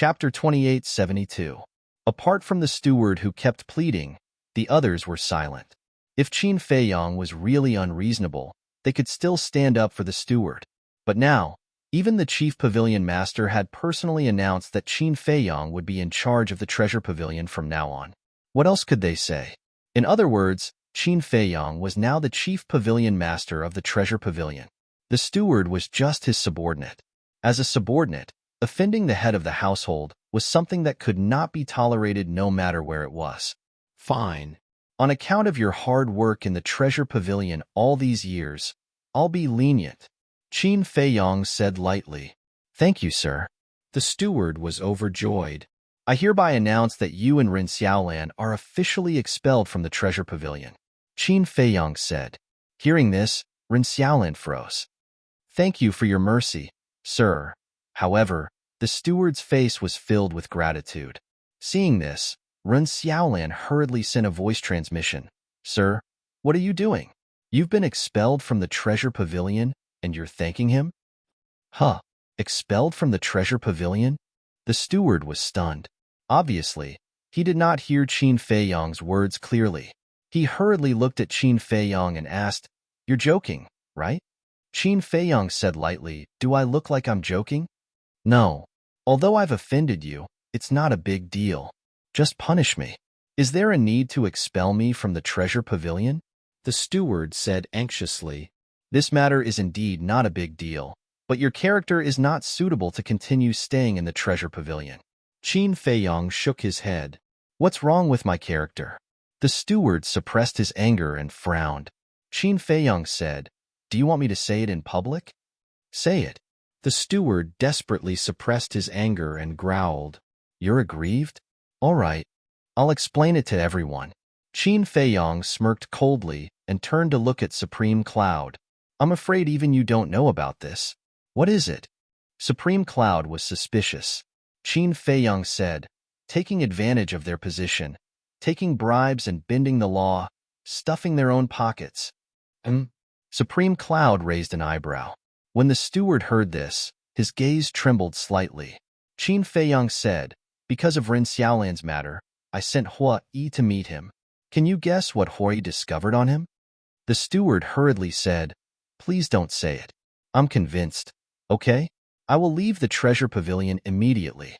Chapter 2872. Apart from the steward who kept pleading, the others were silent. If Qin Feiyang was really unreasonable, they could still stand up for the steward. But now, even the chief pavilion master had personally announced that Qin Feiyang would be in charge of the treasure pavilion from now on. What else could they say? In other words, Qin Feiyang was now the chief pavilion master of the treasure pavilion. The steward was just his subordinate. As a subordinate, offending the head of the household was something that could not be tolerated no matter where it was. Fine. On account of your hard work in the treasure pavilion all these years, I'll be lenient, Qin Feiyang said lightly. Thank you, sir. The steward was overjoyed. I hereby announce that you and Ren Xiaolan are officially expelled from the treasure pavilion, Qin Feiyang said. Hearing this, Ren Xiaolan froze. Thank you for your mercy, sir. However, the steward's face was filled with gratitude. Seeing this, Ren Xiaolan hurriedly sent a voice transmission. Sir, what are you doing? You've been expelled from the treasure pavilion, and you're thanking him? Huh, expelled from the treasure pavilion? The steward was stunned. Obviously, he did not hear Qin Feiyang's words clearly. He hurriedly looked at Qin Feiyang and asked, You're joking, right? Qin Feiyang said lightly, Do I look like I'm joking? No. Although I've offended you, it's not a big deal. Just punish me. Is there a need to expel me from the treasure pavilion? The steward said anxiously. This matter is indeed not a big deal, but your character is not suitable to continue staying in the treasure pavilion. Qin Feiyang shook his head. What's wrong with my character? The steward suppressed his anger and frowned. Qin Feiyang said, Do you want me to say it in public? Say it. The steward desperately suppressed his anger and growled. You're aggrieved? All right. I'll explain it to everyone. Qin Feiyang smirked coldly and turned to look at Supreme Cloud. I'm afraid even you don't know about this. What is it? Supreme Cloud was suspicious. Qin Feiyang said, taking advantage of their position, taking bribes and bending the law, stuffing their own pockets. Supreme Cloud raised an eyebrow. When the steward heard this, his gaze trembled slightly. Qin Feiyang said, Because of Ren Xiaolan's matter, I sent Hua Yi to meet him. Can you guess what Hua Yi discovered on him? The steward hurriedly said, Please don't say it. I'm convinced. Okay? I will leave the treasure pavilion immediately.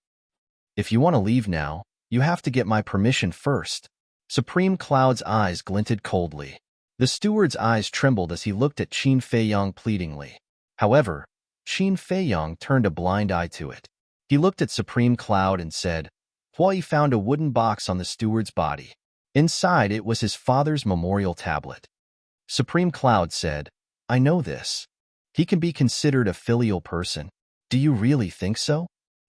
If you want to leave now, you have to get my permission first. Supreme Cloud's eyes glinted coldly. The steward's eyes trembled as he looked at Qin Feiyang pleadingly. However, Qin Feiyang turned a blind eye to it. He looked at Supreme Cloud and said, Hua Yi found a wooden box on the steward's body. Inside it was his father's memorial tablet. Supreme Cloud said, I know this. He can be considered a filial person. Do you really think so?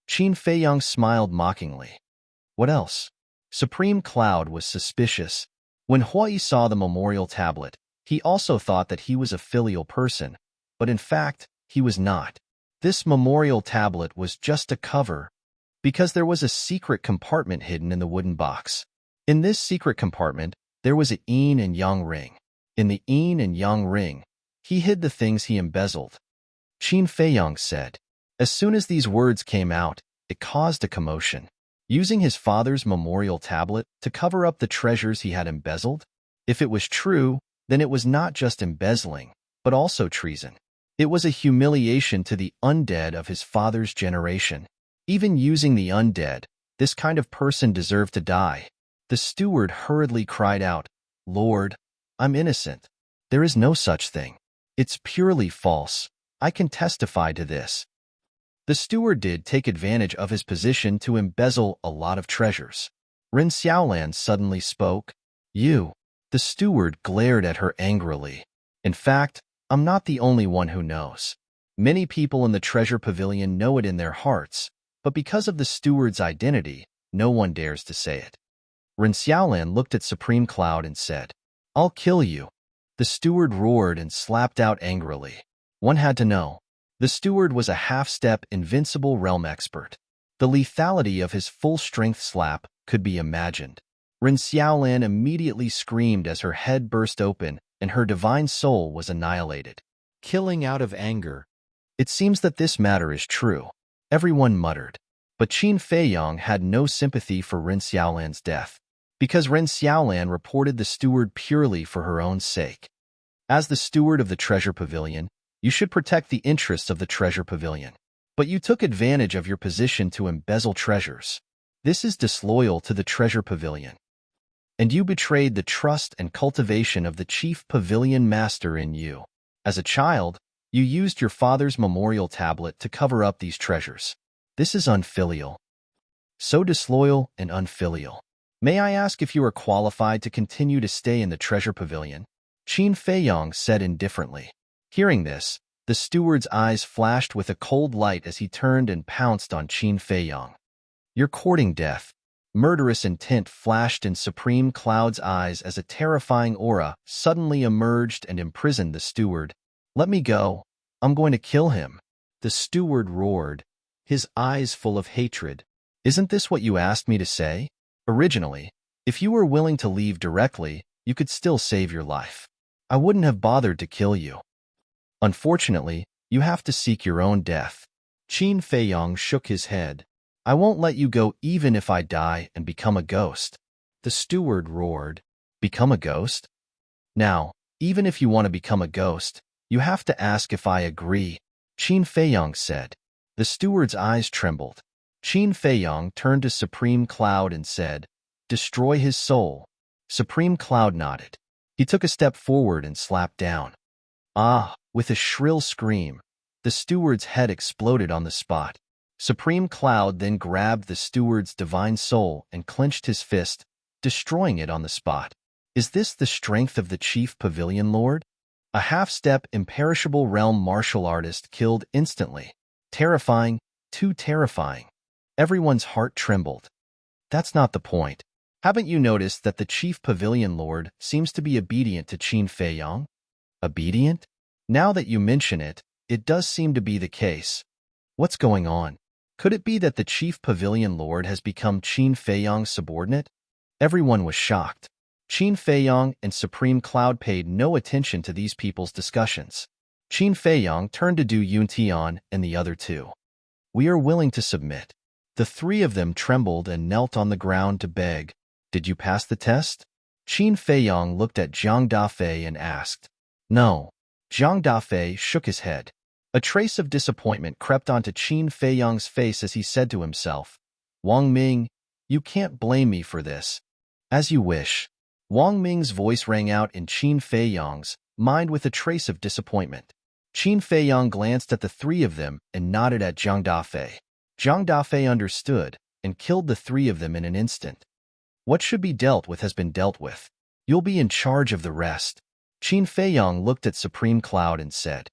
Qin Feiyang smiled mockingly. What else? Supreme Cloud was suspicious. When Hua Yi saw the memorial tablet, he also thought that he was a filial person, but in fact, he was not. This memorial tablet was just a cover, because there was a secret compartment hidden in the wooden box. In this secret compartment, there was a yin and yang ring. In the yin and yang ring, he hid the things he embezzled. Qin Feiyang said. As soon as these words came out, it caused a commotion. Using his father's memorial tablet to cover up the treasures he had embezzled? If it was true, then it was not just embezzling, but also treason. It was a humiliation to the undead of his father's generation. Even using the undead, this kind of person deserved to die. The steward hurriedly cried out, Lord, I'm innocent. There is no such thing. It's purely false. I can testify to this. The steward did take advantage of his position to embezzle a lot of treasures. Ren Xiaolan suddenly spoke. You. The steward glared at her angrily. In fact, I'm not the only one who knows. Many people in the treasure pavilion know it in their hearts, but because of the steward's identity, no one dares to say it. Ren Xiaolan looked at Supreme Cloud and said, I'll kill you. The steward roared and slapped out angrily. One had to know. The steward was a half-step invincible realm expert. The lethality of his full-strength slap could be imagined. Ren Xiaolan immediately screamed as her head burst open and her divine soul was annihilated. Killing out of anger. It seems that this matter is true. Everyone muttered. But Qin Feiyong had no sympathy for Ren Xiaolan's death, because Ren Xiaolan reported the steward purely for her own sake. As the steward of the treasure pavilion, you should protect the interests of the treasure pavilion. But you took advantage of your position to embezzle treasures. This is disloyal to the treasure pavilion. And you betrayed the trust and cultivation of the chief pavilion master in you. As a child, you used your father's memorial tablet to cover up these treasures. This is unfilial. So disloyal and unfilial. May I ask if you are qualified to continue to stay in the treasure pavilion? Qin Feiyong said indifferently. Hearing this, the steward's eyes flashed with a cold light as he turned and pounced on Qin Feiyong. You're courting death. Murderous intent flashed in Supreme Cloud's eyes as a terrifying aura suddenly emerged and imprisoned the steward. Let me go. I'm going to kill him. The steward roared, his eyes full of hatred. Isn't this what you asked me to say? Originally, if you were willing to leave directly, you could still save your life. I wouldn't have bothered to kill you. Unfortunately, you have to seek your own death. Qin Feiyong shook his head. I won't let you go even if I die and become a ghost. The steward roared. Become a ghost? Now, even if you want to become a ghost, you have to ask if I agree, Qin Feiyong said. The steward's eyes trembled. Qin Feiyong turned to Supreme Cloud and said, Destroy his soul. Supreme Cloud nodded. He took a step forward and slapped down. Ah! With a shrill scream, the steward's head exploded on the spot. Supreme Cloud then grabbed the steward's divine soul and clenched his fist, destroying it on the spot. Is this the strength of the chief pavilion lord? A half-step, imperishable realm martial artist killed instantly. Terrifying, too terrifying. Everyone's heart trembled. That's not the point. Haven't you noticed that the chief pavilion lord seems to be obedient to Qin Feiyong? Obedient? Now that you mention it, it does seem to be the case. What's going on? Could it be that the chief pavilion lord has become Qin Feiyong's subordinate? Everyone was shocked. Qin Feiyong and Supreme Cloud paid no attention to these people's discussions. Qin Feiyong turned to Du Yuntian and the other two. We are willing to submit. The three of them trembled and knelt on the ground to beg. Did you pass the test? Qin Feiyong looked at Zhang Dafei and asked. No. Zhang Dafei shook his head. A trace of disappointment crept onto Qin Feiyong's face as he said to himself, Wang Ming, you can't blame me for this. As you wish. Wang Ming's voice rang out in Qin Feiyong's mind with a trace of disappointment. Qin Feiyong glanced at the three of them and nodded at Zhang Dafei. Zhang Dafei understood and killed the three of them in an instant. What should be dealt with has been dealt with. You'll be in charge of the rest. Qin Feiyong looked at Supreme Cloud and said,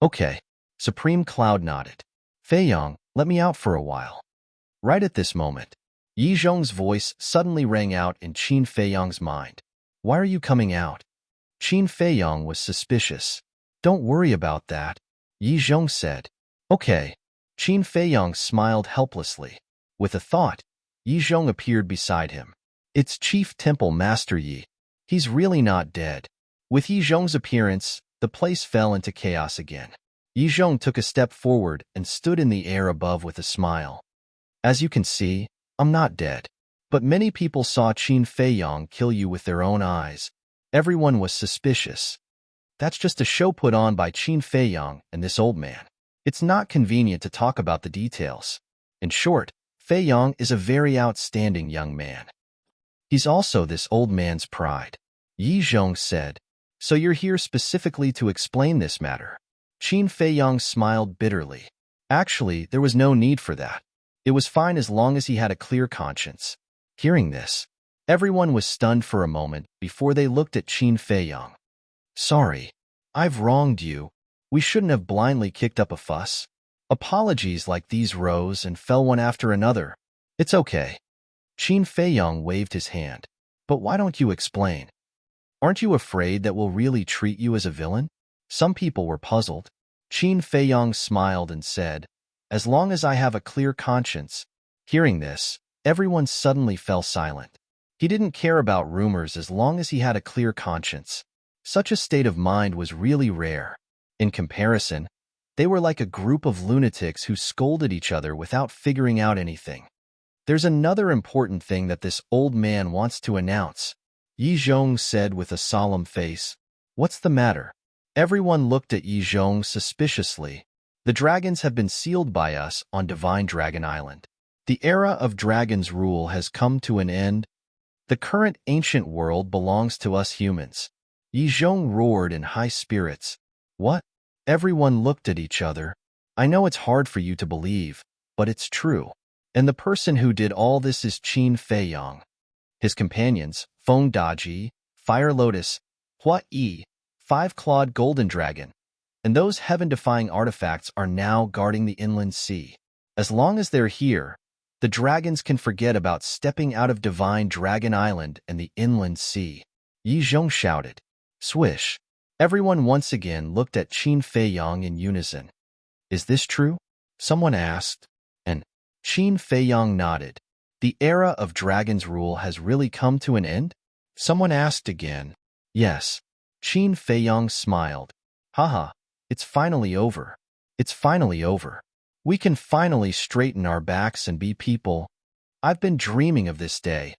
Okay. Supreme Cloud nodded. Feiyong, let me out for a while. Right at this moment, Yi Zhong's voice suddenly rang out in Qin Feiyong's mind. Why are you coming out? Qin Feiyong was suspicious. Don't worry about that, Yi Zhong said. Okay. Qin Feiyong smiled helplessly. With a thought, Yi Zhong appeared beside him. It's Chief Temple Master Yi. He's really not dead. With Yi Zhong's appearance, the place fell into chaos again. Yi Zhong took a step forward and stood in the air above with a smile. As you can see, I'm not dead. But many people saw Qin Feiyong kill you with their own eyes. Everyone was suspicious. That's just a show put on by Qin Feiyong and this old man. It's not convenient to talk about the details. In short, Feiyong is a very outstanding young man. He's also this old man's pride. Yi Zhong said, So you're here specifically to explain this matter. Qin Feiyong smiled bitterly. Actually, there was no need for that. It was fine as long as he had a clear conscience. Hearing this, everyone was stunned for a moment before they looked at Qin Feiyong. Sorry, I've wronged you. We shouldn't have blindly kicked up a fuss. Apologies like these rose and fell one after another. It's okay. Qin Feiyong waved his hand. But why don't you explain? Aren't you afraid that we'll really treat you as a villain? Some people were puzzled. Qin Feiyong smiled and said, As long as I have a clear conscience. Hearing this, everyone suddenly fell silent. He didn't care about rumors as long as he had a clear conscience. Such a state of mind was really rare. In comparison, They were like a group of lunatics who scolded each other without figuring out anything. There's another important thing that this old man wants to announce, Yi Zhong said with a solemn face. What's the matter? Everyone looked at Yi Zhong suspiciously. The dragons have been sealed by us on Divine Dragon Island. The era of dragons' rule has come to an end. The current ancient world belongs to us humans. Yi Zhong roared in high spirits. What? Everyone looked at each other. I know it's hard for you to believe, but it's true. And the person who did all this is Qin Feiyang. His companions, Feng Daji, Fire Lotus, Hua Yi, Five-Clawed Golden Dragon, and those heaven-defying artifacts are now guarding the inland sea. As long as they're here, the dragons can forget about stepping out of Divine Dragon Island and the inland sea. Yi Zhong shouted. Swish. Everyone once again looked at Qin Feiyang in unison. Is this true? Someone asked, and Qin Feiyang nodded. The era of dragons' rule has really come to an end? Someone asked again. Yes. Qin Feiyang smiled. Haha, it's finally over. It's finally over. We can finally straighten our backs and be people. I've been dreaming of this day.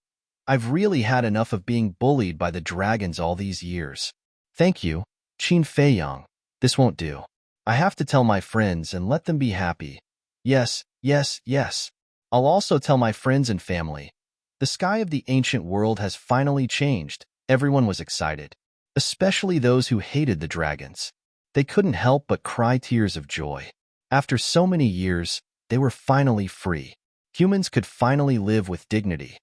I've really had enough of being bullied by the dragons all these years. Thank you, Qin Feiyang. This won't do. I have to tell my friends and let them be happy. Yes, yes, yes. I'll also tell my friends and family. The sky of the ancient world has finally changed. Everyone was excited, especially those who hated the dragons. They couldn't help but cry tears of joy. After so many years, they were finally free. Humans could finally live with dignity.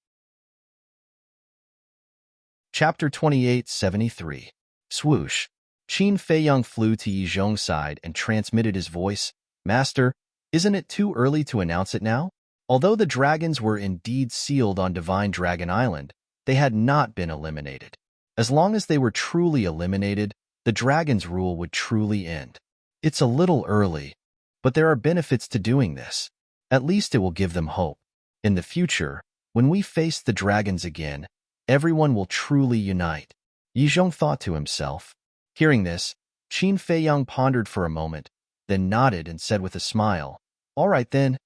Chapter 2873. Swoosh. Qin Feiyang flew to Yi Zhong's side and transmitted his voice. Master, isn't it too early to announce it now? Although the dragons were indeed sealed on Divine Dragon Island, they had not been eliminated. As long as they were truly eliminated, the dragon's rule would truly end. It's a little early, but there are benefits to doing this. At least it will give them hope. In the future, when we face the dragons again, everyone will truly unite. Yi Zhong thought to himself. Hearing this, Qin Feiyang pondered for a moment, then nodded and said with a smile, All right then.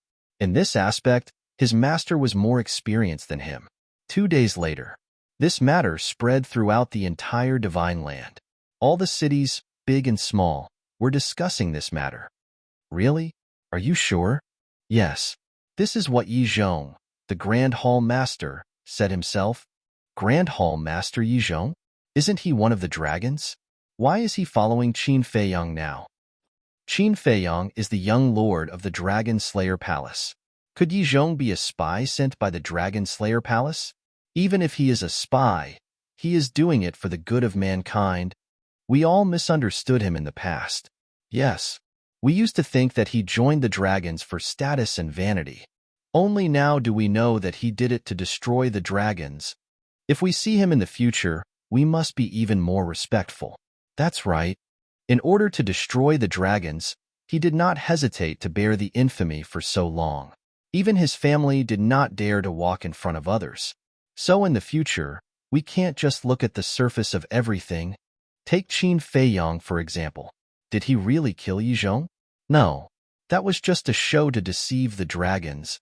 In this aspect, his master was more experienced than him. 2 days later, this matter spread throughout the entire Divine Land. All the cities, big and small, were discussing this matter. Really? Are you sure? Yes. This is what Yi Zhong, the Grand Hall Master, said himself. Grand Hall Master Yi Zhong? Isn't he one of the dragons? Why is he following Qin Feiyang now? Qin Feiyang is the young lord of the Dragon Slayer Palace. Could Yi Zhong be a spy sent by the Dragon Slayer Palace? Even if he is a spy, he is doing it for the good of mankind. We all misunderstood him in the past. Yes, we used to think that he joined the dragons for status and vanity. Only now do we know that he did it to destroy the dragons. If we see him in the future, we must be even more respectful. That's right. In order to destroy the dragons, he did not hesitate to bear the infamy for so long. Even his family did not dare to walk in front of others. So in the future, we can't just look at the surface of everything. Take Qin Feiyang, for example. Did he really kill Yi Zhong? No. That was just a show to deceive the dragons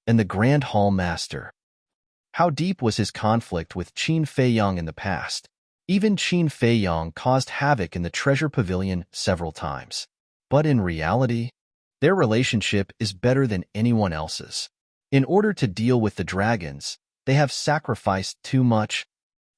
and the Grand Hall Master. How deep was his conflict with Qin Feiyang in the past? Even Qin Feiyang caused havoc in the treasure pavilion several times. But in reality, their relationship is better than anyone else's. In order to deal with the dragons, they have sacrificed too much.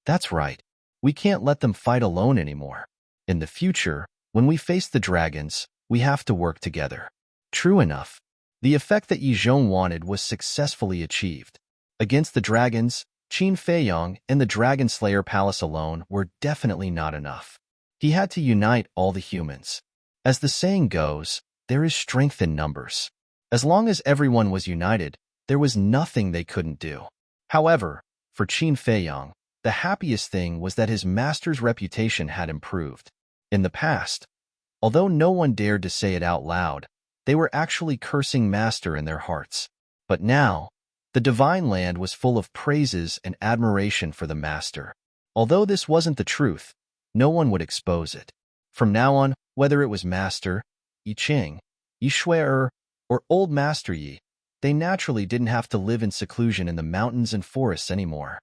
That's right. We can't let them fight alone anymore. In the future, when we face the dragons, we have to work together. True enough, the effect that Yi Zhong wanted was successfully achieved. Against the dragons, Qin Feiyang and the Dragon Slayer Palace alone were definitely not enough. He had to unite all the humans. As the saying goes, there is strength in numbers. As long as everyone was united, there was nothing they couldn't do. However, for Qin Feiyang, the happiest thing was that his master's reputation had improved. In the past, although no one dared to say it out loud, they were actually cursing Master in their hearts. But now, the Divine Land was full of praises and admiration for the Master. Although this wasn't the truth, no one would expose it. From now on, whether it was Master, Yi Ching, Yi Shui or Old Master Yi, they naturally didn't have to live in seclusion in the mountains and forests anymore.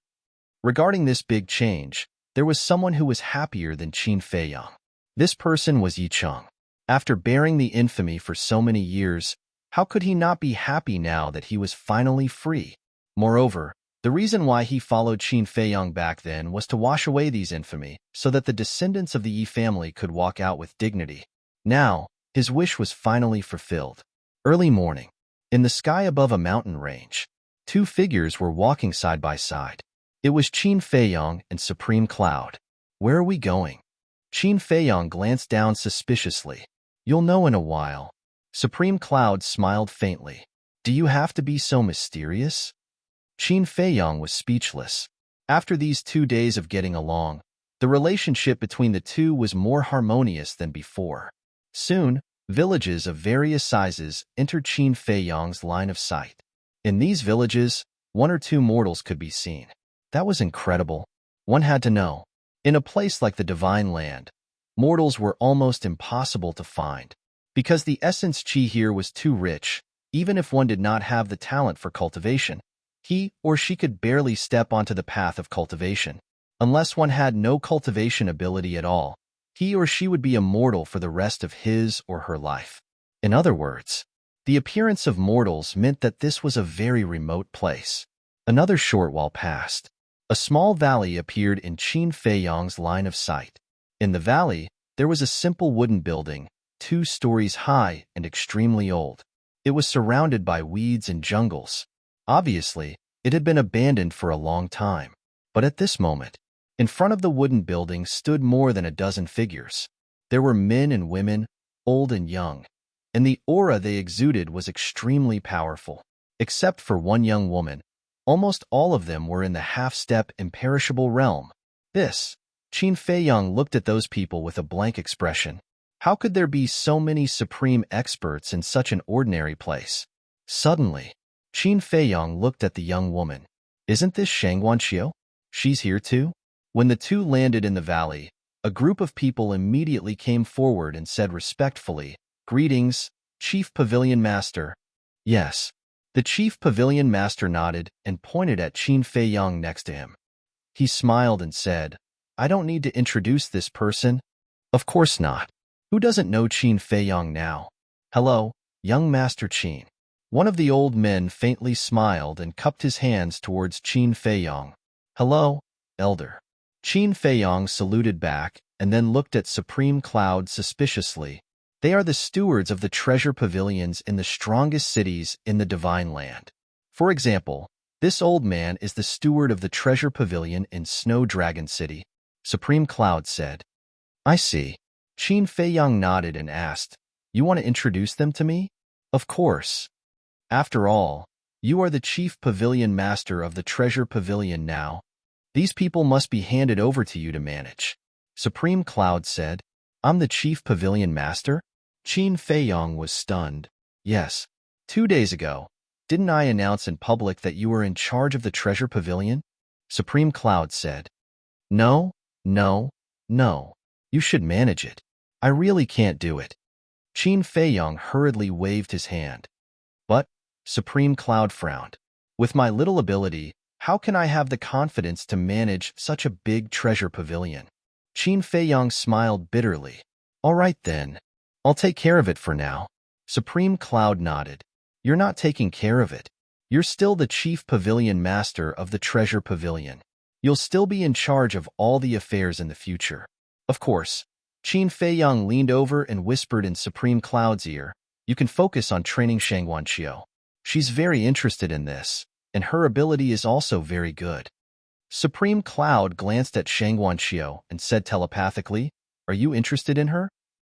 Regarding this big change, there was someone who was happier than Qin Feiyang. This person was Yi Cheng. After bearing the infamy for so many years, how could he not be happy now that he was finally free? Moreover, the reason why he followed Qin Feiyang back then was to wash away these infamy so that the descendants of the Yi family could walk out with dignity. Now, his wish was finally fulfilled. Early morning. In the sky above a mountain range, two figures were walking side by side. It was Qin Feiyang and Supreme Cloud. Where are we going? Qin Feiyang glanced down suspiciously. You'll know in a while. Supreme Cloud smiled faintly. Do you have to be so mysterious? Qin Feiyang was speechless. After these 2 days of getting along, the relationship between the two was more harmonious than before. Soon, villages of various sizes entered Qin Feiyang's line of sight. In these villages, 1 or 2 mortals could be seen. That was incredible. One had to know. In a place like the Divine Land, mortals were almost impossible to find. Because the essence qi here was too rich, even if one did not have the talent for cultivation, he or she could barely step onto the path of cultivation. Unless one had no cultivation ability at all, he or she would be immortal for the rest of his or her life. In other words, the appearance of mortals meant that this was a very remote place. Another short while passed. A small valley appeared in Qin Feiyang's line of sight. In the valley, there was a simple wooden building, 2 stories high and extremely old. It was surrounded by weeds and jungles. Obviously, it had been abandoned for a long time. But at this moment, in front of the wooden building stood more than a dozen figures. There were men and women, old and young, and the aura they exuded was extremely powerful. Except for one young woman, almost all of them were in the half-step imperishable realm. Qin Feiyang looked at those people with a blank expression. How could there be so many supreme experts in such an ordinary place? Suddenly, Qin Feiyang looked at the young woman. Isn't this Shangguanxiu? She's here too? When the two landed in the valley, a group of people immediately came forward and said respectfully, Greetings, Chief Pavilion Master. Yes. The Chief Pavilion Master nodded and pointed at Qin Feiyang next to him. He smiled and said, I don't need to introduce this person. Of course not. Who doesn't know Qin Feiyang now? Hello, young Master Qin. One of the old men faintly smiled and cupped his hands towards Qin Feiyang. Hello, Elder. Qin Feiyang saluted back and then looked at Supreme Cloud suspiciously. They are the stewards of the treasure pavilions in the strongest cities in the Divine Land. For example, this old man is the steward of the treasure pavilion in Snow Dragon City, Supreme Cloud said. I see. Qin Feiyang nodded and asked, You want to introduce them to me? Of course. After all, you are the Chief Pavilion Master of the treasure pavilion now. These people must be handed over to you to manage. Supreme Cloud said, I'm the Chief Pavilion Master? Qin Feiyang was stunned. Yes. 2 days ago, didn't I announce in public that you were in charge of the treasure pavilion? Supreme Cloud said. No. You should manage it. I really can't do it. Qin Feiyang hurriedly waved his hand. But, Supreme Cloud frowned. With my little ability, how can I have the confidence to manage such a big treasure pavilion? Qin Feiyang smiled bitterly. All right then. I'll take care of it for now. Supreme Cloud nodded. You're not taking care of it. You're still the Chief Pavilion Master of the Treasure Pavilion. You'll still be in charge of all the affairs in the future. Of course. Qin Feiyang leaned over and whispered in Supreme Cloud's ear, You can focus on training Shangguanxiu. She's very interested in this, and her ability is also very good. Supreme Cloud glanced at Shangguanxiu and said telepathically, Are you interested in her?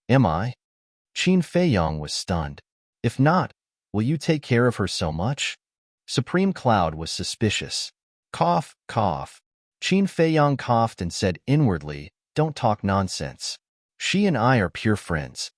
Am I? Qin Feiyang was stunned. If not, will you take care of her so much? Supreme Cloud was suspicious. Cough. Qin Feiyang coughed and said inwardly, Don't talk nonsense. She and I are pure friends.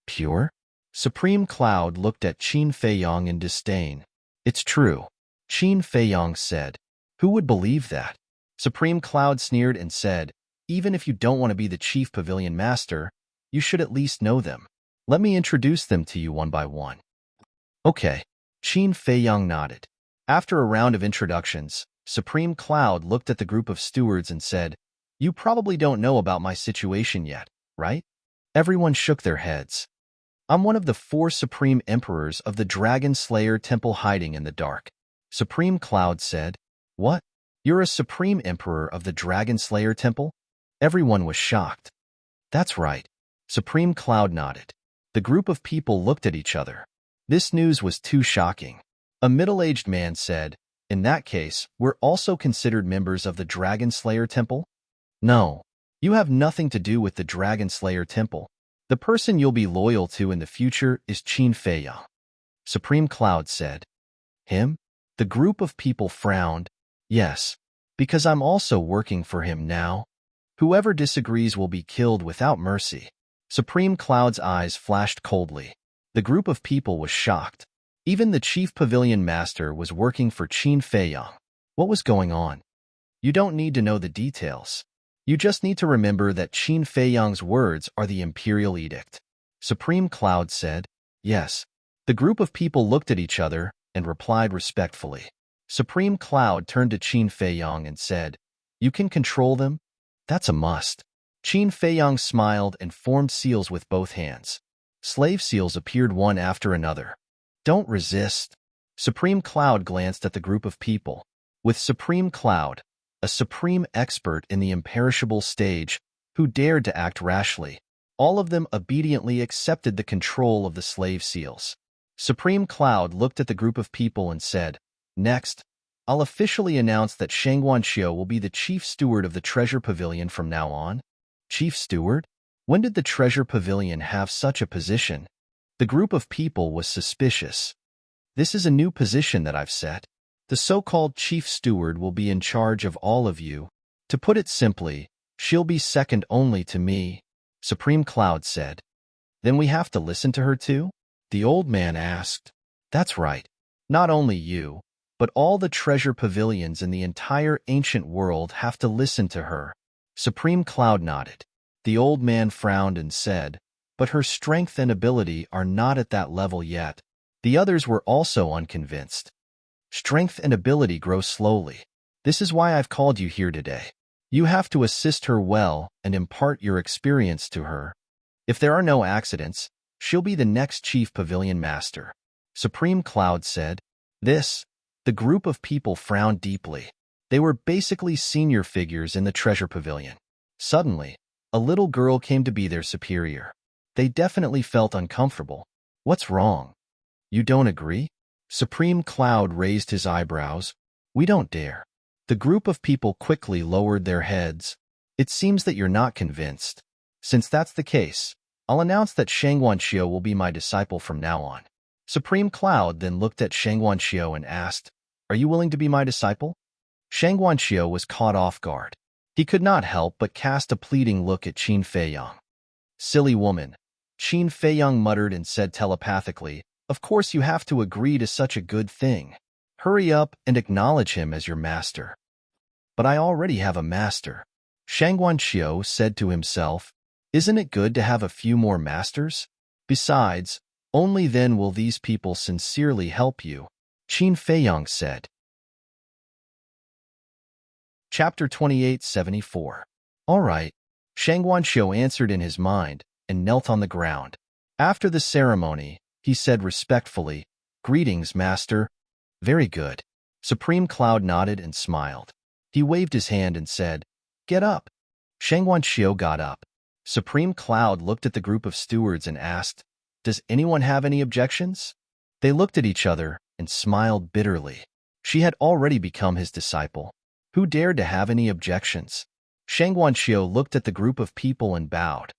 Pure? Supreme Cloud looked at Qin Feiyang in disdain. It's true. Qin Feiyang said. Who would believe that? Supreme Cloud sneered and said, Even if you don't want to be the Chief Pavilion Master, you should at least know them. Let me introduce them to you one by one. Okay. Qin Feiyang nodded. After a round of introductions, Supreme Cloud looked at the group of stewards and said, "You probably don't know about my situation yet, right?" Everyone shook their heads. "I'm one of the 4 Supreme Emperors of the Dragon Slayer Temple hiding in the dark." Supreme Cloud said, "What? You're a Supreme Emperor of the Dragon Slayer Temple?" Everyone was shocked. "That's right." Supreme Cloud nodded. The group of people looked at each other. This news was too shocking. A middle-aged man said, "In that case, we're also considered members of the Dragon Slayer Temple?" "No. You have nothing to do with the Dragon Slayer Temple. The person you'll be loyal to in the future is Qin Feiyang." Supreme Cloud said. "Him?" The group of people frowned. "Yes, because I'm also working for him now. Whoever disagrees will be killed without mercy." Supreme Cloud's eyes flashed coldly. The group of people was shocked. Even the chief pavilion master was working for Qin Feiyang. What was going on? You don't need to know the details. You just need to remember that Qin Feiyang's words are the imperial edict. Supreme Cloud said, "Yes." The group of people looked at each other and replied respectfully. Supreme Cloud turned to Qin Feiyang and said, "You can control them?" "That's a must." Qin Feiyang smiled and formed seals with both hands. Slave seals appeared one after another. "Don't resist." Supreme Cloud glanced at the group of people. With Supreme Cloud, a supreme expert in the imperishable stage, who dared to act rashly, all of them obediently accepted the control of the slave seals. Supreme Cloud looked at the group of people and said, "Next, I'll officially announce that Shangguanqiu will be the chief steward of the Treasure Pavilion from now on." Chief steward? When did the Treasure Pavilion have such a position? The group of people was suspicious. "This is a new position that I've set. The so-called chief steward will be in charge of all of you. To put it simply, she'll be second only to me," Supreme Cloud said. "Then we have to listen to her too?" The old man asked. "That's right. Not only you, but all the treasure pavilions in the entire ancient world have to listen to her." Supreme Cloud nodded. The old man frowned and said, "But her strength and ability are not at that level yet." The others were also unconvinced. "Strength and ability grow slowly. This is why I've called you here today. You have to assist her well and impart your experience to her. If there are no accidents, she'll be the next chief pavilion master." Supreme Cloud said. The group of people frowned deeply. They were basically senior figures in the treasure pavilion. Suddenly, a little girl came to be their superior. They definitely felt uncomfortable. "What's wrong? You don't agree?" Supreme Cloud raised his eyebrows. "We don't dare." The group of people quickly lowered their heads. "It seems that you're not convinced. Since that's the case, I'll announce that Shangguanqiu will be my disciple from now on." Supreme Cloud then looked at Shangguanqiu and asked, "Are you willing to be my disciple?" Shangguanqiu was caught off guard. He could not help but cast a pleading look at Qin Feiyang. "Silly woman," Qin Feiyang muttered and said telepathically, "Of course you have to agree to such a good thing. Hurry up and acknowledge him as your master." "But I already have a master," Shangguanqiu said to himself. "Isn't it good to have a few more masters? Besides, only then will these people sincerely help you," Qin Feiyang said. Chapter 2874. "All right," Shangguanqiu answered in his mind and knelt on the ground. After the ceremony, he said respectfully, "Greetings, master." "Very good." Supreme Cloud nodded and smiled. He waved his hand and said, "Get up." Shangguanqiu got up. Supreme Cloud looked at the group of stewards and asked, "Does anyone have any objections?" They looked at each other and smiled bitterly. She had already become his disciple. Who dared to have any objections? Shangguanqiu looked at the group of people and bowed.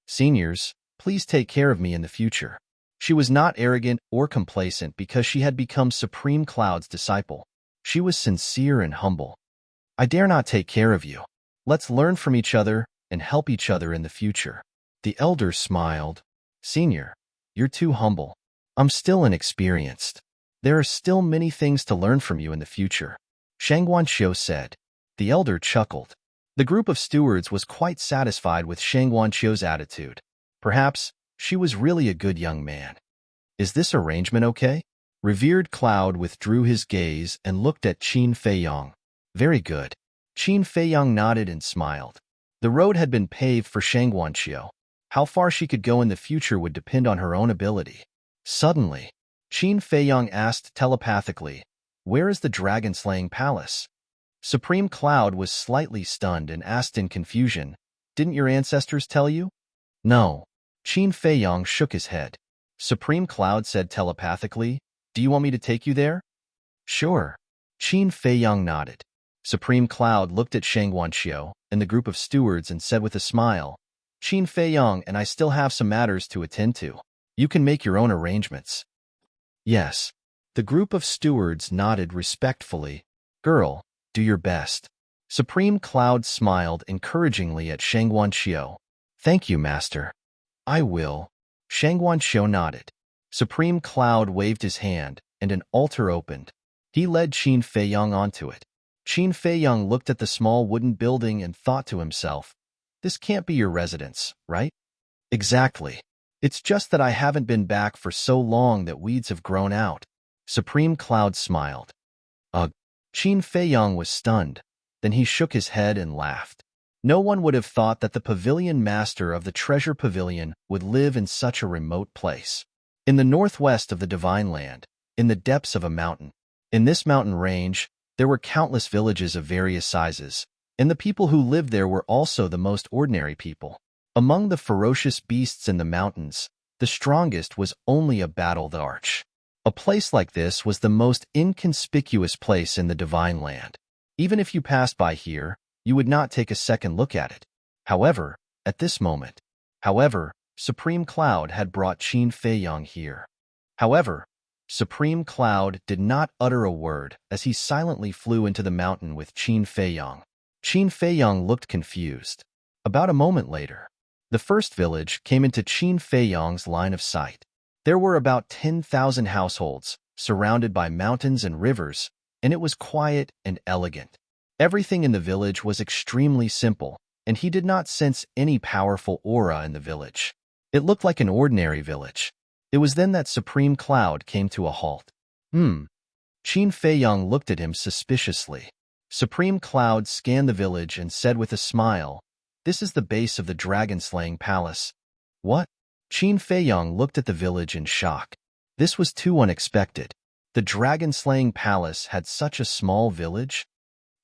"Seniors, please take care of me in the future." She was not arrogant or complacent because she had become Supreme Cloud's disciple. She was sincere and humble. "I dare not take care of you. Let's learn from each other and help each other in the future." The elder smiled. "Senior, you're too humble. I'm still inexperienced. There are still many things to learn from you in the future," Shangguanqiu said. The elder chuckled. The group of stewards was quite satisfied with Shangguanqiu's attitude. Perhaps She was really a good young man. Is this arrangement okay? Revered Cloud withdrew his gaze and looked at Qin Feiyong. Very good. Qin Feiyong nodded and smiled. The road had been paved for Shangguanqiu. How far she could go in the future would depend on her own ability. Suddenly, Qin Feiyong asked telepathically, "Where is the dragon-slaying palace?" Supreme Cloud was slightly stunned and asked in confusion, "Didn't your ancestors tell you?" No. Qin Feiyong shook his head. Supreme Cloud said telepathically, "Do you want me to take you there?" Sure. Qin Feiyong nodded. Supreme Cloud looked at Shangguanqiu and the group of stewards and said with a smile, "Qin Feiyong and I still have some matters to attend to. You can make your own arrangements." Yes. The group of stewards nodded respectfully. "Girl, do your best." Supreme Cloud smiled encouragingly at Shangguanqiu. "Thank you, Master." "I will." Shangguanqiu nodded. Supreme Cloud waved his hand, and an altar opened. He led Qin Feiyong onto it. Qin Feiyong looked at the small wooden building and thought to himself, "This can't be your residence, right?" "Exactly. It's just that I haven't been back for so long that weeds have grown out." Supreme Cloud smiled. Ugh. Qin Feiyong was stunned. Then he shook his head and laughed. No one would have thought that the pavilion master of the treasure pavilion would live in such a remote place. In the northwest of the Divine Land, in the depths of a mountain. In this mountain range, there were countless villages of various sizes, and the people who lived there were also the most ordinary people. Among the ferocious beasts in the mountains, the strongest was only a battle arch. A place like this was the most inconspicuous place in the Divine Land. Even if you passed by here, you would not take a second look at it. However, at this moment, Supreme Cloud had brought Qin Feiyong here. However, Supreme Cloud did not utter a word as he silently flew into the mountain with Qin Feiyong. Qin Feiyong looked confused. About a moment later, the first village came into Qin Feiyong's line of sight. There were about 10,000 households, surrounded by mountains and rivers, and it was quiet and elegant. Everything in the village was extremely simple, and he did not sense any powerful aura in the village. It looked like an ordinary village. It was then that Supreme Cloud came to a halt. Qin Feiyong looked at him suspiciously. Supreme Cloud scanned the village and said with a smile, "This is the base of the dragon-slaying palace." What? Qin Feiyong looked at the village in shock. This was too unexpected. The dragon-slaying palace had such a small village?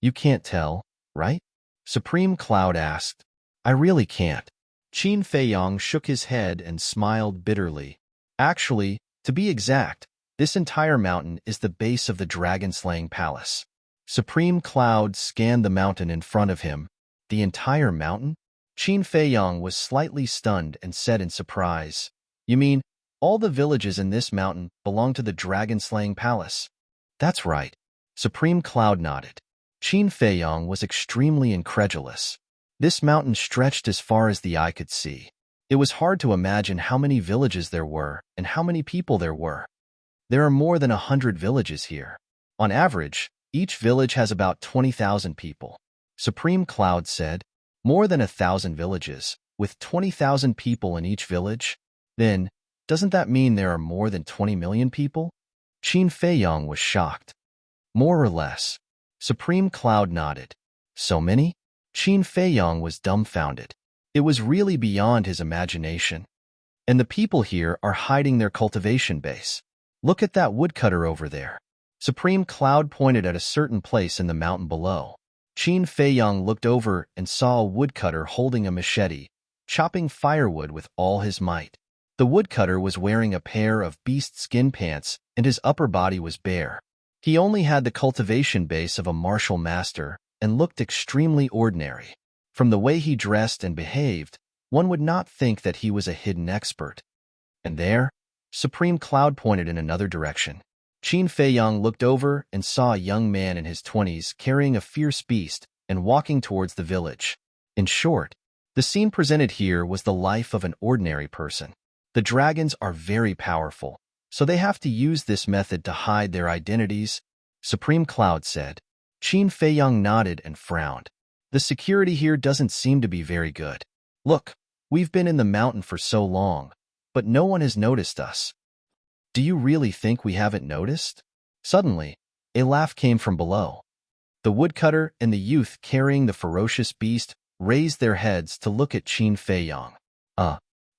"You can't tell, right?" Supreme Cloud asked. "I really can't." Qin Feiyong shook his head and smiled bitterly. "Actually, to be exact, this entire mountain is the base of the dragon-slaying palace." Supreme Cloud scanned the mountain in front of him. The entire mountain? Qin Feiyong was slightly stunned and said in surprise, "You mean, all the villages in this mountain belong to the dragon-slaying palace?" "That's right." Supreme Cloud nodded. Qin Feiyong was extremely incredulous. This mountain stretched as far as the eye could see. It was hard to imagine how many villages there were and how many people there were. There are more than 100 villages here. On average, each village has about 20,000 people. Supreme Cloud said, "More than 1,000 villages, with 20,000 people in each village? Then, doesn't that mean there are more than 20 million people?" Qin Feiyong was shocked. "More or less." Supreme Cloud nodded. "So many?" Qin Feiyong was dumbfounded. It was really beyond his imagination. "And the people here are hiding their cultivation base. Look at that woodcutter over there." Supreme Cloud pointed at a certain place in the mountain below. Qin Feiyong looked over and saw a woodcutter holding a machete, chopping firewood with all his might. The woodcutter was wearing a pair of beast skin pants and his upper body was bare. He only had the cultivation base of a martial master and looked extremely ordinary. From the way he dressed and behaved, one would not think that he was a hidden expert. And there, Supreme Cloud pointed in another direction. Qin Feiyong looked over and saw a young man in his 20s carrying a fierce beast and walking towards the village. In short, the scene presented here was the life of an ordinary person. The dragons are very powerful, so they have to use this method to hide their identities, Supreme Cloud said. Qin Feiyong nodded and frowned. The security here doesn't seem to be very good. Look, we've been in the mountain for so long. but no one has noticed us. Do you really think we haven't noticed? Suddenly, a laugh came from below. The woodcutter and the youth carrying the ferocious beast raised their heads to look at Qin Feiyong.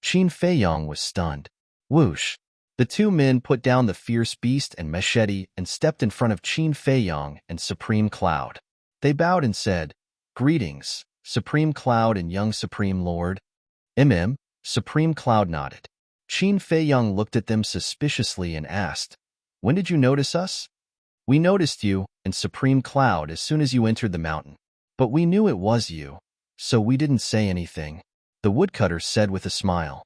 Qin Feiyong was stunned. Whoosh! The two men put down the fierce beast and machete and stepped in front of Qin Feiyong and Supreme Cloud. They bowed and said, "Greetings, Supreme Cloud and young Supreme Lord." Supreme Cloud nodded. Qin Feiyong looked at them suspiciously and asked, "When did you notice us?" "We noticed you and Supreme Cloud as soon as you entered the mountain. But we knew it was you, so we didn't say anything," the woodcutter said with a smile.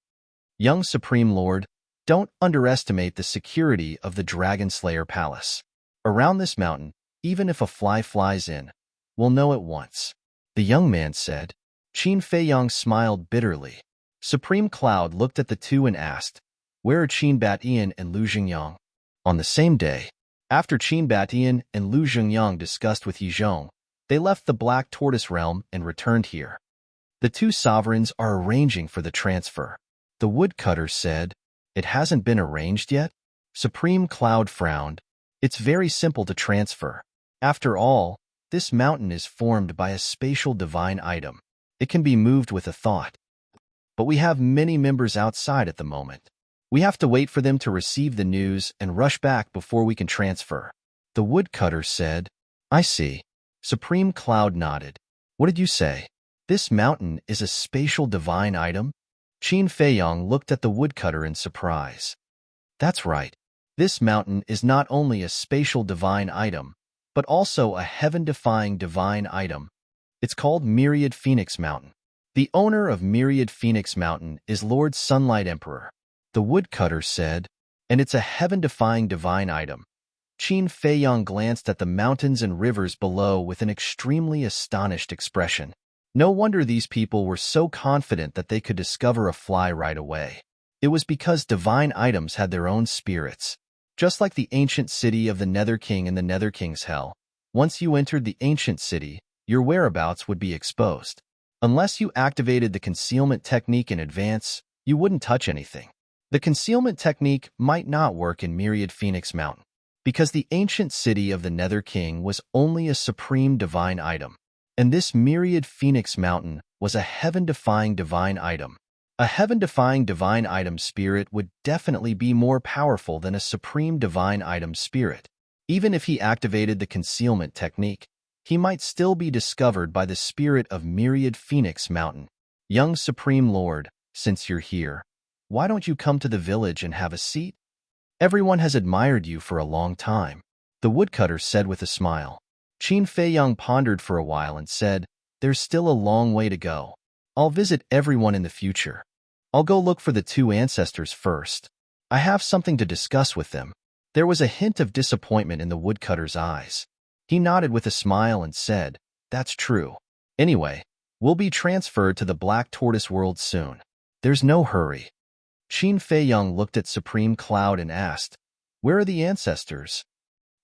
"Young Supreme Lord, don't underestimate the security of the Dragon Slayer Palace. Around this mountain, even if a fly flies in, we'll know at once," the young man said. Qin Feiyong smiled bitterly. Supreme Cloud looked at the two and asked, "Where are Qin Batian and Lu Xingyang?" On the same day, after Qin Batian and Lu Xingyang discussed with Yizhong, they left the Black Tortoise Realm and returned here. "The two sovereigns are arranging for the transfer," the woodcutter said. "It hasn't been arranged yet?" Supreme Cloud frowned. "It's very simple to transfer. After all, this mountain is formed by a spatial divine item. It can be moved with a thought. But we have many members outside at the moment. We have to wait for them to receive the news and rush back before we can transfer," the woodcutter said. "I see." Supreme Cloud nodded. "What did you say? This mountain is a spatial divine item?" Qin Feiyong looked at the woodcutter in surprise. "That's right. This mountain is not only a spatial divine item, but also a heaven-defying divine item. It's called Myriad Phoenix Mountain. The owner of Myriad Phoenix Mountain is Lord Sunlight Emperor," the woodcutter said, "and it's a heaven-defying divine item." Qin Feiyong glanced at the mountains and rivers below with an extremely astonished expression. No wonder these people were so confident that they could discover a fly right away. It was because divine items had their own spirits. Just like the ancient city of the Nether King in the Nether King's Hell, once you entered the ancient city, your whereabouts would be exposed. Unless you activated the concealment technique in advance, you wouldn't touch anything. The concealment technique might not work in Myriad Phoenix Mountain, because the ancient city of the Nether King was only a supreme divine item, and this Myriad Phoenix Mountain was a heaven-defying divine item. A heaven-defying divine item spirit would definitely be more powerful than a supreme divine item spirit. Even if he activated the concealment technique, he might still be discovered by the spirit of Myriad Phoenix Mountain. "Young Supreme Lord, since you're here, why don't you come to the village and have a seat? Everyone has admired you for a long time," the woodcutter said with a smile. Qin Feiyong pondered for a while and said, "There's still a long way to go. I'll visit everyone in the future. I'll go look for the two ancestors first. I have something to discuss with them." There was a hint of disappointment in the woodcutter's eyes. He nodded with a smile and said, "That's true. Anyway, we'll be transferred to the Black Tortoise world soon. There's no hurry." Qin Feiyong looked at Supreme Cloud and asked, "Where are the ancestors?"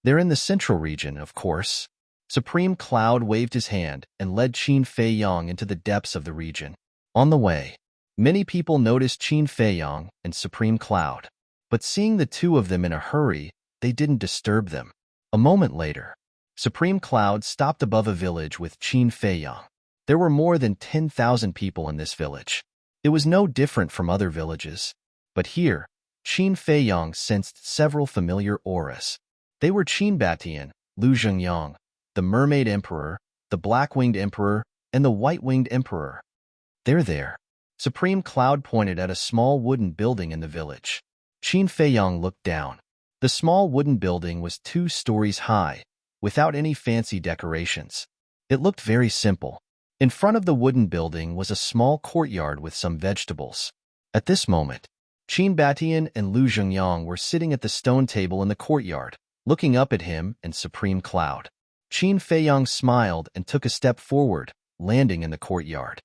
"They're in the central region, of course." Supreme Cloud waved his hand and led Qin Feiyong into the depths of the region. On the way, many people noticed Qin Feiyong and Supreme Cloud, but seeing the two of them in a hurry, they didn't disturb them. A moment later, Supreme Cloud stopped above a village with Qin Feiyong. There were more than 10,000 people in this village. It was no different from other villages, but here, Qin Feiyong sensed several familiar auras. They were Qin Batian, Lu Xingyang, the Mermaid Emperor, the Black-Winged Emperor, and the White-Winged Emperor. "They're there." Supreme Cloud pointed at a small wooden building in the village. Qin Feiyong looked down. The small wooden building was 2 stories high, without any fancy decorations. It looked very simple. In front of the wooden building was a small courtyard with some vegetables. At this moment, Qin Batian and Lu Xingyang were sitting at the stone table in the courtyard, looking up at him and Supreme Cloud. Qin Feiyong smiled and took a step forward, landing in the courtyard.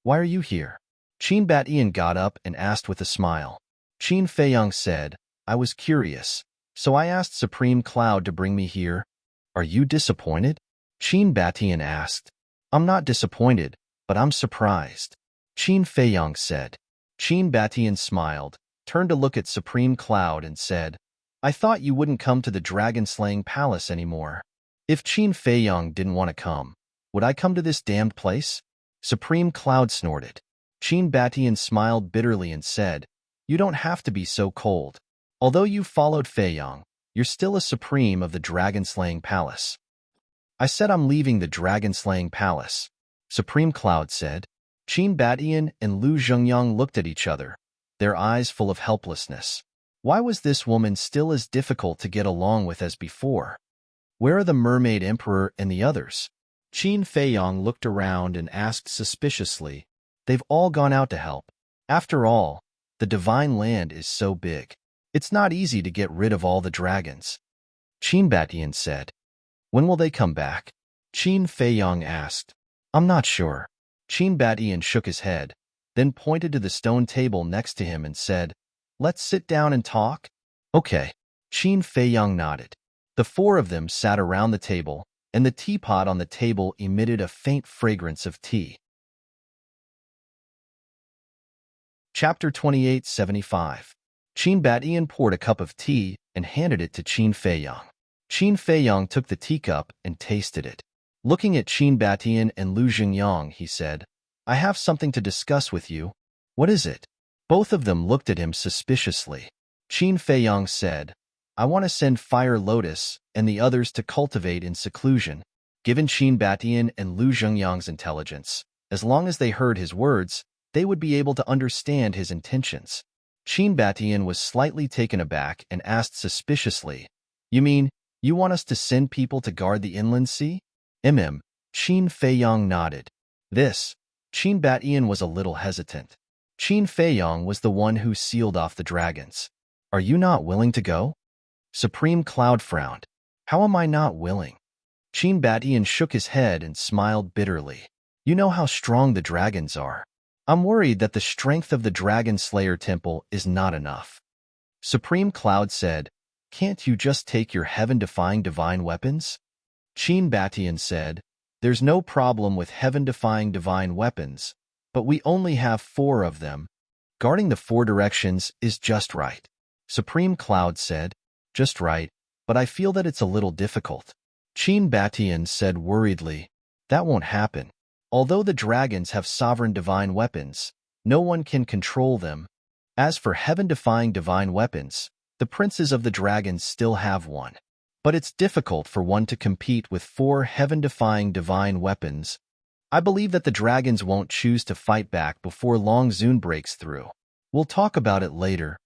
"Why are you here?" Qin Batian got up and asked with a smile. Qin Feiyong said, "I was curious, so I asked Supreme Cloud to bring me here." "Are you disappointed?" Qin Batian asked. "I'm not disappointed, but I'm surprised," Qin Feiyong said. Qin Batian smiled. turned to look at Supreme Cloud and said, I thought you wouldn't come to the dragon-slaying palace anymore. If Qin Feiyong didn't want to come, would I come to this damned place? Supreme Cloud snorted. Qin Batian smiled bitterly and said, You don't have to be so cold. Although you followed Feiyong, you're still a supreme of the dragon-slaying palace. I said I'm leaving the dragon-slaying palace, Supreme Cloud said. Qin Batian and Lu Zhengyang looked at each other, their eyes full of helplessness. Why was this woman still as difficult to get along with as before? Where are the Mermaid Emperor and the others? Qin Feiyong looked around and asked suspiciously, They've all gone out to help. After all, the divine land is so big. It's not easy to get rid of all the dragons. Qin Batian said. When will they come back? Qin Feiyong asked. I'm not sure. Qin Batian shook his head, then pointed to the stone table next to him and said, Let's sit down and talk? Okay. Qin Feiyong nodded. The four of them sat around the table, and the teapot on the table emitted a faint fragrance of tea. Chapter 2875. Qin Batian poured a cup of tea and handed it to Qin Feiyong. Qin Feiyong took the teacup and tasted it. Looking at Qin Batian and Lu Zhengyang, he said, I have something to discuss with you. What is it? Both of them looked at him suspiciously. Qin Feiyong said, I want to send Fire Lotus and the others to cultivate in seclusion. Given Qin Batian and Lu Zhengyang's intelligence, as long as they heard his words, they would be able to understand his intentions. Qin Batian was slightly taken aback and asked suspiciously, You mean, you want us to send people to guard the inland sea? Qin Feiyong nodded. Qin Batian was a little hesitant. Qin Feiyong was the one who sealed off the dragons. Are you not willing to go? Supreme Cloud frowned. How am I not willing? Qin Batian shook his head and smiled bitterly. You know how strong the dragons are. I'm worried that the strength of the Dragon Slayer Temple is not enough. Supreme Cloud said, Can't you just take your heaven-defying divine weapons? Qin Batian said, There's no problem with heaven-defying divine weapons, but we only have 4 of them. Guarding the 4 directions is just right. Supreme Cloud said, Just right, but I feel that it's a little difficult. Qin Batian said worriedly, That won't happen. Although the dragons have sovereign divine weapons, no one can control them. As for heaven-defying divine weapons, the princes of the dragons still have one. But it's difficult for one to compete with 4 heaven-defying divine weapons. I believe that the dragons won't choose to fight back before Long Zun breaks through. We'll talk about it later.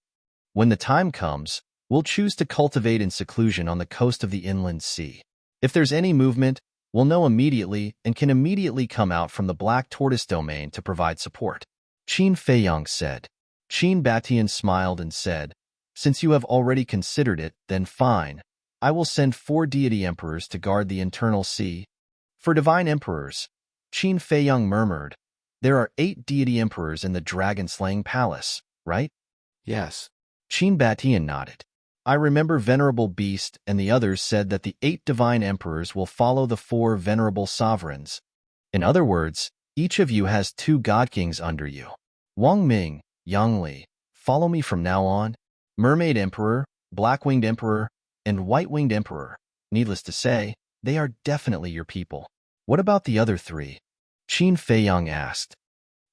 When the time comes, we'll choose to cultivate in seclusion on the coast of the inland sea. If there's any movement, we'll know immediately and can immediately come out from the Black Tortoise domain to provide support. Qin Feiyong said. Qin Batian smiled and said, Since you have already considered it, then fine. I will send 4 deity emperors to guard the internal sea. For divine emperors, Qin Feiyong murmured, There are 8 deity emperors in the dragon-slaying palace, right? Yes. Qin Batian nodded. I remember Venerable Beast and the others said that the 8 divine emperors will follow the 4 venerable sovereigns. In other words, each of you has 2 god kings under you. Wang Ming, Yang Li, follow me from now on. Mermaid Emperor, Black-Winged Emperor, and White-Winged Emperor. Needless to say, they are definitely your people. What about the other 3? Qin Feiyong asked.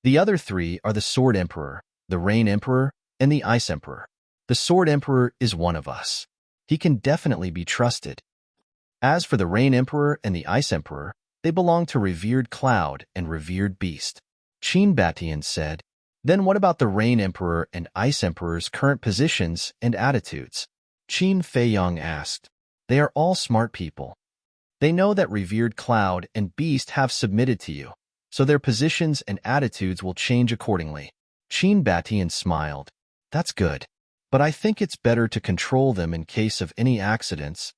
The other 3 are the Sword Emperor, the Rain Emperor, and the Ice Emperor. The Sword Emperor is one of us. He can definitely be trusted. As for the Rain Emperor and the Ice Emperor, they belong to Revered Cloud and Revered Beast. Qin Batian said, Then what about the Rain Emperor and Ice Emperor's current positions and attitudes? Qin Feiyong asked. They are all smart people. They know that Revered Cloud and Beast have submitted to you, so their positions and attitudes will change accordingly. Qin Batian smiled. That's good. But I think it's better to control them in case of any accidents.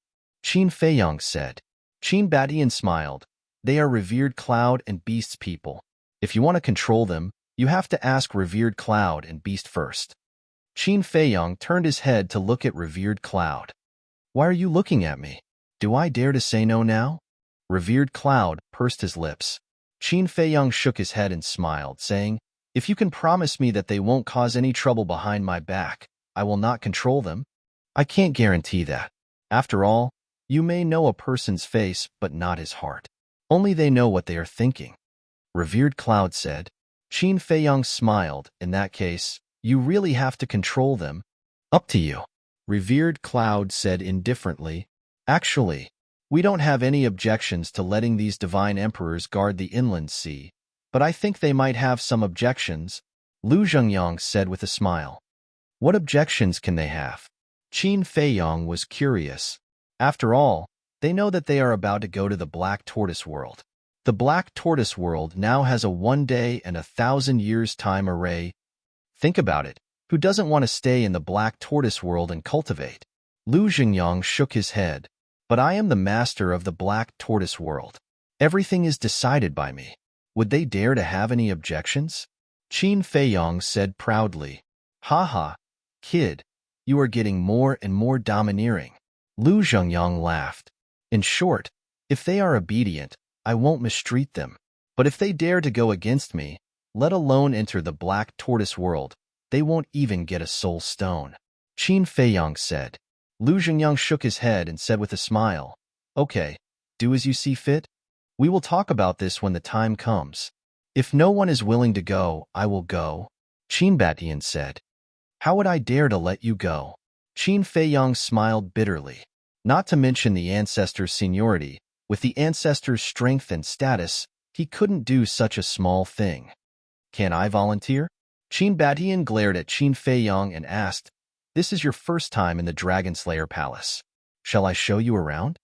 Qin Feiyong said. Qin Batian smiled. They are Revered Cloud and Beast's people. If you want to control them, you have to ask Revered Cloud and Beast first. Qin Feiyong turned his head to look at Revered Cloud. Why are you looking at me? Do I dare to say no now? Revered Cloud pursed his lips. Qin Feiyong shook his head and smiled, saying, If you can promise me that they won't cause any trouble behind my back, I will not control them. I can't guarantee that. After all, you may know a person's face, but not his heart. Only they know what they are thinking. Revered Cloud said. Qin Feiyang smiled. In that case, you really have to control them. Up to you. Revered Cloud said indifferently. Actually, we don't have any objections to letting these divine emperors guard the inland sea, but I think they might have some objections, Lu Zhengyang said with a smile. What objections can they have? Qin Feiyang was curious. After all, they know that they are about to go to the Black Tortoise World. The Black Tortoise World now has a 1 day and 1,000 years time array. Think about it. Who doesn't want to stay in the Black Tortoise World and cultivate? Lu Zhengyang shook his head. But I am the master of the Black Tortoise World. Everything is decided by me. Would they dare to have any objections? Qin Feiyang said proudly. Ha ha, kid, you are getting more and more domineering. Lu Zhengyang laughed. In short, if they are obedient, I won't mistreat them. But if they dare to go against me, let alone enter the Black Tortoise World, they won't even get a soul stone. Qin Feiyang said. Lu Zhengyang shook his head and said with a smile, Okay, do as you see fit. We will talk about this when the time comes. If no one is willing to go, I will go, Qin Batian said. How would I dare to let you go? Qin Feiyang smiled bitterly. Not to mention the ancestor's seniority, with the ancestor's strength and status, he couldn't do such a small thing. Can I volunteer? Qin Batian glared at Qin Feiyang and asked, This is your first time in the Dragon Slayer Palace. Shall I show you around?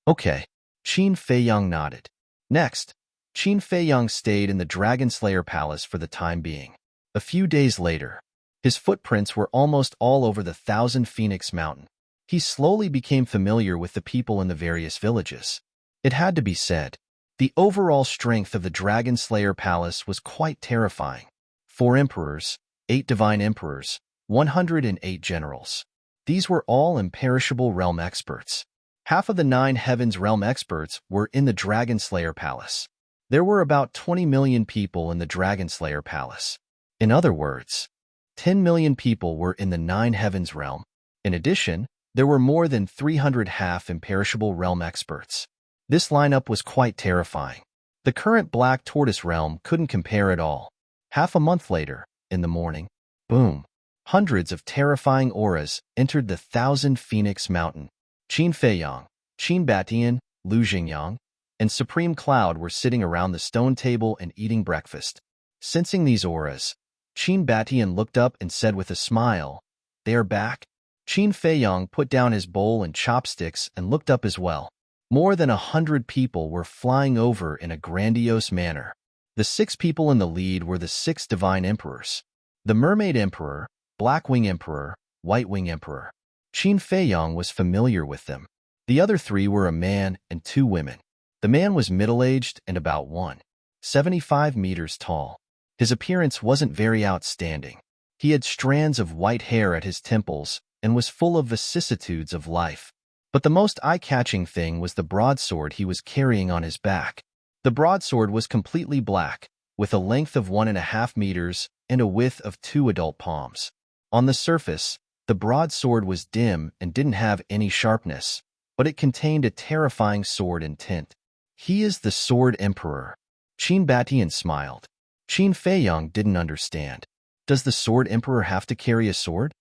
Okay. Qin Feiyang nodded. Next, Qin Feiyang stayed in the Dragon Slayer Palace for the time being. A few days later, his footprints were almost all over the Thousand Phoenix Mountain. He slowly became familiar with the people in the various villages. It had to be said, the overall strength of the Dragon Slayer Palace was quite terrifying. 4 emperors, 8 divine emperors, 108 generals. These were all imperishable realm experts. Half of the 9 Heavens realm experts were in the Dragon Slayer Palace. There were about 20 million people in the Dragon Slayer Palace. In other words, 10 million people were in the 9 Heavens realm. In addition, there were more than 300 half-imperishable realm experts. This lineup was quite terrifying. The current Black Tortoise realm couldn't compare at all. Half a month later, in the morning, boom, hundreds of terrifying auras entered the Thousand Phoenix Mountain. Qin Feiyang, Qin Batian, Lu Zhengyang, and Supreme Cloud were sitting around the stone table and eating breakfast. Sensing these auras, Qin Batian looked up and said with a smile, They are back? Qin Feiyang put down his bowl and chopsticks and looked up as well. More than 100 people were flying over in a grandiose manner. The 6 people in the lead were the 6 divine emperors. The Mermaid Emperor, Black Wing Emperor, White Wing Emperor. Qin Feiyang was familiar with them. The other 3 were a man and 2 women. The man was middle-aged and about 1.75 meters tall. His appearance wasn't very outstanding. He had strands of white hair at his temples and was full of vicissitudes of life. But the most eye-catching thing was the broadsword he was carrying on his back. The broadsword was completely black, with a length of 1.5 meters and a width of 2 adult palms. On the surface, the broadsword was dim and didn't have any sharpness, but it contained a terrifying sword intent. He is the Sword Emperor. Qin Batian smiled. Qin Feiyang didn't understand. Does the Sword Emperor have to carry a sword?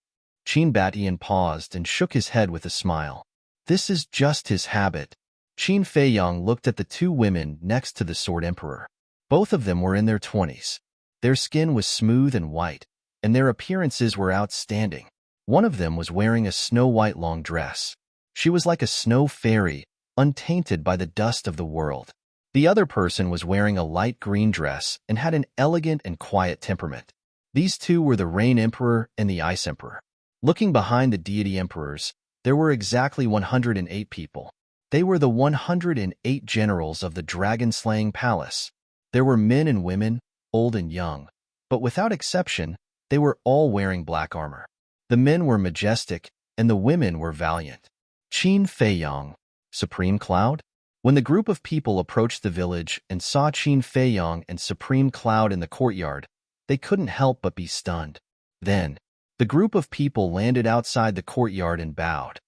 Qin Batian paused and shook his head with a smile. This is just his habit. Qin Feiyang looked at the 2 women next to the Sword Emperor. Both of them were in their 20s. Their skin was smooth and white, and their appearances were outstanding. One of them was wearing a snow-white long dress. She was like a snow fairy, untainted by the dust of the world. The other person was wearing a light green dress and had an elegant and quiet temperament. These 2 were the Rain Emperor and the Ice Emperor. Looking behind the deity emperors, there were exactly 108 people. They were the 108 generals of the dragon-slaying palace. There were men and women, old and young, but without exception, they were all wearing black armor. The men were majestic, and the women were valiant. Qin Feiyang, Supreme Cloud? When the group of people approached the village and saw Qin Feiyang and Supreme Cloud in the courtyard, They couldn't help but be stunned. Then, the group of people landed outside the courtyard and bowed.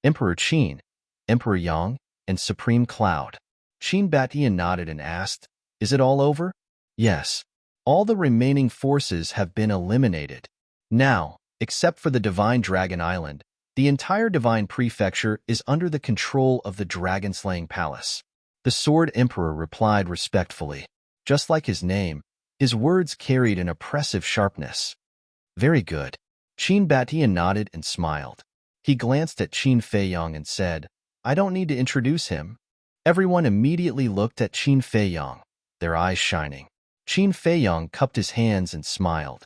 Emperor Qin, Emperor Yang, and Supreme Cloud. Qin Batian nodded and asked, "Is it all over?" "Yes. All the remaining forces have been eliminated. Now, except for the Divine Dragon Island, the entire Divine Prefecture is under the control of the Dragon-Slaying Palace." The Sword Emperor replied respectfully. Just like his name, his words carried an oppressive sharpness. "Very good." Qin Batian nodded and smiled. He glanced at Qin Feiyang and said, "I don't need to introduce him." Everyone immediately looked at Qin Feiyang, their eyes shining. Qin Feiyang cupped his hands and smiled.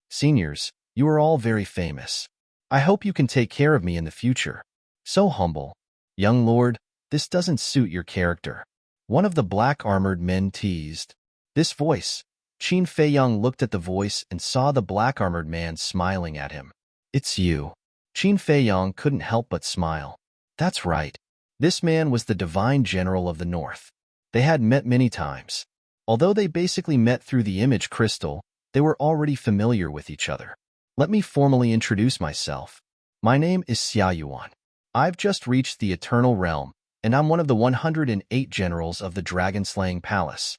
"Seniors, you are all very famous. I hope you can take care of me in the future." "So humble. Young lord, this doesn't suit your character," one of the black-armored men teased. This voice. Qin Feiyang looked at the voice and saw the black-armored man smiling at him. "It's you." Qin Feiyang couldn't help but smile. That's right. This man was the Divine General of the North. They had met many times. Although they basically met through the image crystal, they were already familiar with each other. "Let me formally introduce myself. My name is Xia Yuan. I've just reached the Eternal Realm, and I'm one of the 108 generals of the Dragon-Slaying Palace."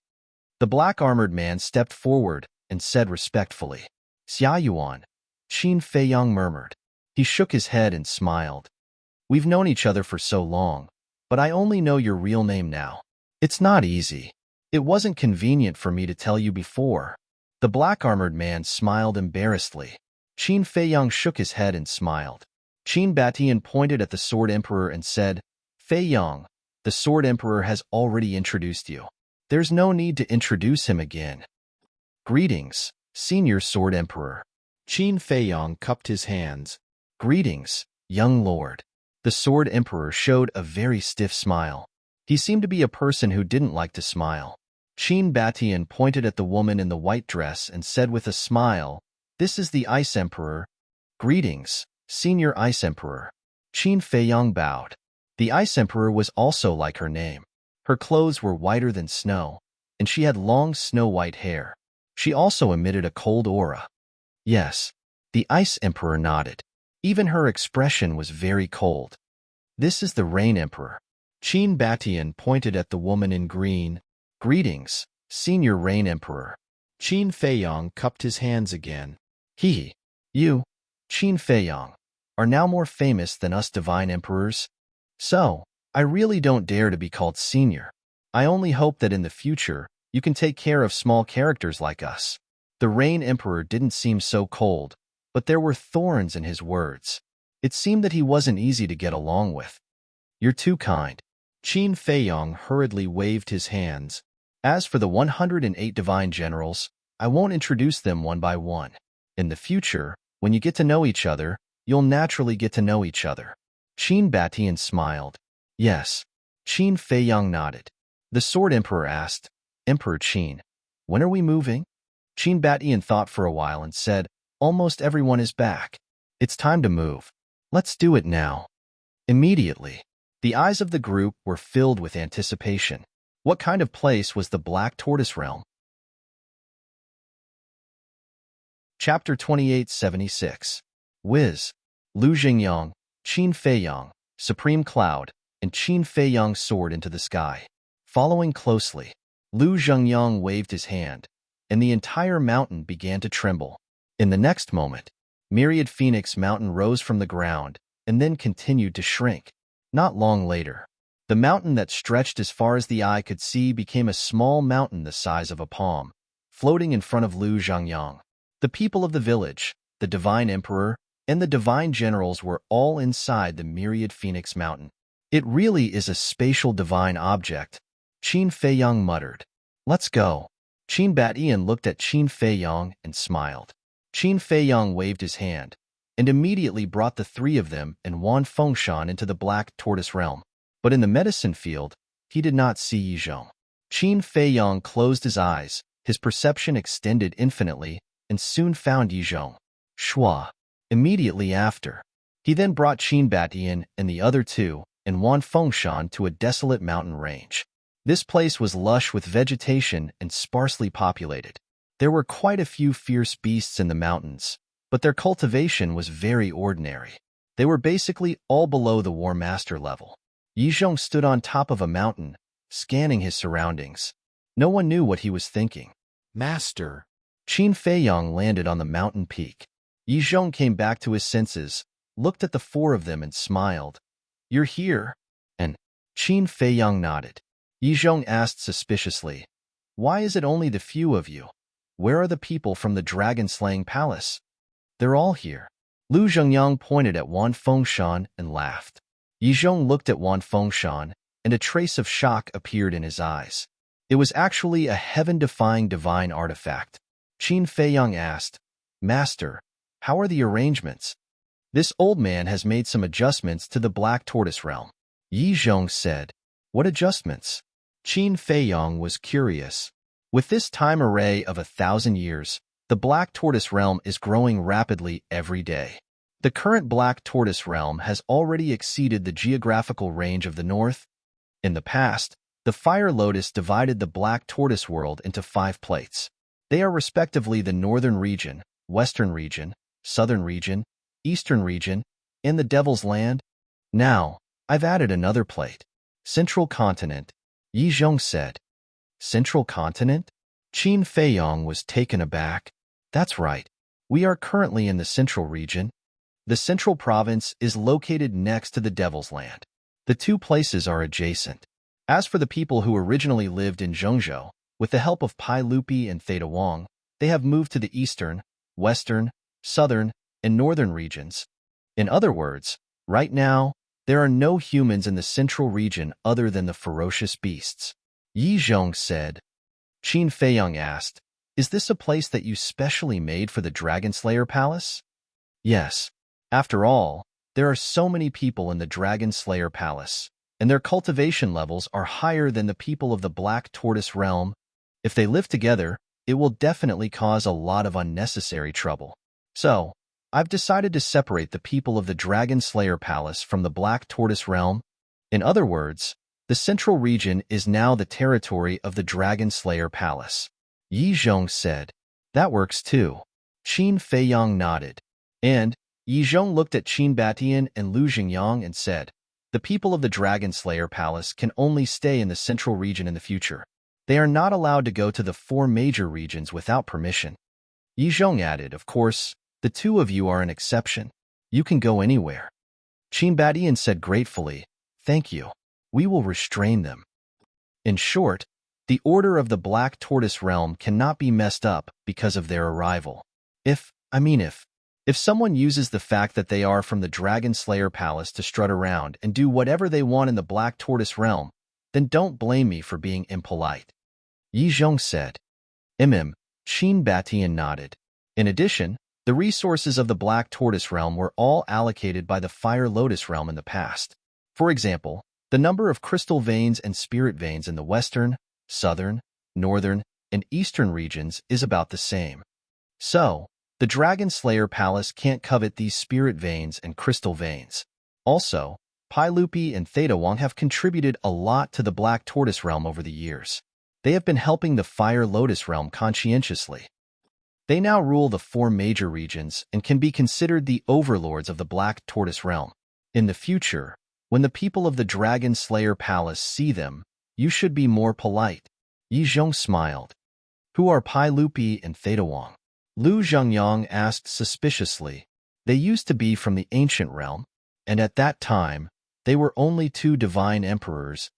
The black-armored man stepped forward and said respectfully, "Xia Yuan." Qin Feiyang murmured. He shook his head and smiled. "We've known each other for so long, but I only know your real name now. It's not easy. It wasn't convenient for me to tell you before." The black-armored man smiled embarrassedly. Qin Feiyang shook his head and smiled. Qin Batian pointed at the Sword Emperor and said, "Feiyang, the Sword Emperor has already introduced you. There's no need to introduce him again." "Greetings, Senior Sword Emperor." Qin Feiyang cupped his hands. "Greetings, young lord." The Sword Emperor showed a very stiff smile. He seemed to be a person who didn't like to smile. Qin Batian pointed at the woman in the white dress and said with a smile, "This is the Ice Emperor." "Greetings, Senior Ice Emperor." Qin Feiyang bowed. The Ice Emperor was also like her name. Her clothes were whiter than snow, and she had long snow-white hair. She also emitted a cold aura. "Yes." The Ice Emperor nodded. Even her expression was very cold. "This is the Rain Emperor." Qin Batian pointed at the woman in green. "Greetings, Senior Rain Emperor." Qin Feiyang cupped his hands again. You, Qin Feiyang, are now more famous than us Divine Emperors. So, I really don't dare to be called Senior. I only hope that in the future, you can take care of small characters like us." The Rain Emperor didn't seem so cold, but there were thorns in his words. It seemed that he wasn't easy to get along with. "You're too kind." Qin Feiyang hurriedly waved his hands. "As for the 108 Divine Generals, I won't introduce them one by one. In the future, when you get to know each other, you'll naturally get to know each other." Qin Batian smiled. "Yes." Qin Feiyang nodded. The Sword Emperor asked, "Emperor Qin, when are we moving?" Qin Batian thought for a while and said, "Almost everyone is back. It's time to move. Let's do it now." Immediately, the eyes of the group were filled with anticipation. What kind of place was the Black Tortoise Realm? Chapter 2876. Wiz. Lu Jingyang, Qin Feiyang, Supreme Cloud, and Qin Feiyang soared into the sky. Following closely, Lu Jingyang waved his hand, and the entire mountain began to tremble. In the next moment, Myriad Phoenix Mountain rose from the ground and then continued to shrink. Not long later, the mountain that stretched as far as the eye could see became a small mountain the size of a palm, floating in front of Lu Jingyang. The people of the village, the Divine Emperor, and the Divine Generals were all inside the Myriad Phoenix Mountain. "It really is a spatial divine object," Qin Feiyang muttered. "Let's go." Qin Batian looked at Qin Feiyang and smiled. Qin Feiyang waved his hand, and immediately brought the three of them and Wan Fengshan into the Black Tortoise Realm. But in the medicine field, he did not see Yizhong. Qin Feiyang closed his eyes, his perception extended infinitely, and soon found Yizhong. Shua. Immediately after, he then brought Qin Batian and the other two and Wan Fengshan to a desolate mountain range. This place was lush with vegetation and sparsely populated. There were quite a few fierce beasts in the mountains, but their cultivation was very ordinary. They were basically all below the War Master level. Yizhong stood on top of a mountain, scanning his surroundings. No one knew what he was thinking. Master. Qin Feiyang landed on the mountain peak. Yizhong came back to his senses, looked at the four of them and smiled. "You're here?" And Qin Feiyang nodded. Yizhong asked suspiciously, "Why is it only the few of you? Where are the people from the dragon-slaying palace?" "They're all here." Lu Zhengyang pointed at Wan Fengshan and laughed. Yizhong looked at Wan Fengshan, and a trace of shock appeared in his eyes. It was actually a heaven-defying divine artifact. Qin Feiyang asked, "Master, how are the arrangements?" "This old man has made some adjustments to the Black Tortoise realm." Yizhong said. "What adjustments?" Qin Feiyang was curious. With this time array of 1,000 years, the Black Tortoise realm is growing rapidly every day. The current Black Tortoise realm has already exceeded the geographical range of the north. In the past, the Fire Lotus divided the Black Tortoise world into 5 plates. They are respectively the Northern region, Western region, Southern region, Eastern region, and the Devil's Land. Now, I've added another plate. Central Continent, Yizhong said. Central Continent? Qin Feiyang was taken aback. That's right. We are currently in the Central region. The Central Province is located next to the Devil's Land. The two places are adjacent. As for the people who originally lived in Zhengzhou, with the help of Pai Lupi and Theta Wang, they have moved to the Eastern, Western, Southern, and Northern regions. In other words, right now, there are no humans in the Central region other than the ferocious beasts. Yizhong said. Qin Feiyang asked, "Is this a place that you specially made for the Dragon Slayer Palace?" "Yes. After all, there are so many people in the Dragon Slayer Palace, and their cultivation levels are higher than the people of the Black Tortoise realm. If they live together, it will definitely cause a lot of unnecessary trouble. So, I've decided to separate the people of the Dragon Slayer Palace from the Black Tortoise realm. In other words, the Central region is now the territory of the Dragon Slayer Palace." Yizhong said. "That works too." Qin Feiyang nodded. And Yizhong looked at Qin Batian and Lu Xingyang and said, "The people of the Dragon Slayer Palace can only stay in the Central region in the future. They are not allowed to go to the 4 major regions without permission." Yizhong added, "Of course, the 2 of you are an exception. You can go anywhere." Qin Batian said gratefully, "Thank you. We will restrain them." In short, the order of the Black Tortoise realm cannot be messed up because of their arrival. If someone uses the fact that they are from the Dragon Slayer Palace to strut around and do whatever they want in the Black Tortoise realm, then don't blame me for being impolite." Yizhong said. Qin Batian nodded. In addition, the resources of the Black Tortoise realm were all allocated by the Fire Lotus realm in the past. For example, the number of crystal veins and spirit veins in the Western, Southern, Northern, and Eastern regions is about the same. So, the Dragon Slayer Palace can't covet these spirit veins and crystal veins. Also, Pai Lupi and Theta Wang have contributed a lot to the Black Tortoise realm over the years. They have been helping the Fire Lotus realm conscientiously. They now rule the 4 major regions and can be considered the overlords of the Black Tortoise realm. In the future, when the people of the Dragon Slayer Palace see them, you should be more polite." Yizhong smiled. "Who are Pai Lupi and Theta Wang?" Lu Zhengyang asked suspiciously. "They used to be from the ancient realm, and at that time, they were only 2 divine emperors.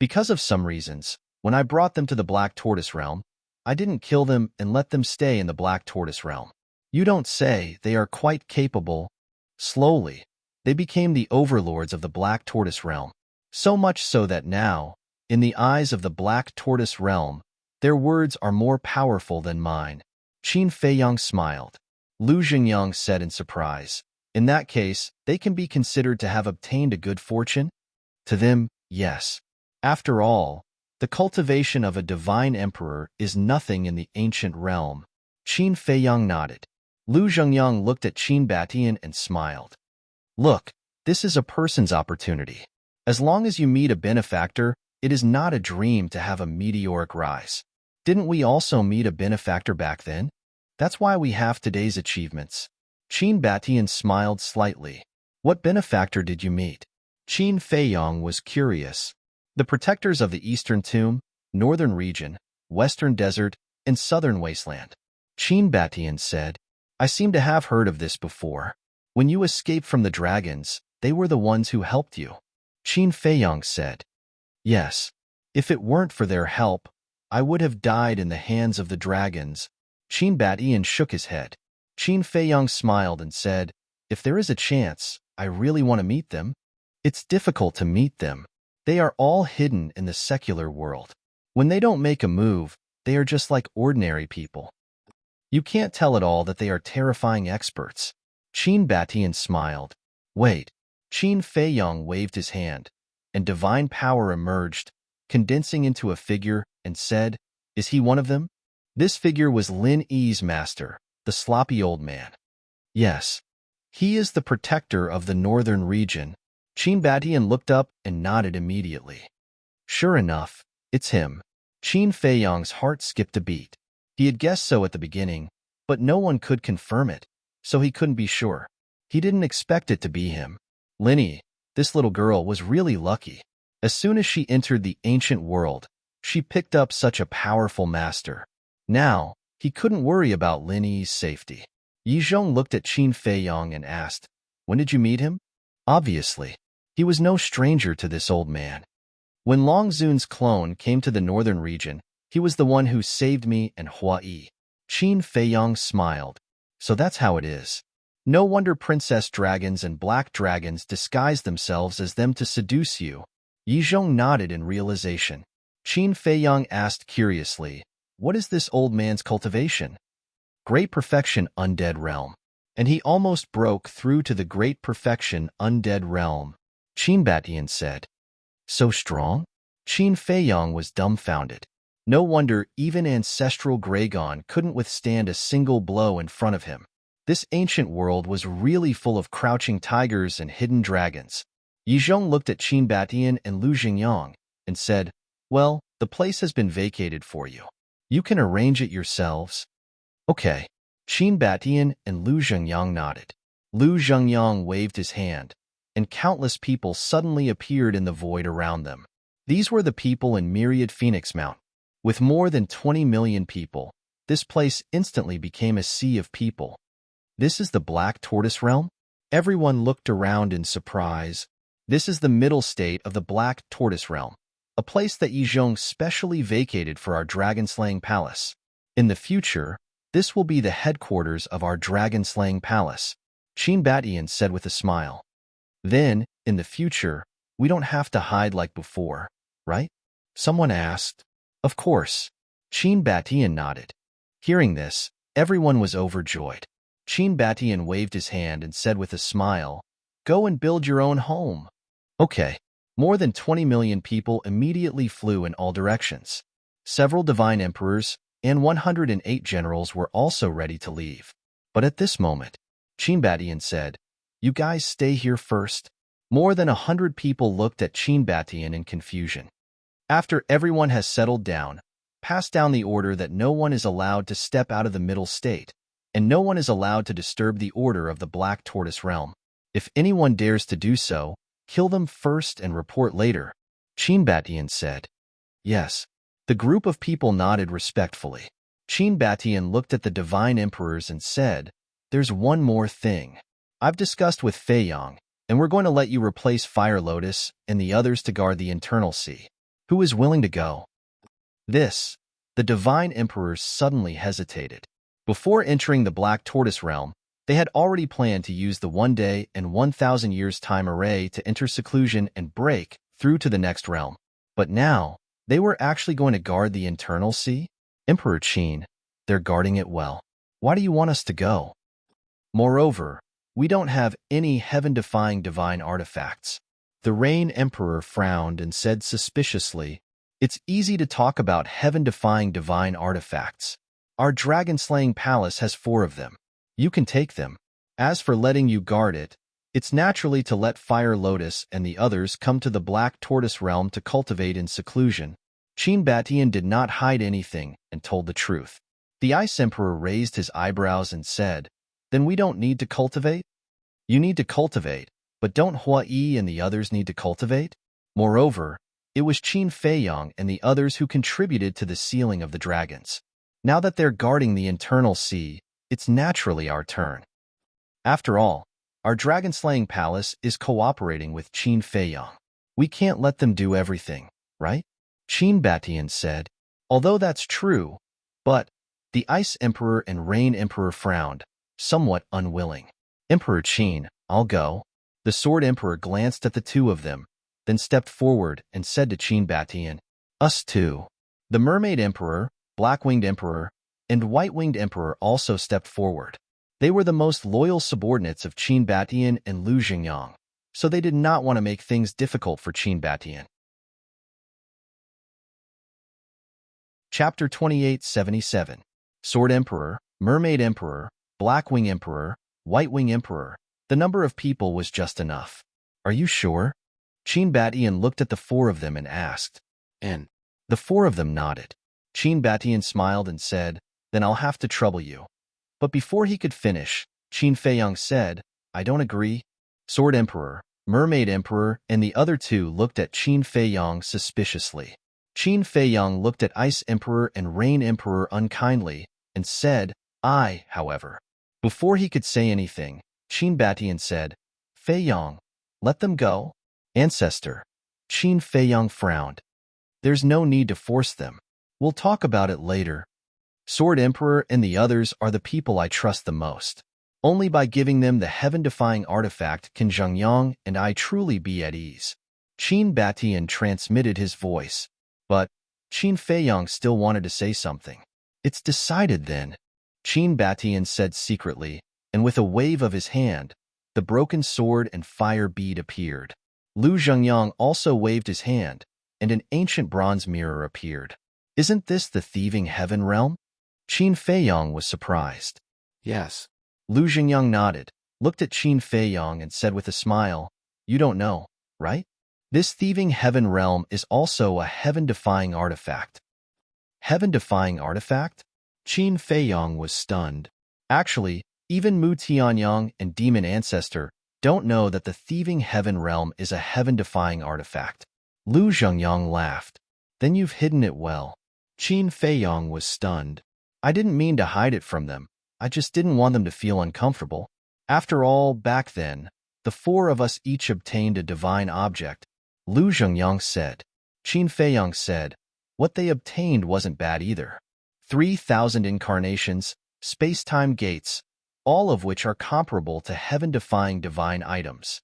Because of some reasons, when I brought them to the Black Tortoise realm, I didn't kill them and let them stay in the Black Tortoise realm. You don't say. They are quite capable." Slowly, they became the overlords of the Black Tortoise realm. So much so that now, in the eyes of the Black Tortoise realm, their words are more powerful than mine. Qin Feiyang smiled. Lu Xingyang said in surprise, "In that case, they can be considered to have obtained a good fortune?" To them, yes. After all, the cultivation of a divine emperor is nothing in the ancient realm. Qin Feiyang nodded. Lu Zhengyang looked at Qin Batian and smiled. "Look, this is a person's opportunity. As long as you meet a benefactor, it is not a dream to have a meteoric rise. Didn't we also meet a benefactor back then? That's why we have today's achievements. Qin Batian smiled slightly. What benefactor did you meet? Qin Feiyong was curious. The protectors of the Eastern Tomb, Northern Region, Western Desert, and Southern Wasteland. Qin Batian said, I seem to have heard of this before. When you escaped from the dragons, they were the ones who helped you. Qin Feiyong said, Yes. If it weren't for their help, I would have died in the hands of the dragons. Qin Batian shook his head. Qin Feiyong smiled and said, If there is a chance, I really want to meet them. It's difficult to meet them. They are all hidden in the secular world. When they don't make a move, they are just like ordinary people. You can't tell at all that they are terrifying experts. Qin Batian smiled. Wait. Qin Feiyong waved his hand, and divine power emerged, condensing into a figure, and said, Is he one of them? This figure was Lin Yi's master, the sloppy old man. Yes. He is the protector of the northern region. Qin Batian looked up and nodded immediately. Sure enough, it's him. Qin Feiyong's heart skipped a beat. He had guessed so at the beginning, but no one could confirm it, so he couldn't be sure. He didn't expect it to be him. Lin Yi, this little girl, was really lucky. As soon as she entered the ancient world, she picked up such a powerful master. Now, he couldn't worry about Lin Yi's safety. Yi Zhong looked at Qin Feiyong and asked, When did you meet him? Obviously, he was no stranger to this old man. When Long Zun's clone came to the northern region, he was the one who saved me and Hua Yi. Qin Feiyong smiled. So that's how it is. No wonder princess dragons and black dragons disguise themselves as them to seduce you. Yi Zhong nodded in realization. Qin Feiyong asked curiously, What is this old man's cultivation? Great Perfection Undead Realm. And he almost broke through to the Great Perfection Undead Realm. Qin Batian said. So strong? Qin Feiyong was dumbfounded. No wonder even ancestral Graygon couldn't withstand a single blow in front of him. This ancient world was really full of crouching tigers and hidden dragons. Yi Zhong looked at Qin Batian and Lu Jingyang and said, Well, the place has been vacated for you. You can arrange it yourselves. Okay. Qin Batian and Lu Jingyang nodded. Lu Jingyang waved his hand, and countless people suddenly appeared in the void around them. These were the people in Myriad Phoenix Mount. With more than 20 million people, this place instantly became a sea of people. This is the Black Tortoise Realm? Everyone looked around in surprise. This is the middle state of the Black Tortoise Realm, a place that Yi Zhong specially vacated for our dragon-slaying palace. In the future, this will be the headquarters of our dragon-slaying palace, Qin Batian said with a smile. Then, in the future, we don't have to hide like before, right? Someone asked. Of course. Qin Batian nodded. Hearing this, everyone was overjoyed. Qin Batian waved his hand and said with a smile, Go and build your own home. Okay. More than 20 million people immediately flew in all directions. Several divine emperors and 108 generals were also ready to leave. But at this moment, Qin Batian said, You guys stay here first. More than 100 people looked at Qin Batian in confusion. After everyone has settled down, pass down the order that no one is allowed to step out of the middle state, and no one is allowed to disturb the order of the Black Tortoise Realm. If anyone dares to do so, kill them first and report later, Qin Batian said. Yes. The group of people nodded respectfully. Qin Batian looked at the divine emperors and said, There's one more thing. I've discussed with Feiyong, and we're going to let you replace Fire Lotus and the others to guard the internal sea. Who is willing to go? The divine emperors suddenly hesitated. Before entering the Black Tortoise Realm, they had already planned to use the 1 day and 1,000 years time array to enter seclusion and break through to the next realm. But now, they were actually going to guard the internal sea? Emperor Qin, they're guarding it well. Why do you want us to go? Moreover, we don't have any heaven-defying divine artifacts. The Rain Emperor frowned and said suspiciously, It's easy to talk about heaven-defying divine artifacts. Our dragon-slaying palace has 4 of them. You can take them. As for letting you guard it, it's naturally to let Fire Lotus and the others come to the Black Tortoise Realm to cultivate in seclusion. Qin Batian did not hide anything and told the truth. The Ice Emperor raised his eyebrows and said, "Then we don't need to cultivate?" "You need to cultivate, but don't Hua Yi and the others need to cultivate?" Moreover, it was Qin Feiyang and the others who contributed to the sealing of the dragons. Now that they're guarding the internal sea, it's naturally our turn. After all, our dragon-slaying palace is cooperating with Qin Feiyang. We can't let them do everything, right? Qin Batian said, "Although that's true, but..." The Ice Emperor and Rain Emperor frowned, somewhat unwilling. "Emperor Qin, I'll go." The Sword Emperor glanced at the two of them, then stepped forward and said to Qin Batian, "Us too." The Mermaid Emperor, Black-Winged Emperor, and White-Winged Emperor also stepped forward. They were the most loyal subordinates of Qin Batian and Lu Xingyang, so they did not want to make things difficult for Qin Batian. Chapter 2877. Sword Emperor, Mermaid Emperor, Black-Wing Emperor, White-Wing Emperor. The number of people was just enough. "Are you sure?" Qin Batian looked at the four of them and asked. And the four of them nodded. Qin Batian smiled and said, "Then I'll have to trouble you." But before he could finish, Qin Feiyang said, "I don't agree." Sword Emperor, Mermaid Emperor, and the other two looked at Qin Feiyang suspiciously. Qin Feiyang looked at Ice Emperor and Rain Emperor unkindly and said, "I," however. Before he could say anything, Qin Batian said, "Feiyang, let them go." "Ancestor." Qin Feiyang frowned. "There's no need to force them. We'll talk about it later. Sword Emperor and the others are the people I trust the most. Only by giving them the heaven-defying artifact can Zhengyang and I truly be at ease." Qin Batian transmitted his voice, but Qin Feiyang still wanted to say something. "It's decided then," Qin Batian said secretly, and with a wave of his hand, the broken sword and fire bead appeared. Lu Zhengyang also waved his hand, and an ancient bronze mirror appeared. "Isn't this the thieving heaven realm?" Qin Feiyang was surprised. "Yes." Lu Zhengyang nodded, looked at Qin Feiyang and said with a smile, "You don't know, right? This thieving heaven realm is also a heaven-defying artifact." "Heaven-defying artifact?" Qin Feiyang was stunned. Actually, even Mu Tianyang and Demon Ancestor don't know that the thieving heaven realm is a heaven-defying artifact. Lu Zhengyang laughed. "Then you've hidden it well." Qin Feiyang was stunned. "I didn't mean to hide it from them. I just didn't want them to feel uncomfortable. After all, back then, the four of us each obtained a divine object," Lu Zhengyang said. Qin Feiyang said, "What they obtained wasn't bad either. 3,000 incarnations, space-time gates, all of which are comparable to heaven-defying divine items.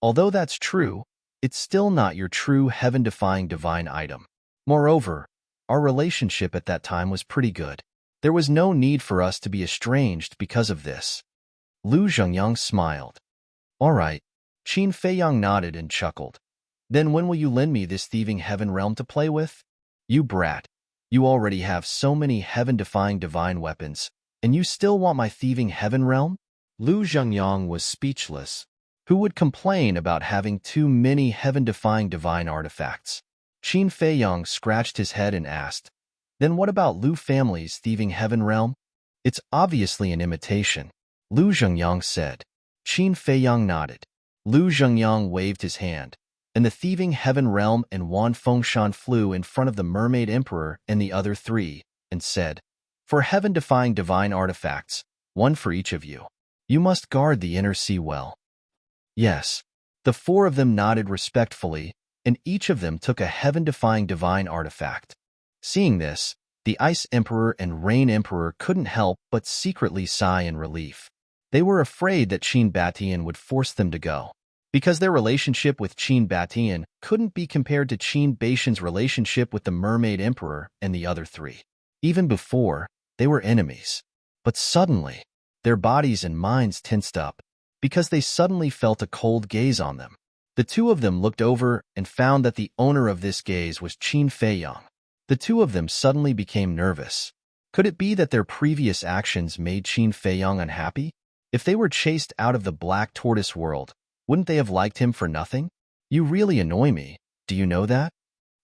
Although that's true, it's still not your true heaven-defying divine item. Moreover, our relationship at that time was pretty good. There was no need for us to be estranged because of this." Lu Zhengyang smiled. "All right." Qin Feiyang nodded and chuckled. "Then when will you lend me this thieving heaven realm to play with?" "You brat. You already have so many heaven-defying divine weapons, and you still want my thieving heaven realm?" Lu Zhengyang was speechless. Who would complain about having too many heaven-defying divine artifacts? Qin Feiyang scratched his head and asked, "Then what about Lu family's thieving heaven realm?" "It's obviously an imitation," Lu Zhengyang said. Qin Feiyang nodded. Lu Zhengyang waved his hand, and the thieving heaven realm and Wan Fengshan flew in front of the Mermaid Emperor and the other three, and said, "For heaven-defying divine artifacts, one for each of you. You must guard the inner sea well." "Yes." The four of them nodded respectfully, and each of them took a heaven-defying divine artifact. Seeing this, the Ice Emperor and Rain Emperor couldn't help but secretly sigh in relief. They were afraid that Qin Batian would force them to go, because their relationship with Qin Batian couldn't be compared to Qin Baishan's relationship with the Mermaid Emperor and the other three. Even before, they were enemies. But suddenly, their bodies and minds tensed up, because they suddenly felt a cold gaze on them. The two of them looked over and found that the owner of this gaze was Qin Feiyang. The two of them suddenly became nervous. Could it be that their previous actions made Qin Feiyang unhappy? If they were chased out of the Black Tortoise world, wouldn't they have liked him for nothing? "You really annoy me, do you know that?"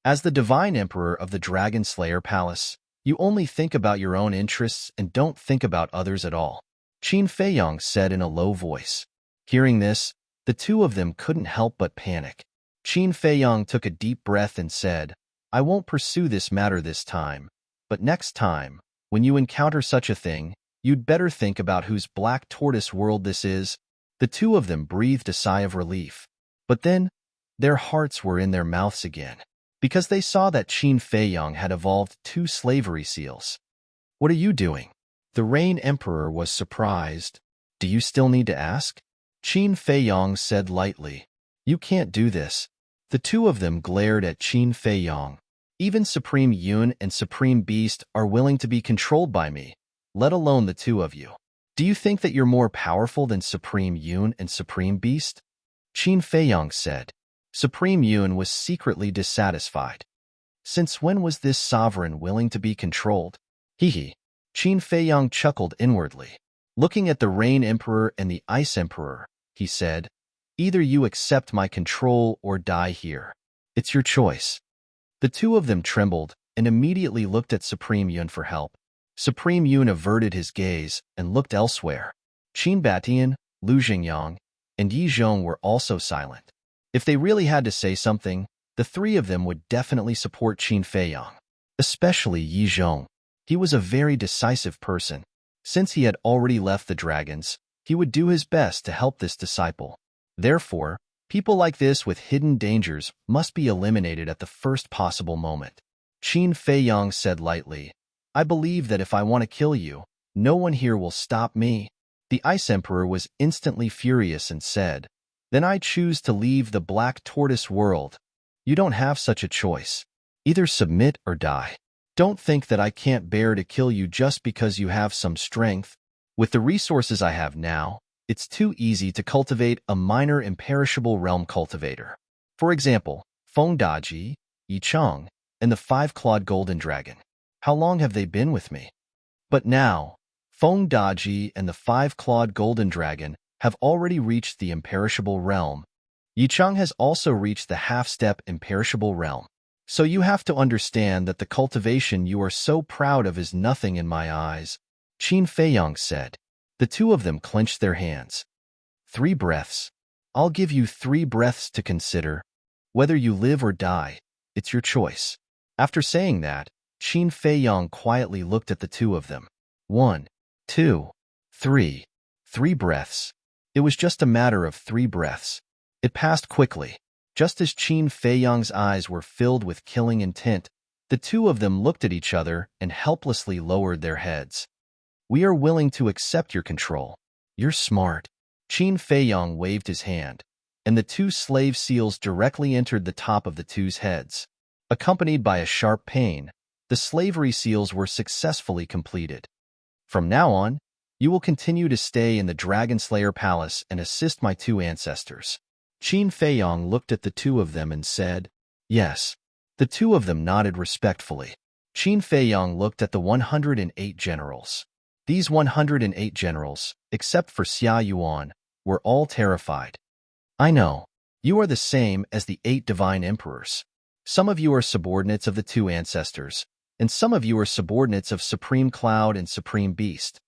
As the divine emperor of the Dragon Slayer Palace, you only think about your own interests and don't think about others at all, Qin Feiyong said in a low voice. Hearing this, the two of them couldn't help but panic. Qin Feiyong took a deep breath and said, I won't pursue this matter this time, but next time, when you encounter such a thing, you'd better think about whose black tortoise world this is. The two of them breathed a sigh of relief. But then, their hearts were in their mouths again, because they saw that Qin Feiyong had evolved 2 slavery seals. What are you doing? The Rain Emperor was surprised. Do you still need to ask? Qin Feiyong said lightly. You can't do this. The two of them glared at Qin Feiyong. Even Supreme Yun and Supreme Beast are willing to be controlled by me, let alone the two of you. Do you think that you're more powerful than Supreme Yun and Supreme Beast? Qin Feiyong said. Supreme Yun was secretly dissatisfied. Since when was this sovereign willing to be controlled? Hee. Qin Feiyong chuckled inwardly. Looking at the Rain Emperor and the Ice Emperor, he said, either you accept my control or die here. It's your choice. The two of them trembled and immediately looked at Supreme Yun for help. Supreme Yun averted his gaze and looked elsewhere. Qin Batian, Lu Jingyang, and Yi Zhong were also silent. If they really had to say something, the three of them would definitely support Qin Feiyong, especially Yi Zhong. He was a very decisive person. Since he had already left the dragons, he would do his best to help this disciple. Therefore, people like this with hidden dangers must be eliminated at the first possible moment. Qin Feiyong said lightly, I believe that if I want to kill you, no one here will stop me. The Ice Emperor was instantly furious and said, Then I choose to leave the Black Tortoise world. You don't have such a choice. Either submit or die. Don't think that I can't bear to kill you just because you have some strength. With the resources I have now, it's too easy to cultivate a minor imperishable realm cultivator. For example, Feng Daji, Yi Chang, and the 5-clawed golden dragon. How long have they been with me? But now, Feng Daji and the 5-clawed golden dragon have already reached the imperishable realm. Yi Chang has also reached the half-step imperishable realm. So you have to understand that the cultivation you are so proud of is nothing in my eyes, Qin Feiyong said. The two of them clenched their hands. 3 breaths. I'll give you 3 breaths to consider. Whether you live or die, it's your choice. After saying that, Qin Feiyong quietly looked at the two of them. 1, 2, 3. 3 breaths. It was just a matter of 3 breaths. It passed quickly. Just as Qin Feiyong's eyes were filled with killing intent, the two of them looked at each other and helplessly lowered their heads. We are willing to accept your control. You're smart. Qin Feiyong waved his hand, and the 2 slave seals directly entered the top of the two's heads. Accompanied by a sharp pain, the slavery seals were successfully completed. From now on, you will continue to stay in the Dragon Slayer Palace and assist my 2 ancestors. Qin Feiyong looked at the two of them and said, Yes. The two of them nodded respectfully. Qin Feiyong looked at the 108 generals. These 108 generals, except for Xia Yuan, were all terrified. I know. You are the same as the 8 divine emperors. Some of you are subordinates of the 2 ancestors, and some of you are subordinates of Supreme Cloud and Supreme Beast.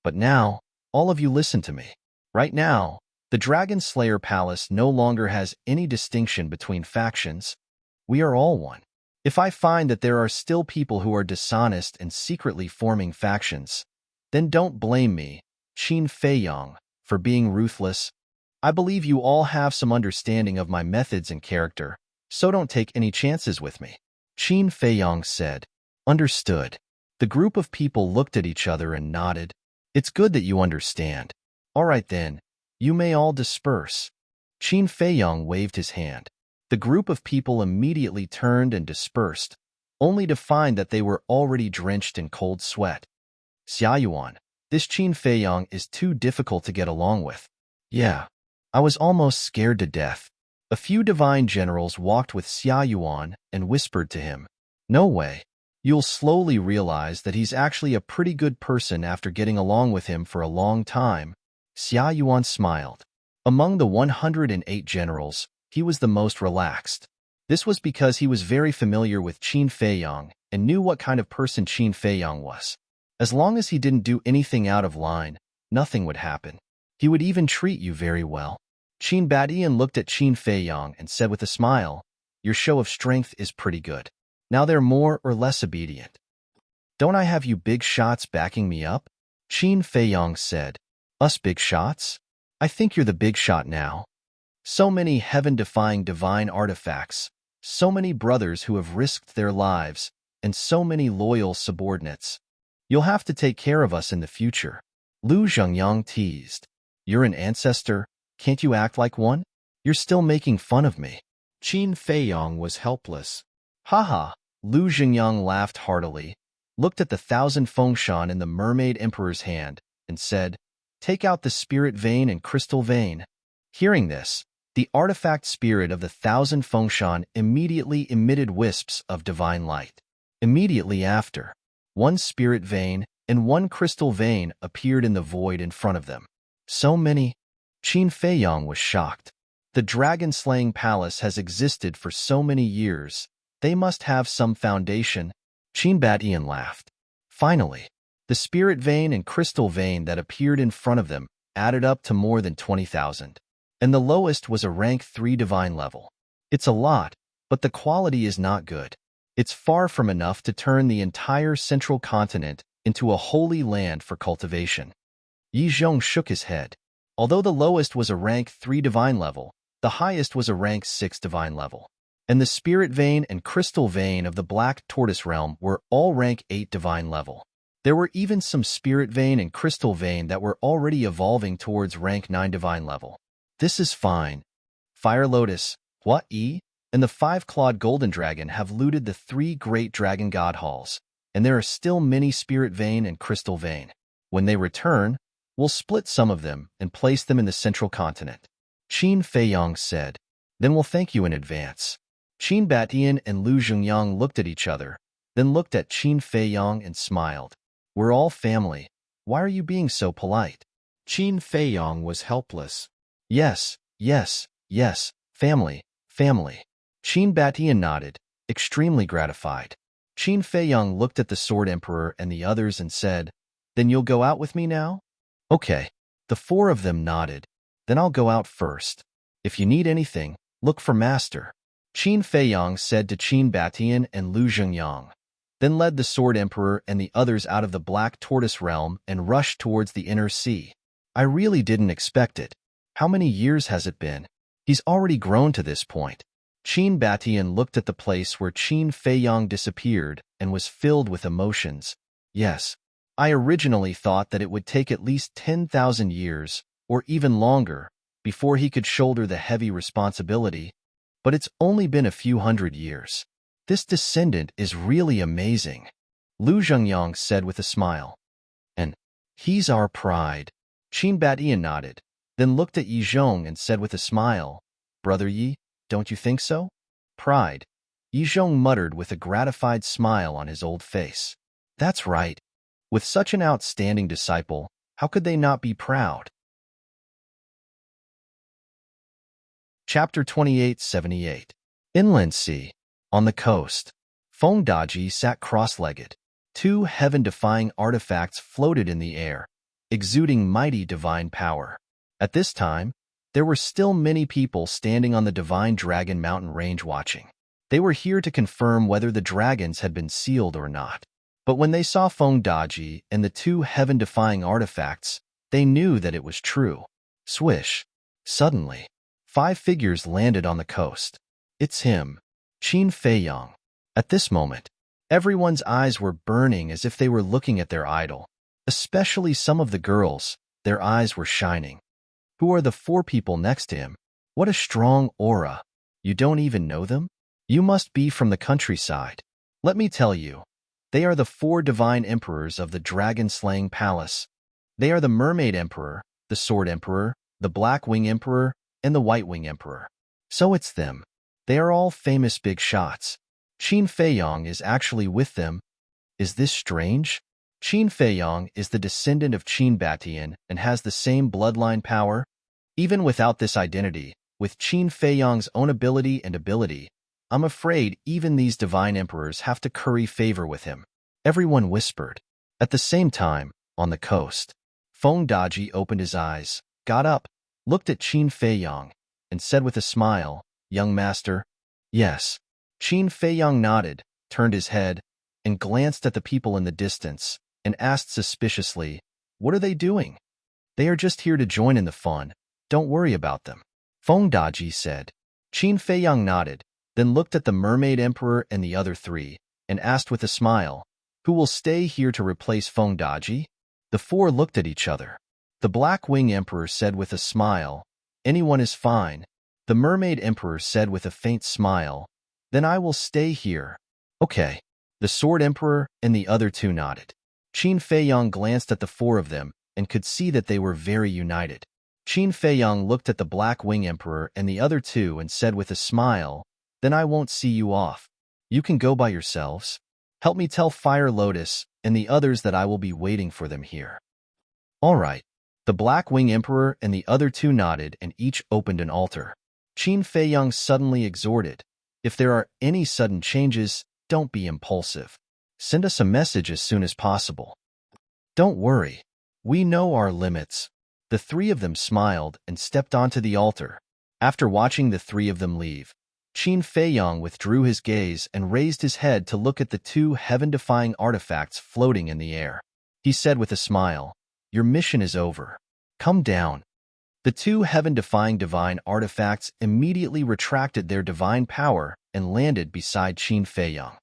But now, all of you listen to me. Right now, the Dragon Slayer Palace no longer has any distinction between factions. We are all one. If I find that there are still people who are dishonest and secretly forming factions, then don't blame me, Qin Feiyong, for being ruthless. I believe you all have some understanding of my methods and character, so don't take any chances with me. Qin Feiyong said. Understood. The group of people looked at each other and nodded. It's good that you understand. All right then. You may all disperse. Qin Feiyong waved his hand. The group of people immediately turned and dispersed, only to find that they were already drenched in cold sweat. Xia Yuan, this Qin Feiyong is too difficult to get along with. Yeah, I was almost scared to death. A few divine generals walked with Xia Yuan and whispered to him, No way. You'll slowly realize that he's actually a pretty good person after getting along with him for a long time. Xia Yuan smiled. Among the 108 generals, he was the most relaxed. This was because he was very familiar with Qin Feiyang and knew what kind of person Qin Feiyang was. As long as he didn't do anything out of line, nothing would happen. He would even treat you very well. Qin Batian looked at Qin Feiyang and said with a smile, "Your show of strength is pretty good. Now they're more or less obedient. Don't I have you big shots backing me up?" Qin Feiyang said, "Us big shots? I think you're the big shot now. So many heaven-defying divine artifacts, so many brothers who have risked their lives, and so many loyal subordinates. You'll have to take care of us in the future." Lu Zhengyang teased. "You're an ancestor. Can't you act like one? You're still making fun of me." Qin Feiyang was helpless. "Haha," Lu Zhengyang laughed heartily, looked at the 1,000 fengshan in the Mermaid Emperor's hand, and said, "Take out the spirit vein and crystal vein." Hearing this, the artifact spirit of the 1,000 fengshan immediately emitted wisps of divine light. Immediately after, one spirit vein and one crystal vein appeared in the void in front of them. So many. Qin Feiyang was shocked. The dragon-slaying palace has existed for so many years. They must have some foundation. Qin Batian laughed. Finally, the spirit vein and crystal vein that appeared in front of them added up to more than 20,000. And the lowest was a rank 3 divine level. It's a lot, but the quality is not good. It's far from enough to turn the entire central continent into a holy land for cultivation. Yi Zhong shook his head. Although the lowest was a rank 3 divine level, the highest was a rank 6 divine level. And the spirit vein and crystal vein of the Black Tortoise realm were all rank 8 divine level. There were even some spirit vein and crystal vein that were already evolving towards rank 9 divine level. This is fine. Fire Lotus, Hua Yi, and the 5-clawed golden dragon have looted the 3 great dragon god halls, and there are still many spirit vein and crystal vein. When they return, we'll split some of them and place them in the central continent. Qin Feiyang said, "Then we'll thank you in advance." Qin Batian and Lu Zhengyang looked at each other, then looked at Qin Feiyang and smiled. "We're all family. Why are you being so polite?" Qin Feiyang was helpless. Yes, yes, yes, family, family. Qin Batian nodded, extremely gratified. Qin Feiyang looked at the Sword Emperor and the others and said, "Then you'll go out with me now?" "Okay." The 4 of them nodded. "Then I'll go out first. If you need anything, look for Master." Qin Feiyang said to Qin Batian and Lu Zhengyang, then led the Sword Emperor and the others out of the Black Tortoise realm and rushed towards the inner sea. I really didn't expect it. How many years has it been? He's already grown to this point. Qin Batian looked at the place where Qin Feiyang disappeared and was filled with emotions. Yes, I originally thought that it would take at least 10,000 years, or even longer, before he could shoulder the heavy responsibility, but it's only been a few hundred years. This descendant is really amazing, Lu Zhengyang said with a smile. And he's our pride. Qin Batian nodded, then looked at Yi Zhong and said with a smile, "Brother Yi, don't you think so?" "Pride," Yi Zhong muttered with a gratified smile on his old face. "That's right. With such an outstanding disciple, how could they not be proud?" Chapter 2878. Inland Sea. On the coast, Feng Daji sat cross-legged. 2 heaven-defying artifacts floated in the air, exuding mighty divine power. At this time, there were still many people standing on the Divine Dragon Mountain range watching. They were here to confirm whether the dragons had been sealed or not. But when they saw Feng Daji and the 2 heaven-defying artifacts, they knew that it was true. Swish. Suddenly, 5 figures landed on the coast. It's him, Qin Feiyang. At this moment, everyone's eyes were burning as if they were looking at their idol. Especially some of the girls, their eyes were shining. Who are the 4 people next to him? What a strong aura. You don't even know them? You must be from the countryside. Let me tell you, they are the 4 divine emperors of the dragon-slaying palace. They are the Mermaid Emperor, the Sword Emperor, the Black Wing Emperor, and the White Wing Emperor. So it's them. They are all famous big shots. Qin Feiyang is actually with them. Is this strange? Qin Feiyang is the descendant of Qin Batian and has the same bloodline power. Even without this identity, with Qin Feiyang's own ability, I'm afraid even these divine emperors have to curry favor with him. Everyone whispered. At the same time, on the coast, Feng Daji opened his eyes, got up, looked at Qin Feiyang, and said with a smile, "Young master?" "Yes." Qin Feiyang nodded, turned his head, and glanced at the people in the distance, and asked suspiciously, "What are they doing?" "They are just here to join in the fun. Don't worry about them," Feng Daji said. Qin Feiyang nodded, then looked at the Mermaid Emperor and the other three, and asked with a smile, "Who will stay here to replace Feng Daji?" The four looked at each other. The Black Wing Emperor said with a smile, "Anyone is fine." The Mermaid Emperor said with a faint smile, "Then I will stay here." "Okay." The Sword Emperor and the other two nodded. Qin Feiyang glanced at the four of them and could see that they were very united. Qin Feiyang looked at the Black Wing Emperor and the other two and said with a smile, "Then I won't see you off. You can go by yourselves. Help me tell Fire Lotus and the others that I will be waiting for them here." "All right." The Black Wing Emperor and the other two nodded and each opened an altar. Qin Feiyang suddenly exhorted, "If there are any sudden changes, don't be impulsive. Send us a message as soon as possible." "Don't worry. We know our limits." The three of them smiled and stepped onto the altar. After watching the three of them leave, Qin Feiyang withdrew his gaze and raised his head to look at the two heaven-defying artifacts floating in the air. He said with a smile, "Your mission is over. Come down." The two heaven-defying divine artifacts immediately retracted their divine power and landed beside Qin Feiyang.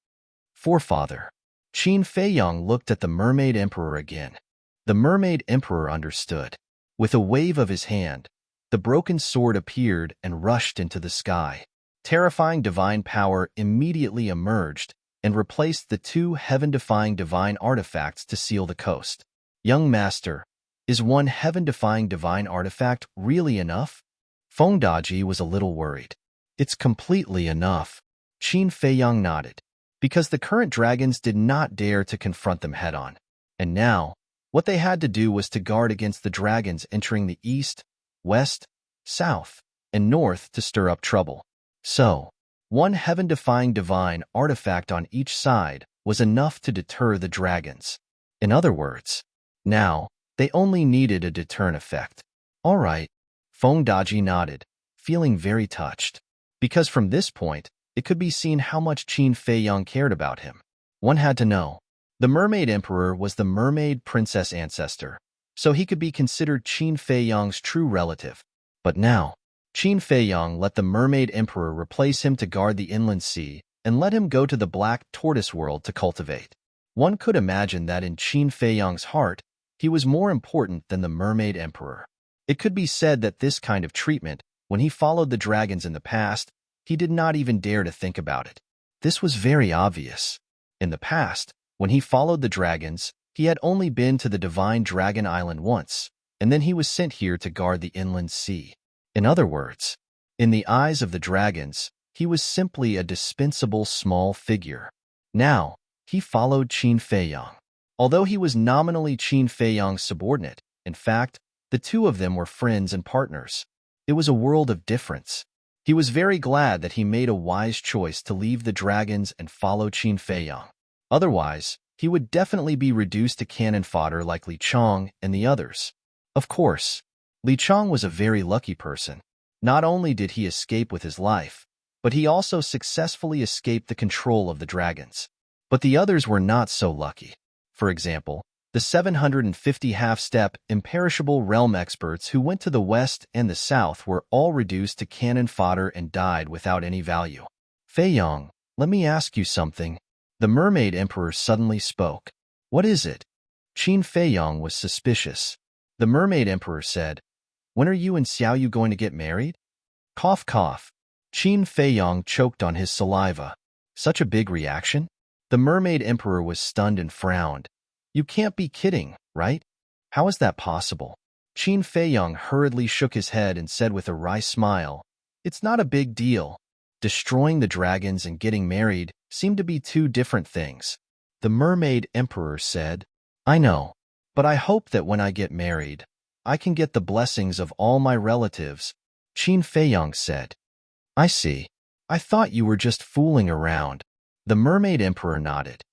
"Forefather." Qin Feiyang looked at the Mermaid Emperor again. The Mermaid Emperor understood. With a wave of his hand, the broken sword appeared and rushed into the sky. Terrifying divine power immediately emerged and replaced the two heaven-defying divine artifacts to seal the coast. "Young master, is one heaven-defying divine artifact really enough?" Feng Daji was a little worried. "It's completely enough." Qin Feiyang nodded, because the current dragons did not dare to confront them head-on. And now, what they had to do was to guard against the dragons entering the east, west, south, and north to stir up trouble. So, one heaven-defying divine artifact on each side was enough to deter the dragons. In other words, now, they only needed a deterrent effect. "All right," Feng Daji nodded, feeling very touched. Because from this point, it could be seen how much Qin Feiyang cared about him. One had to know. The Mermaid Emperor was the Mermaid Princess ancestor, so he could be considered Qin Feiyang's true relative. But now, Qin Feiyang let the Mermaid Emperor replace him to guard the inland sea and let him go to the Black Tortoise world to cultivate. One could imagine that in Qin Feiyang's heart, he was more important than the Mermaid Emperor. It could be said that this kind of treatment, when he followed the dragons in the past, he did not even dare to think about it. This was very obvious. In the past, when he followed the dragons, he had only been to the Divine Dragon Island once, and then he was sent here to guard the inland sea. In other words, in the eyes of the dragons, he was simply a dispensable small figure. Now, he followed Qin Feiyang. Although he was nominally Qin Feiyang's subordinate, in fact, the two of them were friends and partners. It was a world of difference. He was very glad that he made a wise choice to leave the dragons and follow Qin Feiyang. Otherwise, he would definitely be reduced to cannon fodder like Li Chong and the others. Of course, Li Chong was a very lucky person. Not only did he escape with his life, but he also successfully escaped the control of the dragons. But the others were not so lucky. For example, the 750 half-step imperishable realm experts who went to the west and the south were all reduced to cannon fodder and died without any value. "Feiyang, let me ask you something." The Mermaid Emperor suddenly spoke. "What is it?" Qin Feiyang was suspicious. The Mermaid Emperor said, "When are you and Xiaoyu going to get married?" Cough, cough. Qin Feiyang choked on his saliva. Such a big reaction? The Mermaid Emperor was stunned and frowned. "You can't be kidding, right? How is that possible?" Qin Feiyang hurriedly shook his head and said with a wry smile, "It's not a big deal. Destroying the dragons and getting married seem to be two different things." The Mermaid Emperor said, "I know, but I hope that when I get married, I can get the blessings of all my relatives." Qin Feiyang said, "I see." I thought you were just fooling around. The Mermaid Emperor nodded.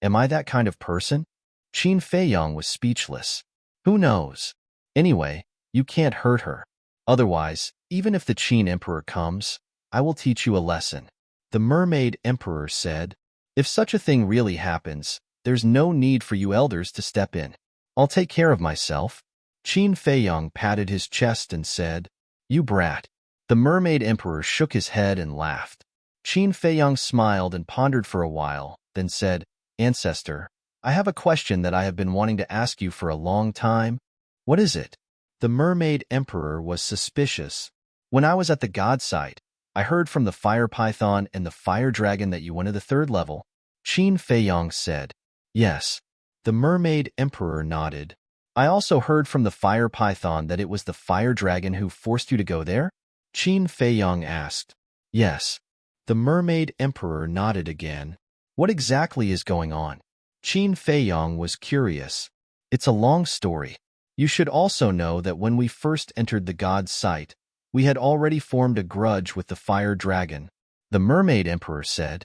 Am I that kind of person? Qin Feiyong was speechless. Who knows? Anyway, you can't hurt her. Otherwise, even if the Qin Emperor comes, I will teach you a lesson. The Mermaid Emperor said, if such a thing really happens, there's no need for you elders to step in. I'll take care of myself. Qin Feiyong patted his chest and said, you brat. The Mermaid Emperor shook his head and laughed. Qin Feiyong smiled and pondered for a while, then said, Ancestor, I have a question that I have been wanting to ask you for a long time. What is it? The Mermaid Emperor was suspicious. When I was at the god site, I heard from the fire python and the fire dragon that you went to the 3rd level. Qin Feiyong said, yes. The Mermaid Emperor nodded. I also heard from the fire python that it was the fire dragon who forced you to go there? Qin Feiyong asked. Yes. The Mermaid Emperor nodded again. What exactly is going on? Qin Feiyong was curious. It's a long story. You should also know that when we first entered the god's site, we had already formed a grudge with the fire dragon. The Mermaid Emperor said,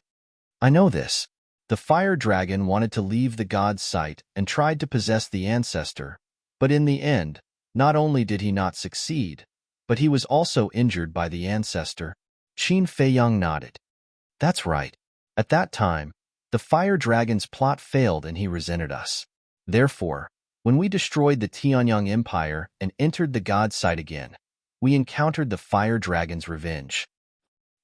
I know this. The fire dragon wanted to leave the god's site and tried to possess the ancestor, but in the end, not only did he not succeed, but he was also injured by the ancestor. Qin Feiyong nodded. That's right. At that time, the fire dragon's plot failed and he resented us. Therefore, when we destroyed the Tianyang Empire and entered the god site again, we encountered the fire dragon's revenge.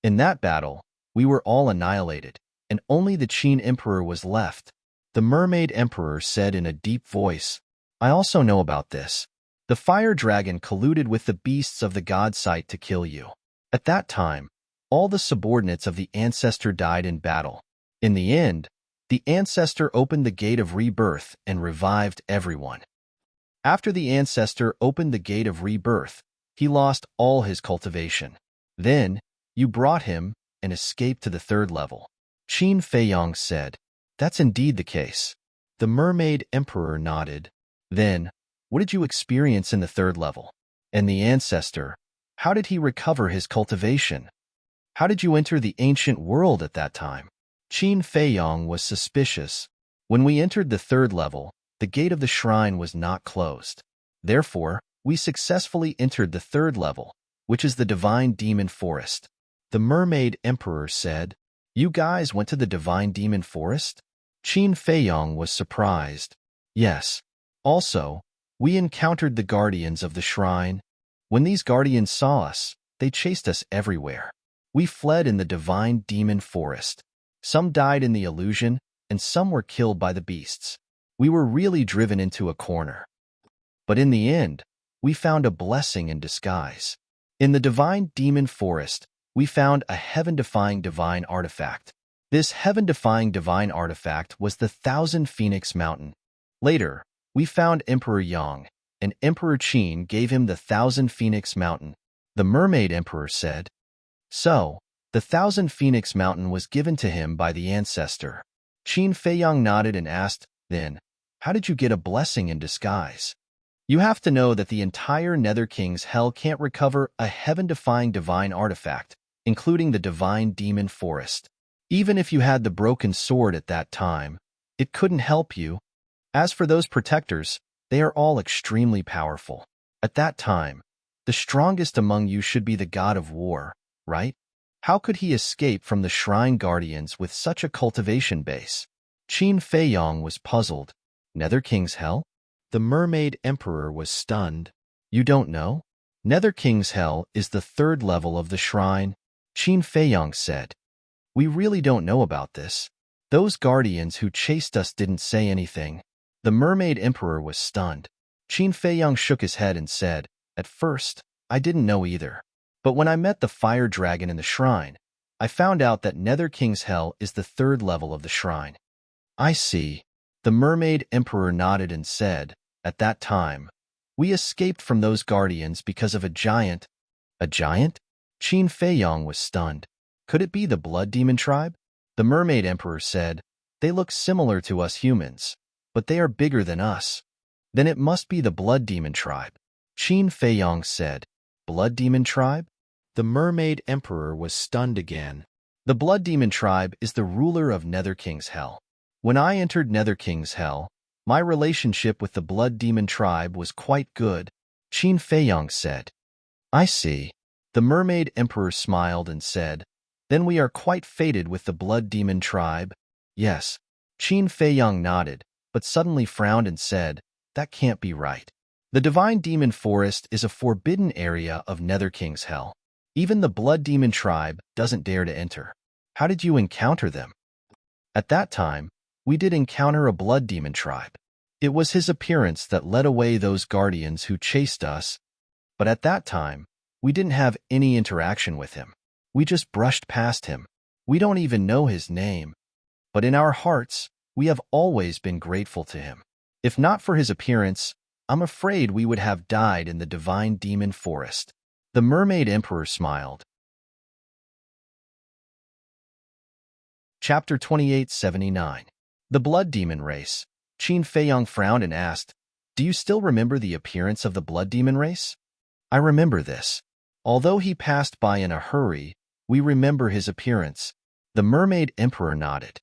In that battle, we were all annihilated, and only the Qin Emperor was left. The Mermaid Emperor said in a deep voice, I also know about this. The fire dragon colluded with the beasts of the god site to kill you. At that time, all the subordinates of the ancestor died in battle. In the end, the ancestor opened the gate of rebirth and revived everyone. After the ancestor opened the gate of rebirth, he lost all his cultivation. Then, you brought him and escaped to the 3rd level. Qin Feiyong said, that's indeed the case. The Mermaid Emperor nodded. Then, what did you experience in the 3rd level? And the ancestor, how did he recover his cultivation? How did you enter the ancient world at that time? Qin Feiyong was suspicious. When we entered the 3rd level, the gate of the shrine was not closed. Therefore, we successfully entered the 3rd level, which is the Divine Demon Forest. The Mermaid Emperor said, you guys went to the Divine Demon Forest? Qin Feiyong was surprised. Yes. Also, we encountered the guardians of the shrine. When these guardians saw us, they chased us everywhere. We fled in the Divine Demon Forest. Some died in the illusion, and some were killed by the beasts. We were really driven into a corner. But in the end, we found a blessing in disguise. In the Divine Demon Forest, we found a heaven-defying divine artifact. This heaven-defying divine artifact was the 1,000 Phoenix Mountain. Later, we found Emperor Yang, and Emperor Qin gave him the 1,000 Phoenix Mountain. The Mermaid Emperor said, so, the 1,000 Phoenix Mountain was given to him by the ancestor. Qin Feiyong nodded and asked, then, how did you get a blessing in disguise? You have to know that the entire Nether King's hell can't recover a heaven-defying divine artifact, including the Divine Demon Forest. Even if you had the broken sword at that time, it couldn't help you. As for those protectors, they are all extremely powerful. At that time, the strongest among you should be the god of war, right? How could he escape from the shrine guardians with such a cultivation base? Qin Feiyong was puzzled. Nether King's hell? The Mermaid Emperor was stunned. You don't know? Nether King's hell is the 3rd level of the shrine, Qin Feiyong said. We really don't know about this. Those guardians who chased us didn't say anything. The Mermaid Emperor was stunned. Qin Feiyong shook his head and said, at first, I didn't know either. But when I met the fire dragon in the shrine, I found out that Nether King's hell is the 3rd level of the shrine. I see. The Mermaid Emperor nodded and said, at that time, we escaped from those guardians because of a giant. A giant? Qin Feiyong was stunned. Could it be the Blood Demon tribe? The Mermaid Emperor said, they look similar to us humans, but they are bigger than us. Then it must be the Blood Demon tribe. Qin Feiyong said, Blood Demon tribe? The Mermaid Emperor was stunned again. The Blood Demon tribe is the ruler of Nether King's Hell. When I entered Nether King's Hell, my relationship with the Blood Demon tribe was quite good, Qin Feiyong said. I see. The Mermaid Emperor smiled and said, then we are quite fated with the Blood Demon tribe. Yes. Qin Feiyong nodded, but suddenly frowned and said, that can't be right. The Divine Demon Forest is a forbidden area of Nether King's Hell. Even the Blood Demon tribe doesn't dare to enter. How did you encounter them? At that time, we did encounter a Blood Demon tribe. It was his appearance that led away those guardians who chased us, but at that time, we didn't have any interaction with him. We just brushed past him. We don't even know his name, but in our hearts, we have always been grateful to him. If not for his appearance, I'm afraid we would have died in the Divine Demon Forest. The Mermaid Emperor smiled. Chapter 2879. The Blood Demon Race. Qin Feiyong frowned and asked, do you still remember the appearance of the Blood Demon Race? I remember this. Although he passed by in a hurry, we remember his appearance. The Mermaid Emperor nodded.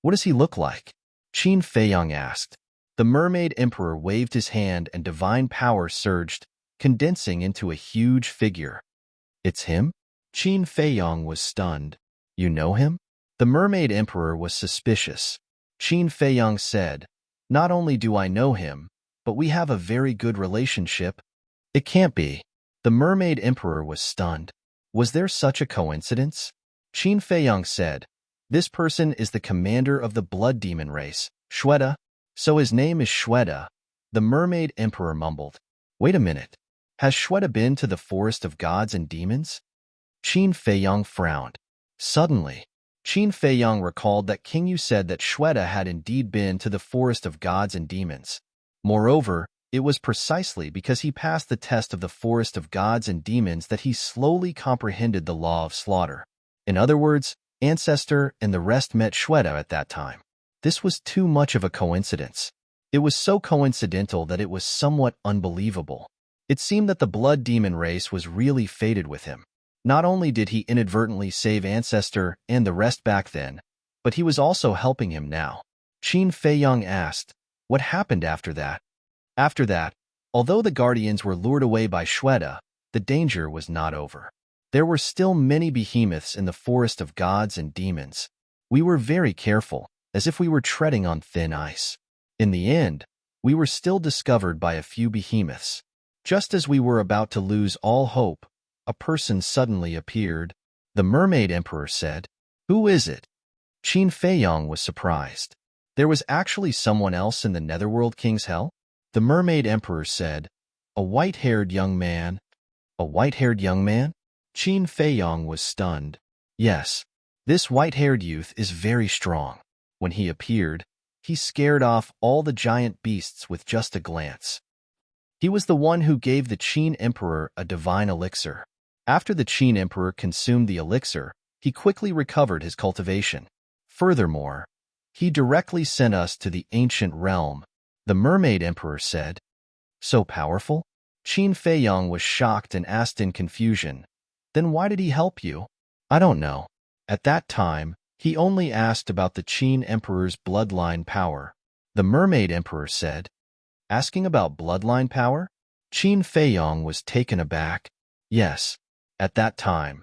What does he look like? Qin Feiyong asked. The Mermaid Emperor waved his hand and divine power surged, condensing into a huge figure. It's him? Qin Feiyong was stunned. You know him? The Mermaid Emperor was suspicious. Qin Feiyong said, not only do I know him, but we have a very good relationship. It can't be. The Mermaid Emperor was stunned. Was there such a coincidence? Qin Feiyong said, this person is the commander of the Blood Demon race, Shweta. So his name is Shweta. The Mermaid Emperor mumbled. Wait a minute. Has Shweta been to the Forest of Gods and Demons? Qin Feiyong frowned. Suddenly, Qin Feiyong recalled that King Yu said that Shweta had indeed been to the Forest of Gods and Demons. Moreover, it was precisely because he passed the test of the Forest of Gods and Demons that he slowly comprehended the law of slaughter. In other words, Ancestor and the rest met Shweta at that time. This was too much of a coincidence. It was so coincidental that it was somewhat unbelievable. It seemed that the Blood Demon race was really fated with him. Not only did he inadvertently save Ancestor and the rest back then, but he was also helping him now. Qin Feiyong asked, what happened after that? After that, although the Guardians were lured away by Shweta, the danger was not over. There were still many behemoths in the Forest of Gods and Demons. We were very careful, as if we were treading on thin ice. In the end, we were still discovered by a few behemoths. Just as we were about to lose all hope, a person suddenly appeared. The Mermaid Emperor said, who is it? Qin Feiyong was surprised. There was actually someone else in the Netherworld King's Hell? The Mermaid Emperor said, a white-haired young man. A white-haired young man? Qin Feiyong was stunned. Yes, this white-haired youth is very strong. When he appeared, he scared off all the giant beasts with just a glance. He was the one who gave the Qin Emperor a divine elixir. After the Qin Emperor consumed the elixir, he quickly recovered his cultivation. Furthermore, he directly sent us to the ancient realm. The Mermaid Emperor said, so powerful? Qin Feiyong was shocked and asked in confusion, then why did he help you? I don't know. At that time, he only asked about the Qin Emperor's bloodline power. The Mermaid Emperor said, asking about bloodline power? Qin Feiyong was taken aback. Yes, at that time.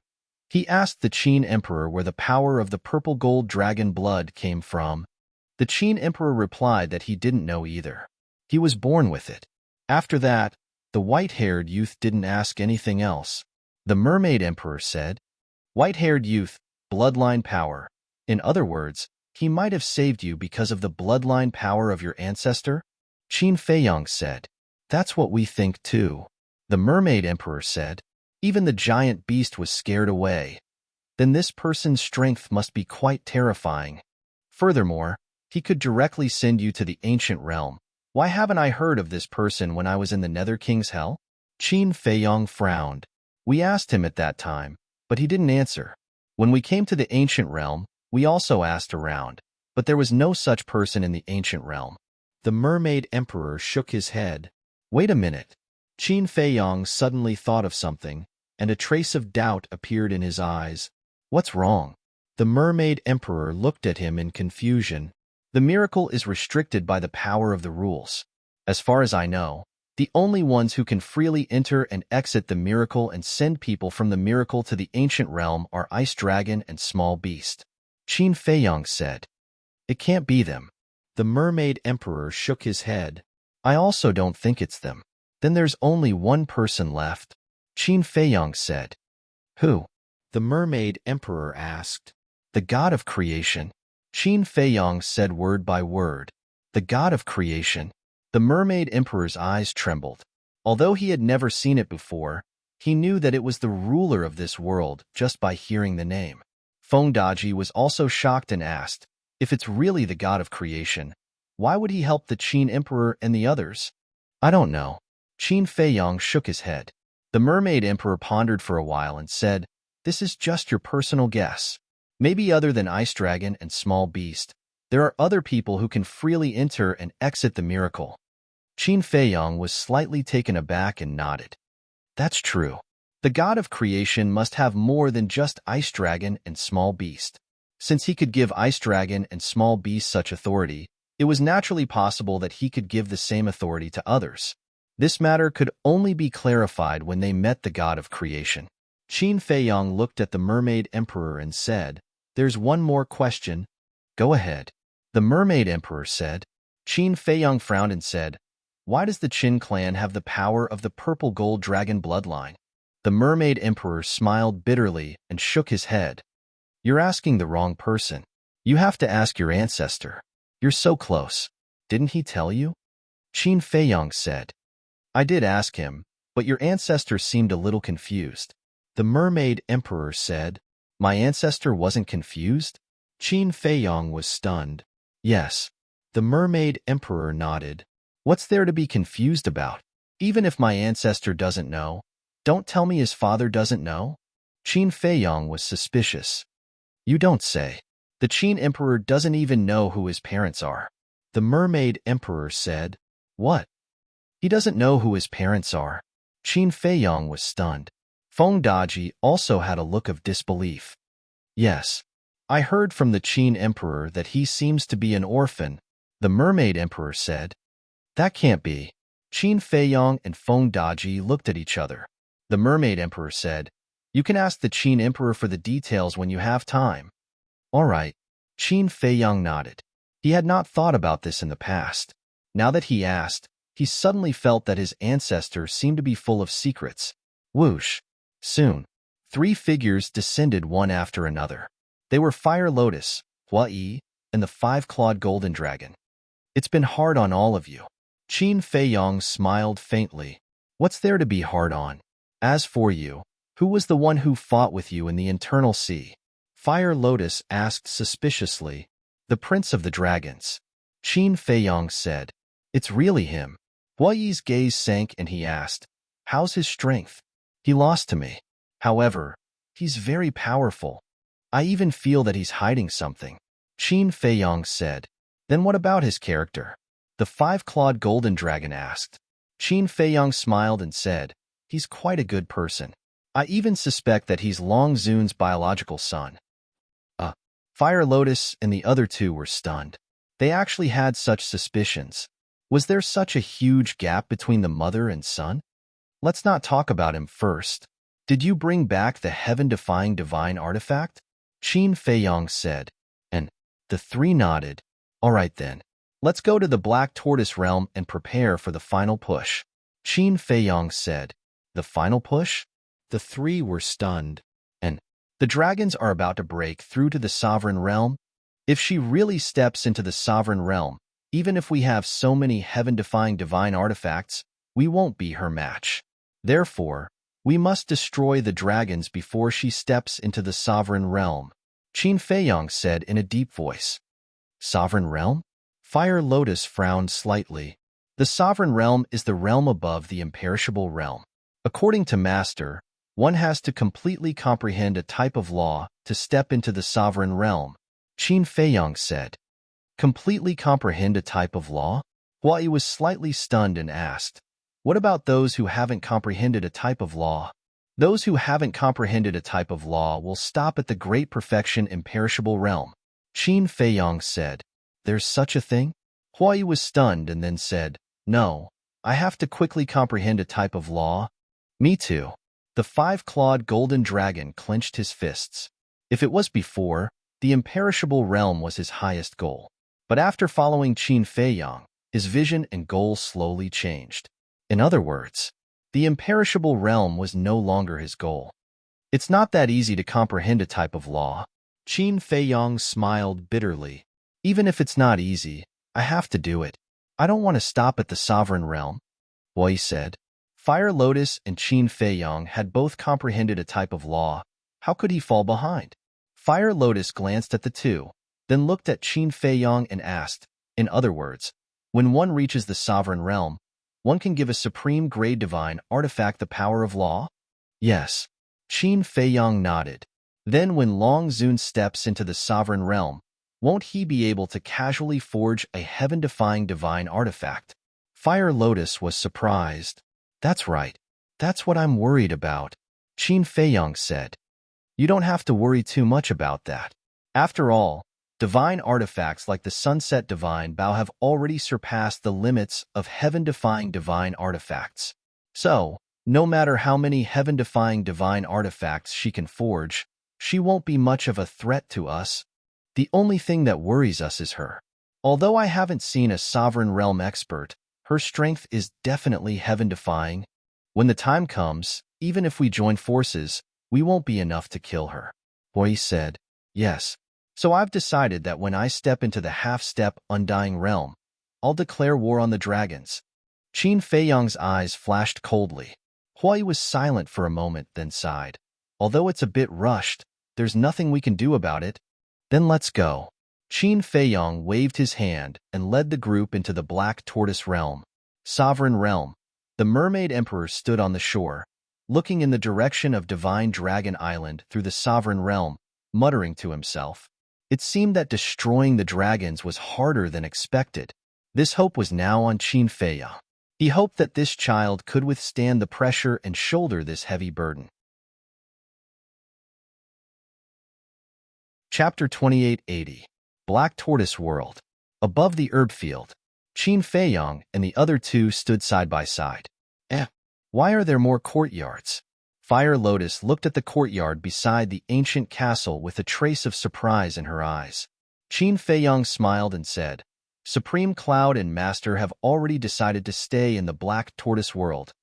He asked the Qin Emperor where the power of the purple gold dragon blood came from. The Qin Emperor replied that he didn't know either. He was born with it. After that, the white-haired youth didn't ask anything else. The Mermaid Emperor said, white-haired youth, bloodline power. In other words, he might have saved you because of the bloodline power of your ancestor? Qin Feiyong said, that's what we think too. The Mermaid Emperor said, even the giant beast was scared away. Then this person's strength must be quite terrifying. Furthermore, he could directly send you to the ancient realm. Why haven't I heard of this person when I was in the Nether King's Hell? Qin Feiyong frowned. We asked him at that time, but he didn't answer. When we came to the ancient realm, we also asked around, but there was no such person in the ancient realm. The Mermaid Emperor shook his head. Wait a minute. Qin Feiyong suddenly thought of something, and a trace of doubt appeared in his eyes. What's wrong? The mermaid emperor looked at him in confusion. The miracle is restricted by the power of the rules. As far as I know, the only ones who can freely enter and exit the miracle and send people from the miracle to the ancient realm are Ice Dragon and Small Beast. Qin Feiyong said. It can't be them. The mermaid emperor shook his head. I also don't think it's them. Then there's only one person left. Qin Feiyong said. Who? The mermaid emperor asked. The god of creation. Qin Feiyong said word by word. The god of creation. The mermaid emperor's eyes trembled. Although he had never seen it before, he knew that it was the ruler of this world just by hearing the name. Feng Daji was also shocked and asked, if it's really the god of creation, why would he help the Qin emperor and the others? I don't know. Qin Feiyong shook his head. The mermaid emperor pondered for a while and said, this is just your personal guess. Maybe other than Ice Dragon and Small Beast, there are other people who can freely enter and exit the miracle. Qin Feiyong was slightly taken aback and nodded. That's true. The god of creation must have more than just Ice Dragon and Small Beast. Since he could give Ice Dragon and Small Beast such authority, it was naturally possible that he could give the same authority to others. This matter could only be clarified when they met the god of creation. Qin Feiyong looked at the mermaid emperor and said, there's one more question. Go ahead. The mermaid emperor said. Qin Feiyong frowned and said, why does the Qin clan have the power of the purple gold dragon bloodline? The mermaid emperor smiled bitterly and shook his head. You're asking the wrong person. You have to ask your ancestor. You're so close. Didn't he tell you? Qin Feiyong said. I did ask him, but your ancestor seemed a little confused. The mermaid emperor said. My ancestor wasn't confused? Qin Feiyong was stunned. Yes. The mermaid emperor nodded. What's there to be confused about? Even if my ancestor doesn't know, don't tell me his father doesn't know? Qin Feiyong was suspicious. You don't say. The Qin emperor doesn't even know who his parents are. The mermaid emperor said. What? He doesn't know who his parents are. Qin Feiyong was stunned. Feng Daji also had a look of disbelief. Yes. I heard from the Qin emperor that he seems to be an orphan, the mermaid emperor said. That can't be. Qin Feiyong and Feng Daji looked at each other. The mermaid emperor said, you can ask the Qin emperor for the details when you have time. All right. Qin Feiyong nodded. He had not thought about this in the past. Now that he asked, he suddenly felt that his ancestor seemed to be full of secrets. Whoosh. Soon, 3 figures descended one after another. They were Fire Lotus, Hua Yi, and the 5-clawed golden dragon. It's been hard on all of you. Qin Feiyong smiled faintly. What's there to be hard on? As for you, who was the one who fought with you in the internal sea? Fire Lotus asked suspiciously. The Prince of the Dragons. Qin Feiyong said. It's really him. Hua Yi's gaze sank and he asked, how's his strength? He lost to me. However, he's very powerful. I even feel that he's hiding something. Qin Feiyong said. Then what about his character? The 5-clawed golden dragon asked. Qin Feiyong smiled and said, he's quite a good person. I even suspect that he's Long Zun's biological son. Fire Lotus and the other 2 were stunned. They actually had such suspicions. Was there such a huge gap between the mother and son? Let's not talk about him first. Did you bring back the heaven-defying divine artifact? Qin Feiyong said. And the 3 nodded. All right then. Let's go to the Black Tortoise realm and prepare for the final push. Qin Feiyong said. The final push? The 3 were stunned. And the dragons are about to break through to the sovereign realm? If she really steps into the sovereign realm, even if we have so many heaven-defying divine artifacts, we won't be her match. Therefore, we must destroy the dragons before she steps into the sovereign realm, Qin Feiyong said in a deep voice. Sovereign realm? Fire Lotus frowned slightly. The sovereign realm is the realm above the imperishable realm. According to Master, one has to completely comprehend a type of law to step into the sovereign realm, Qin Feiyong said. Completely comprehend a type of law? Hua Yi was slightly stunned and asked, what about those who haven't comprehended a type of law? Those who haven't comprehended a type of law will stop at the great perfection imperishable realm. Qin Feiyong said, "There's such a thing?" Huai was stunned and then said, "No, I have to quickly comprehend a type of law." "Me too." The five-clawed golden dragon clenched his fists. If it was before, the imperishable realm was his highest goal. But after following Qin Feiyong, his vision and goals slowly changed. In other words, the imperishable realm was no longer his goal. It's not that easy to comprehend a type of law. Qin Feiyong smiled bitterly. Even if it's not easy, I have to do it. I don't want to stop at the sovereign realm, Wei said. Fire Lotus and Qin Feiyong had both comprehended a type of law. How could he fall behind? Fire Lotus glanced at the two, then looked at Qin Feiyong and asked, in other words, when one reaches the sovereign realm, one can give a supreme grade divine artifact the power of law? Yes. Qin Feiyong nodded. Then when Long Zun steps into the sovereign realm, won't he be able to casually forge a heaven-defying divine artifact? Fire Lotus was surprised. That's right. That's what I'm worried about, Qin Feiyong said. You don't have to worry too much about that. After all, divine artifacts like the Sunset Divine Bow have already surpassed the limits of heaven-defying divine artifacts. So, no matter how many heaven-defying divine artifacts she can forge, she won't be much of a threat to us. The only thing that worries us is her. Although I haven't seen a sovereign realm expert, her strength is definitely heaven-defying. When the time comes, even if we join forces, we won't be enough to kill her. Hui said, yes. So I've decided that when I step into the half-step undying realm, I'll declare war on the dragons. Qin Feiyong's eyes flashed coldly. Hui was silent for a moment, then sighed. Although it's a bit rushed, there's nothing we can do about it. Then let's go. Qin Feiyong waved his hand and led the group into the Black Tortoise Realm. Sovereign Realm. The Mermaid Emperor stood on the shore, looking in the direction of Divine Dragon Island through the Sovereign Realm, muttering to himself. It seemed that destroying the dragons was harder than expected. This hope was now on Qin Feiyong. He hoped that this child could withstand the pressure and shoulder this heavy burden. Chapter 2880. Black Tortoise World. Above the herb field, Qin Feiyong and the other two stood side by side. Why are there more courtyards? Fire Lotus looked at the courtyard beside the ancient castle with a trace of surprise in her eyes. Qin Feiyong smiled and said, Supreme Cloud and Master have already decided to stay in the Black Tortoise World.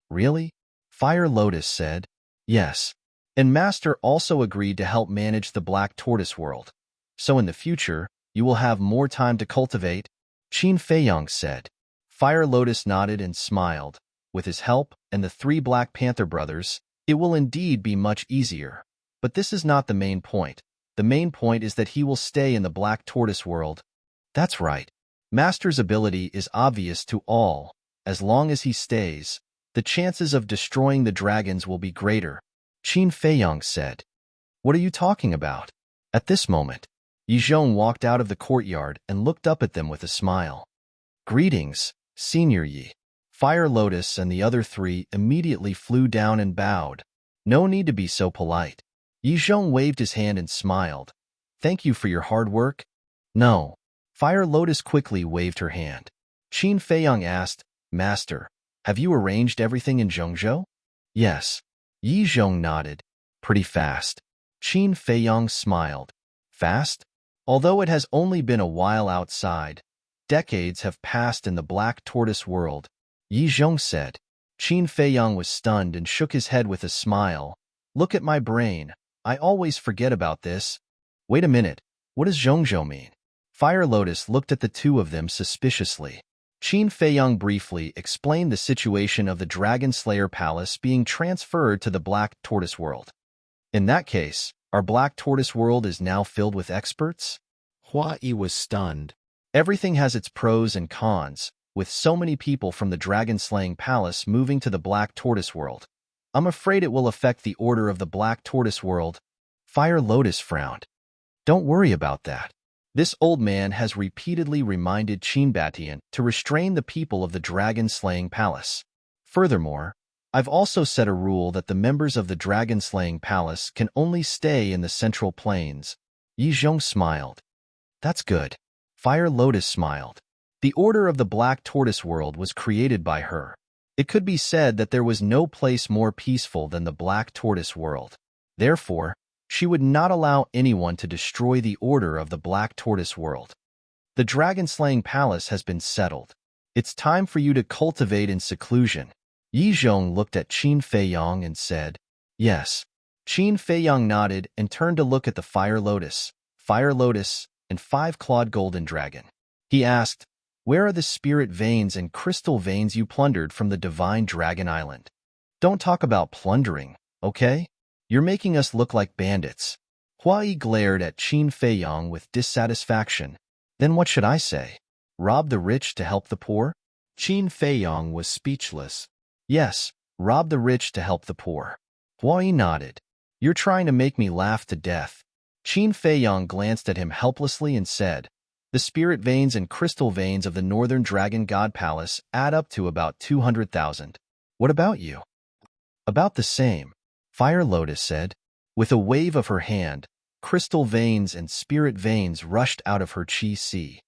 Really? Fire Lotus said, yes. And Master also agreed to help manage the Black Tortoise World. So in the future, you will have more time to cultivate, Qin Feiyong said. Fire Lotus nodded and smiled. With his help and the three Black Panther brothers, it will indeed be much easier. But this is not the main point. The main point is that he will stay in the Black Tortoise World. That's right. Master's ability is obvious to all. As long as he stays, the chances of destroying the dragons will be greater, Qin Feiyong said. What are you talking about? At this moment, Yizhong walked out of the courtyard and looked up at them with a smile. Greetings, Senior Yi. Fire Lotus and the other three immediately flew down and bowed. No need to be so polite. Yizhong waved his hand and smiled. Thank you for your hard work. No. Fire Lotus quickly waved her hand. Qin Feiyong asked, Master, have you arranged everything in Zhongzhou? Yes. Yizhong nodded. Pretty fast. Qin Feiyong smiled. Fast? Although it has only been a while outside, decades have passed in the Black Tortoise World, Yizhong said. Qin Feiyong was stunned and shook his head with a smile. Look at my brain. I always forget about this. Wait a minute. What does Zhongzhou mean? Fire Lotus looked at the two of them suspiciously. Qin Feiyong briefly explained the situation of the Dragon Slayer Palace being transferred to the Black Tortoise World. In that case, our Black Tortoise World is now filled with experts? Huai was stunned. Everything has its pros and cons, with so many people from the Dragon-Slaying Palace moving to the Black Tortoise World. I'm afraid it will affect the order of the Black Tortoise World. Fire Lotus frowned. Don't worry about that. This old man has repeatedly reminded Qin Batian to restrain the people of the Dragon-Slaying Palace. Furthermore, I've also set a rule that the members of the dragon-slaying palace can only stay in the central plains. Yi Zhong smiled. That's good. Fire Lotus smiled. The Order of the Black Tortoise World was created by her. It could be said that there was no place more peaceful than the Black Tortoise World. Therefore, she would not allow anyone to destroy the Order of the Black Tortoise World. The dragon-slaying palace has been settled. It's time for you to cultivate in seclusion. Yi Zhong looked at Qin Feiyang and said, Yes. Qin Feiyang nodded and turned to look at the Fire Lotus, and 5-clawed golden dragon. He asked, Where are the spirit veins and crystal veins you plundered from the divine dragon island? Don't talk about plundering, okay? You're making us look like bandits. Hua Yi glared at Qin Feiyang with dissatisfaction. Then what should I say? Rob the rich to help the poor? Qin Feiyang was speechless. Yes, rob the rich to help the poor. Hua Yi nodded. You're trying to make me laugh to death. Qin Feiyang glanced at him helplessly and said, The spirit veins and crystal veins of the Northern Dragon God Palace add up to about 200,000. What about you? About the same, Fire Lotus said. With a wave of her hand, crystal veins and spirit veins rushed out of her chi si.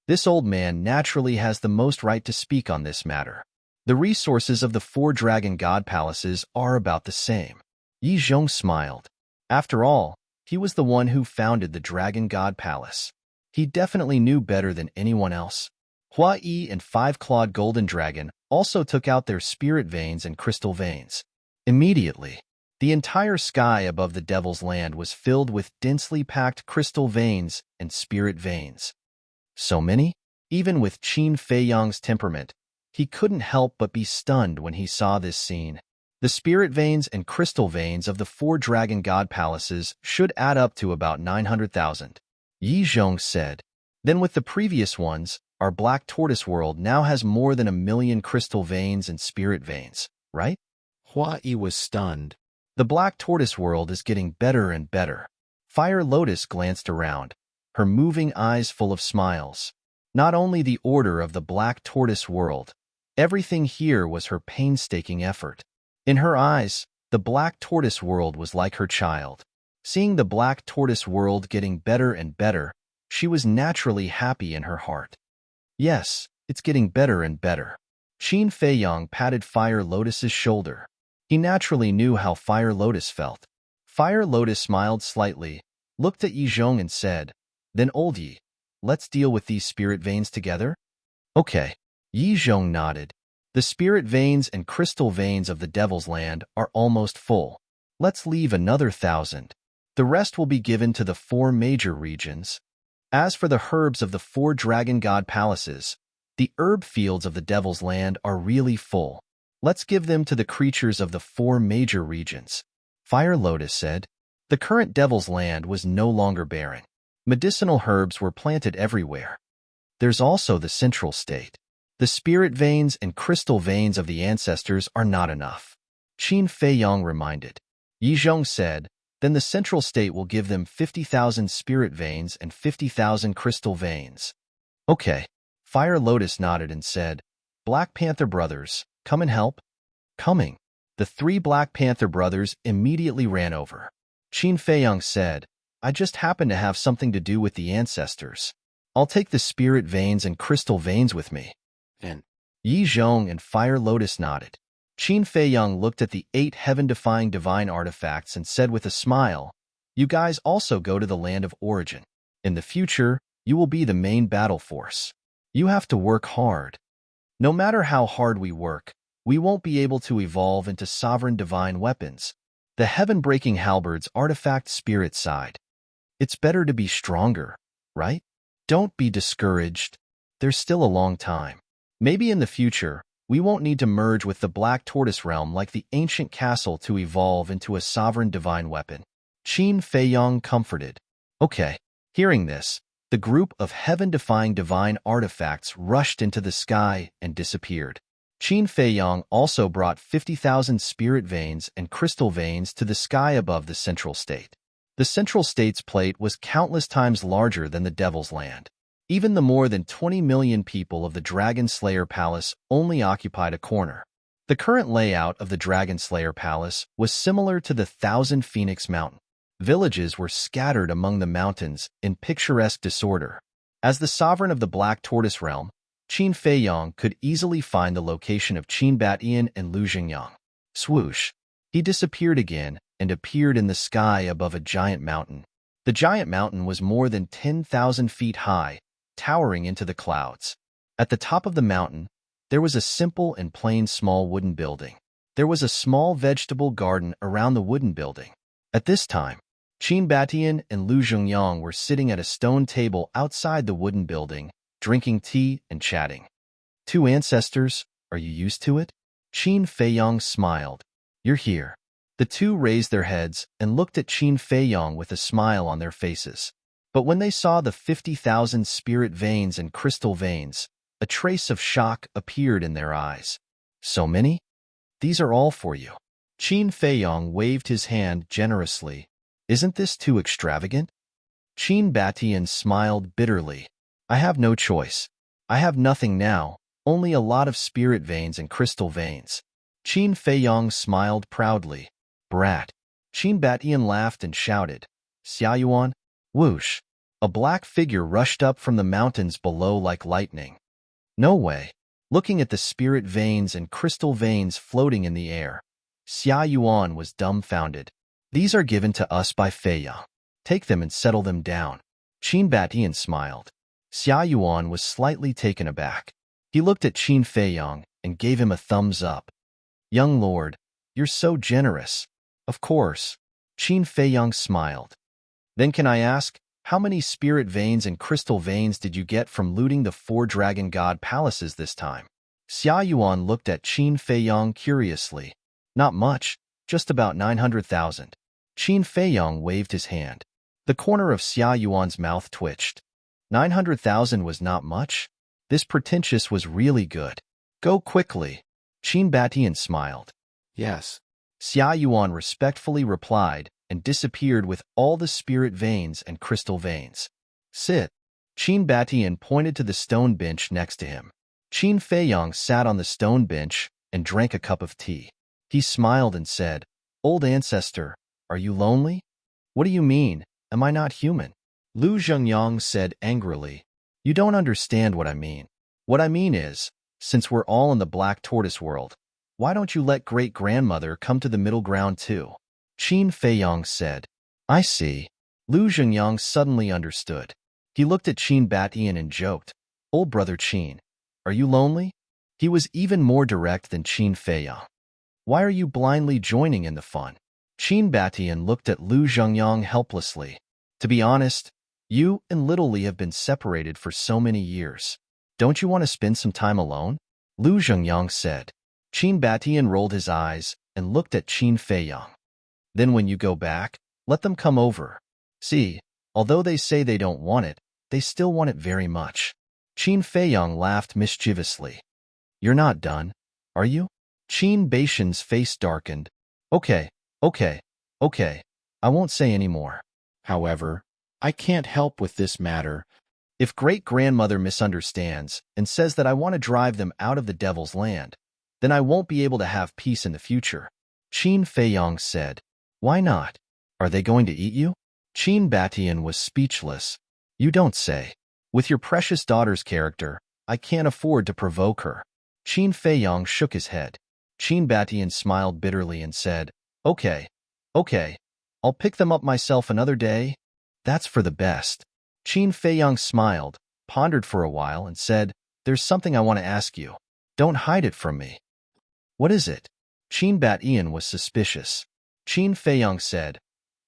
This old man naturally has the most right to speak on this matter. The resources of the 4 Dragon God Palaces are about the same. Yi Zhong smiled. After all, he was the one who founded the Dragon God Palace. He definitely knew better than anyone else. Hua Yi and 5-clawed golden dragon also took out their spirit veins and crystal veins. Immediately, the entire sky above the Devil's Land was filled with densely packed crystal veins and spirit veins. So many? Even with Qin Feiyang's temperament, he couldn't help but be stunned when he saw this scene. The spirit veins and crystal veins of the 4 Dragon God Palaces should add up to about 900,000. Yi Zhong said. Then with the previous ones, our Black Tortoise World now has more than 1 million crystal veins and spirit veins, right? Hua Yi was stunned. The Black Tortoise World is getting better and better. Fire Lotus glanced around, her moving eyes full of smiles. Not only the Order of the Black Tortoise World, everything here was her painstaking effort. In her eyes, the Black Tortoise World was like her child. Seeing the Black Tortoise World getting better and better, she was naturally happy in her heart. Yes, it's getting better and better. Qin Feiyang patted Fire Lotus's shoulder. He naturally knew how Fire Lotus felt. Fire Lotus smiled slightly, looked at Yi Zhong and said, Then old Yi, let's deal with these spirit veins together? Okay. Yi Zhong nodded. The spirit veins and crystal veins of the Devil's Land are almost full. Let's leave another 1,000. The rest will be given to the 4 major regions. As for the herbs of the 4 Dragon God Palaces, the herb fields of the Devil's Land are really full. Let's give them to the creatures of the 4 major regions. Fire Lotus said. The current Devil's Land was no longer barren. Medicinal herbs were planted everywhere. There's also the central state. The spirit veins and crystal veins of the ancestors are not enough. Qin Feiyang reminded. Yi Zhong said, Then the central state will give them 50,000 spirit veins and 50,000 crystal veins. Okay. Fire Lotus nodded and said, Black Panther brothers, come and help. Coming. The 3 Black Panther brothers immediately ran over. Qin Feiyang said, I just happen to have something to do with the ancestors. I'll take the spirit veins and crystal veins with me. And Yi Zhong and Fire Lotus nodded. Qin Feiyang looked at the 8 heaven-defying divine artifacts and said with a smile, You guys also go to the land of origin. In the future, you will be the main battle force. You have to work hard. No matter how hard we work, we won't be able to evolve into sovereign divine weapons. The heaven-breaking halberds artifact spirit side. It's better to be stronger, right? Don't be discouraged. There's still a long time. Maybe in the future, we won't need to merge with the Black Tortoise Realm like the ancient castle to evolve into a sovereign divine weapon. Qin Feiyang comforted. Okay. Hearing this, the group of heaven-defying divine artifacts rushed into the sky and disappeared. Qin Feiyang also brought 50,000 spirit veins and crystal veins to the sky above the central state. The central state's plate was countless times larger than the Devil's Land. Even the more than 20 million people of the Dragon Slayer Palace only occupied a corner. The current layout of the Dragon Slayer Palace was similar to the Thousand Phoenix Mountain. Villages were scattered among the mountains in picturesque disorder. As the sovereign of the Black Tortoise Realm, Qin Feiyong could easily find the location of Qin Batian and Lu Xingyang. Swoosh! He disappeared again and appeared in the sky above a giant mountain. The giant mountain was more than 10,000 feet high, towering into the clouds. At the top of the mountain, there was a simple and plain small wooden building. There was a small vegetable garden around the wooden building. At this time, Qin Batian and Lu Xingyang were sitting at a stone table outside the wooden building, drinking tea and chatting. Two ancestors, are you used to it? Qin Feiyong smiled. You're here. The two raised their heads and looked at Qin Feiyong with a smile on their faces. But when they saw the 50,000 spirit veins and crystal veins, a trace of shock appeared in their eyes. So many? These are all for you. Qin Feiyong waved his hand generously. Isn't this too extravagant? Qin Batian smiled bitterly. I have no choice. I have nothing now, only a lot of spirit veins and crystal veins. Qin Feiyong smiled proudly. Brat. Qin Batian laughed and shouted. Xiaoyuan? Whoosh. A black figure rushed up from the mountains below like lightning. No way. Looking at the spirit veins and crystal veins floating in the air, Xia Yuan was dumbfounded. These are given to us by Feiyang. Take them and settle them down. Qin Batian smiled. Xia Yuan was slightly taken aback. He looked at Qin Feiyang and gave him a thumbs up. Young lord, you're so generous. Of course. Qin Feiyang smiled. Then can I ask, how many spirit veins and crystal veins did you get from looting the 4 dragon god palaces this time? Xia Yuan looked at Qin Feiyang curiously. Not much, just about 900,000. Qin Feiyang waved his hand. The corner of Xia Yuan's mouth twitched. 900,000 was not much? This pretentious was really good. Go quickly. Qin Batian smiled. Yes. Xia Yuan respectfully replied and disappeared with all the spirit veins and crystal veins. Sit. Qin Batian pointed to the stone bench next to him. Qin Feiyang sat on the stone bench and drank a cup of tea. He smiled and said, Old ancestor, are you lonely? What do you mean? Am I not human? Lu Xingyang said angrily. You don't understand what I mean. What I mean is, since we're all in the Black Tortoise world, why don't you let great-grandmother come to the middle ground too? Qin Feiyang said. I see. Lu Xingyang suddenly understood. He looked at Qin Batian and joked, Old brother Qin, are you lonely? He was even more direct than Qin Feiyang. Why are you blindly joining in the fun? Qin Batian looked at Lu Xingyang helplessly. To be honest, you and Little Li have been separated for so many years. Don't you want to spend some time alone? Lu Xingyang said. Qin Batian rolled his eyes and looked at Qin Feiyang. Then when you go back, let them come over. See, although they say they don't want it, they still want it very much. Qin Feiyang laughed mischievously. You're not done, are you? Qin Batian's face darkened. Okay. I won't say any more. However, I can't help with this matter. If great-grandmother misunderstands and says that I want to drive them out of the devil's land, then I won't be able to have peace in the future. Qin Feiyang said. Why not? Are they going to eat you? Qin Batian was speechless. You don't say. With your precious daughter's character, I can't afford to provoke her. Qin Feiyang shook his head. Qin Batian smiled bitterly and said, Okay, I'll pick them up myself another day. That's for the best. Qin Feiyang smiled, pondered for a while, and said, There's something I want to ask you. Don't hide it from me. What is it? Qin Batian was suspicious. Qin Feiyang said,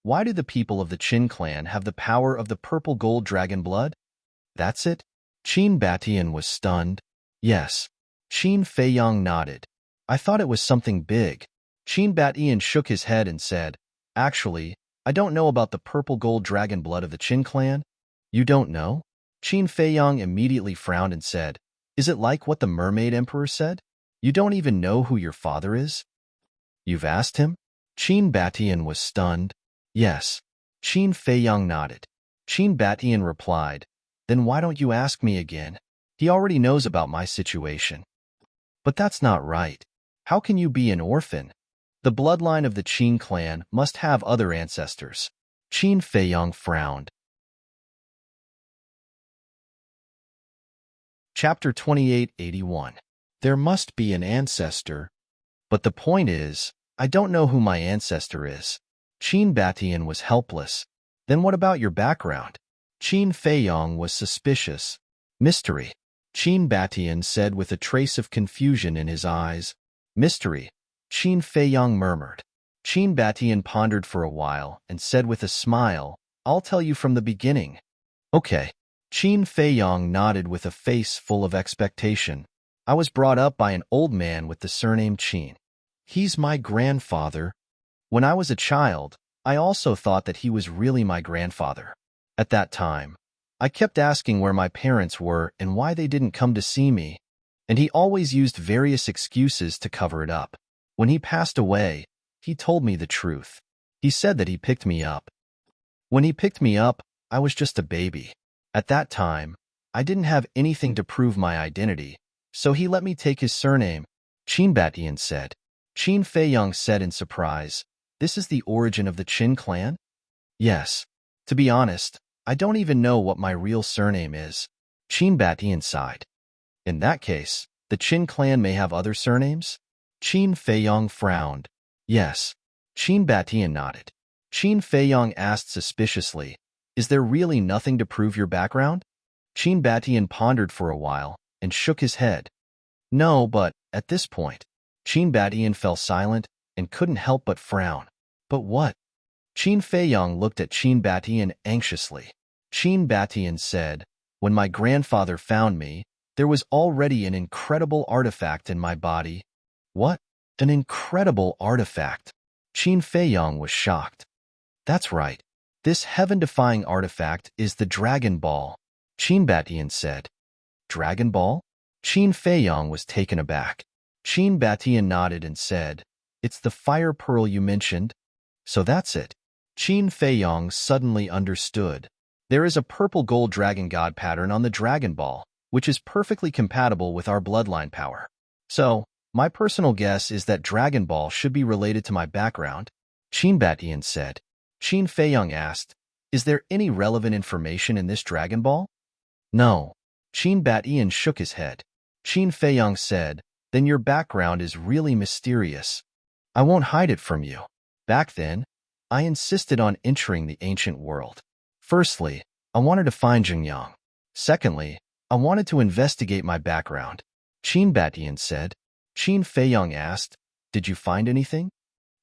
Why do the people of the Qin clan have the power of the purple gold dragon blood? That's it? Qin Batian was stunned. Yes. Qin Feiyang nodded. I thought it was something big. Qin Batian shook his head and said, Actually, I don't know about the purple gold dragon blood of the Qin clan. You don't know? Qin Feiyang immediately frowned and said, Is it like what the mermaid emperor said? You don't even know who your father is? You've asked him? Qin Batian was stunned. Yes. Qin Feiyang nodded. Qin Batian replied, Then why don't you ask me again? He already knows about my situation. But that's not right. How can you be an orphan? The bloodline of the Qin clan must have other ancestors. Qin Feiyong frowned. Chapter 2881. There must be an ancestor. But the point is, I don't know who my ancestor is. Qin Batian was helpless. Then what about your background? Qin Feiyong was suspicious. Mystery. Qin Batian said with a trace of confusion in his eyes. Mystery. Qin Feiyong murmured. Qin Batian pondered for a while and said with a smile, I'll tell you from the beginning. Okay. Qin Feiyong nodded with a face full of expectation. I was brought up by an old man with the surname Qin. He's my grandfather. When I was a child, I also thought that he was really my grandfather. At that time, I kept asking where my parents were and why they didn't come to see me, and he always used various excuses to cover it up. When he passed away, he told me the truth. He said that he picked me up. When he picked me up, I was just a baby. At that time, I didn't have anything to prove my identity, so he let me take his surname, Qin Batian said. Qin Feiyong said in surprise, This is the origin of the Qin clan? Yes. To be honest, I don't even know what my real surname is. Qin Batian sighed. In that case, the Qin clan may have other surnames? Qin Feiyong frowned. Yes. Qin Batian nodded. Qin Feiyong asked suspiciously, Is there really nothing to prove your background? Qin Batian pondered for a while and shook his head. No, but at this point, Qin Batian fell silent and couldn't help but frown. But what? Qin Feiyong looked at Qin Batian anxiously. Qin Batian said, When my grandfather found me, there was already an incredible artifact in my body. What? An incredible artifact? Qin Feiyong was shocked. That's right. This heaven-defying artifact is the Dragon Ball, Qin Batian said. Dragon Ball? Qin Feiyong was taken aback. Qin Batian nodded and said, It's the fire pearl you mentioned. So that's it. Qin Feiyong suddenly understood. There is a purple gold dragon god pattern on the Dragon Ball, which is perfectly compatible with our bloodline power. So, my personal guess is that Dragon Ball should be related to my background, Qin Batian said. Qin Feiyong asked, Is there any relevant information in this Dragon Ball? No. Qin Batian shook his head. Qin Feiyong said, Then your background is really mysterious. I won't hide it from you. Back then, I insisted on entering the ancient world. Firstly, I wanted to find Jingyang. Secondly, I wanted to investigate my background. Qin Batian said. Qin Feiyong asked, Did you find anything?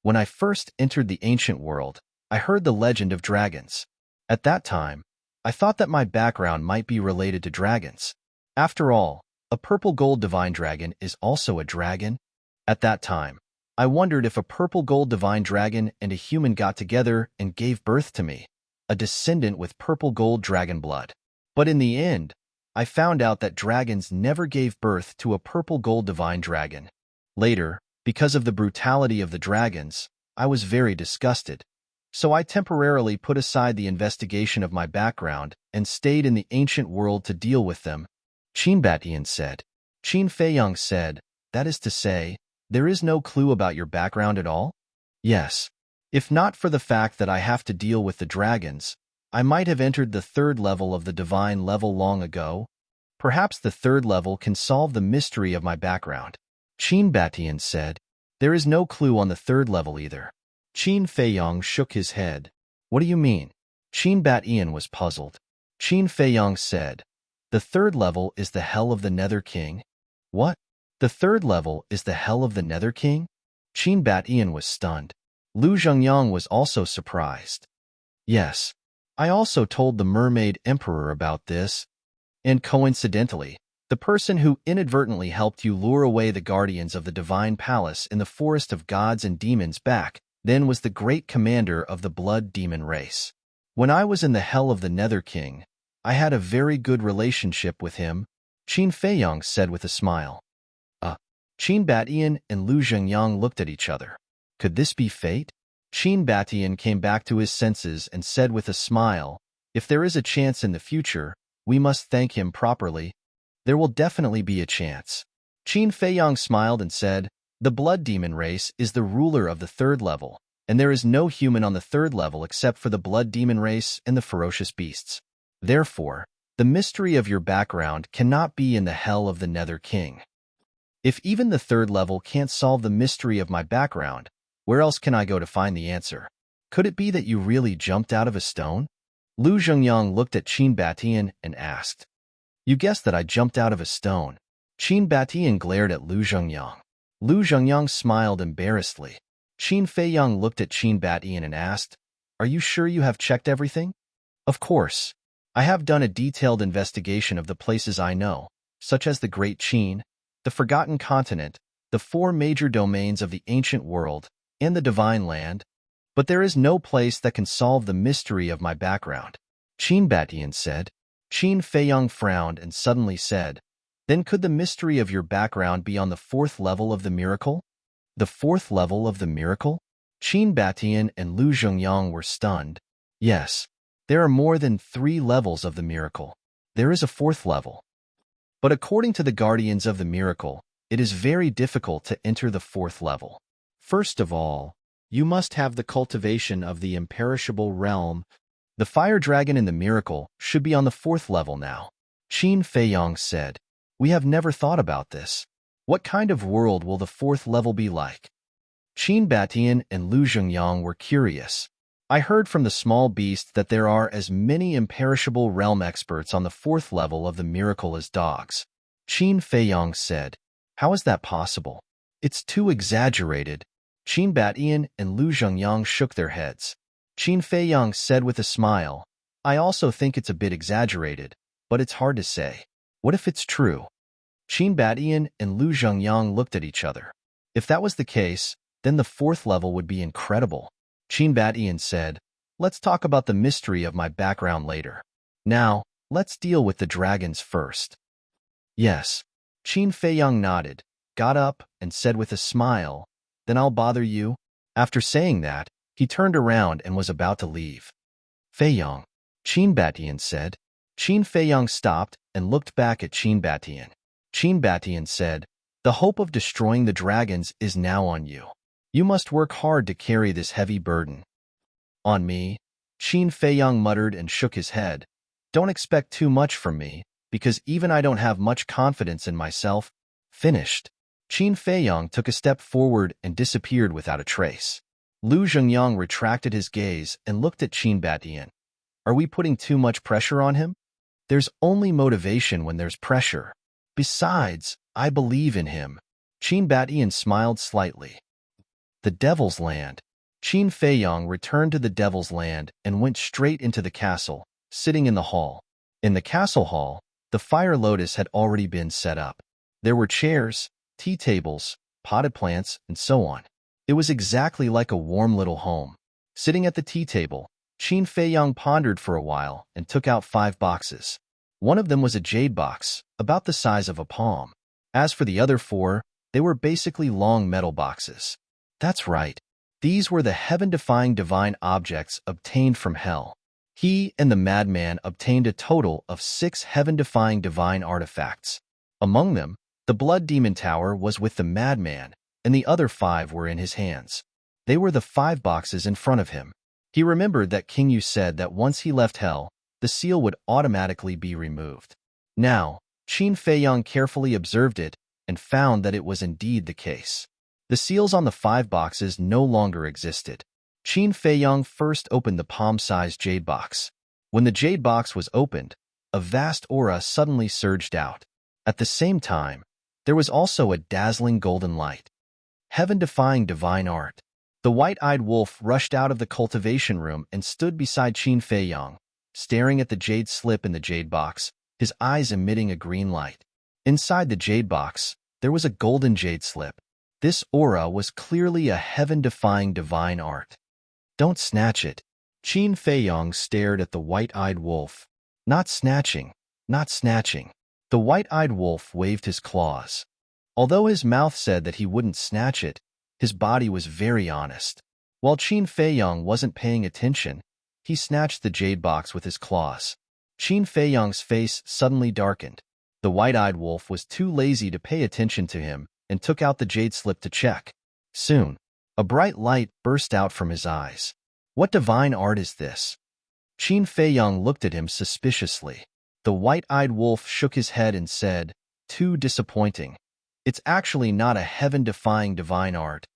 When I first entered the ancient world, I heard the legend of dragons. At that time, I thought that my background might be related to dragons. After all, a purple gold divine dragon is also a dragon. At that time, I wondered if a purple gold divine dragon and a human got together and gave birth to me, a descendant with purple gold dragon blood. But in the end, I found out that dragons never gave birth to a purple gold divine dragon. Later, because of the brutality of the dragons, I was very disgusted. So I temporarily put aside the investigation of my background and stayed in the ancient world to deal with them, Qin Batian said. Qin Feiyong said, That is to say, there is no clue about your background at all? Yes. If not for the fact that I have to deal with the dragons, I might have entered the third level of the divine level long ago. Perhaps the third level can solve the mystery of my background. Qin Batian said, There is no clue on the third level either. Qin Feiyong shook his head. What do you mean? Qin Batian was puzzled. Qin Feiyong said, The third level is the Hell of the Nether King. What? The third level is the Hell of the Nether King? Qin Batian was stunned. Lu Zhengyang was also surprised. Yes. I also told the Mermaid Emperor about this. And coincidentally, the person who inadvertently helped you lure away the guardians of the Divine Palace in the Forest of Gods and Demons back then was the great commander of the Blood Demon race. When I was in the Hell of the Nether King, I had a very good relationship with him, Qin Feiyong said with a smile. Qin Batian and Lu Zhengyang looked at each other. Could this be fate? Qin Batian came back to his senses and said with a smile, If there is a chance in the future, we must thank him properly. There will definitely be a chance. Qin Feiyong smiled and said, The blood demon race is the ruler of the third level, and there is no human on the third level except for the blood demon race and the ferocious beasts. Therefore, the mystery of your background cannot be in the hell of the Nether King. If even the third level can't solve the mystery of my background, where else can I go to find the answer? Could it be that you really jumped out of a stone? Lu Zhengyang looked at Qin Batian and asked. You guessed that I jumped out of a stone. Qin Batian glared at Lu Zhengyang. Lu Zhengyang smiled embarrassedly. Qin Feiyang looked at Qin Batian and asked, Are you sure you have checked everything? Of course. I have done a detailed investigation of the places I know, such as the Great Qin, the Forgotten Continent, the 4 major domains of the ancient world, and the Divine Land, but there is no place that can solve the mystery of my background. Qin Batian said. Qin Feiyang frowned and suddenly said, Then could the mystery of your background be on the 4th level of the miracle? The 4th level of the miracle? Qin Batian and Lu Zhengyang were stunned. Yes, there are more than 3 levels of the miracle. There is a 4th level. But according to the guardians of the miracle, it is very difficult to enter the 4th level. First of all, you must have the cultivation of the imperishable realm. The fire dragon in the miracle should be on the 4th level now. Qin Feiyang said. We have never thought about this. What kind of world will the 4th level be like? Qin Batian and Lu Zhengyang were curious. I heard from the small beast that there are as many imperishable realm experts on the 4th level of the miracle as dogs. Qin Feiyang said. How is that possible? It's too exaggerated. Qin Batian and Lu Zhengyang shook their heads. Qin Feiyang said with a smile, I also think it's a bit exaggerated, but it's hard to say. What if it's true? Qin Batian and Lu Zhengyang looked at each other. If that was the case, then the 4th level would be incredible. Qin Batian said, Let's talk about the mystery of my background later. Now, let's deal with the dragons first. Yes. Qin Feiyang nodded, got up, and said with a smile, Then I'll bother you. After saying that, he turned around and was about to leave. Feiyang, Qin Batian said. Qin Feiyang stopped and looked back at Qin Batian. Qin Batian said, The hope of destroying the dragons is now on you. You must work hard to carry this heavy burden. On me? Qin Feiyang muttered and shook his head. Don't expect too much from me, because even I don't have much confidence in myself. Finished. Qin Feiyang took a step forward and disappeared without a trace. Lu Zhengyang retracted his gaze and looked at Qin Batian. Are we putting too much pressure on him? There's only motivation when there's pressure. Besides, I believe in him. Qin Batian smiled slightly. The Devil's Land. Qin Feiyang returned to the Devil's Land and went straight into the castle, sitting in the hall. In the castle hall, the fire lotus had already been set up. There were chairs, tea tables, potted plants, and so on. It was exactly like a warm little home. Sitting at the tea table, Qin Feiyang pondered for a while and took out 5 boxes. One of them was a jade box, about the size of a palm. As for the other 4, they were basically long metal boxes. That's right. These were the heaven-defying divine objects obtained from hell. He and the madman obtained a total of 6 heaven-defying divine artifacts. Among them, the blood demon tower was with the madman, and the other 5 were in his hands. They were the 5 boxes in front of him. He remembered that King Yu said that once he left hell, the seal would automatically be removed. Now, Qin Feiyang carefully observed it and found that it was indeed the case. The seals on the 5 boxes no longer existed. Qin Feiyang first opened the palm-sized jade box. When the jade box was opened, a vast aura suddenly surged out. At the same time, there was also a dazzling golden light. Heaven-defying divine art. The white-eyed wolf rushed out of the cultivation room and stood beside Qin Feiyang, staring at the jade slip in the jade box, his eyes emitting a green light. Inside the jade box, there was a golden jade slip. This aura was clearly a heaven-defying divine art. Don't snatch it. Qin Feiyang stared at the white-eyed wolf. Not snatching, not snatching. The white-eyed wolf waved his claws. Although his mouth said that he wouldn't snatch it, his body was very honest. While Qin Feiyang wasn't paying attention, he snatched the jade box with his claws. Qin Feiyang's face suddenly darkened. The white-eyed wolf was too lazy to pay attention to him and took out the jade slip to check. Soon, a bright light burst out from his eyes. What divine art is this? Qin Feiyang looked at him suspiciously. The white-eyed wolf shook his head and said, "Too disappointing. It's actually not a heaven-defying divine art."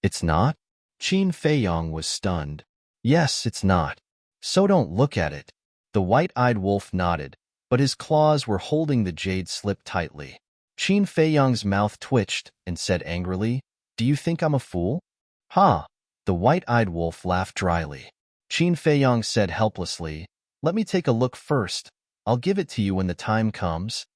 "It's not?" Qin Feiyang was stunned. "Yes, it's not. So don't look at it." The white-eyed wolf nodded, but his claws were holding the jade slip tightly. Qin Feiyang's mouth twitched and said angrily, "Do you think I'm a fool?" "Ha!" The white-eyed wolf laughed dryly. Qin Feiyang said helplessly, "Let me take a look first. I'll give it to you when the time comes."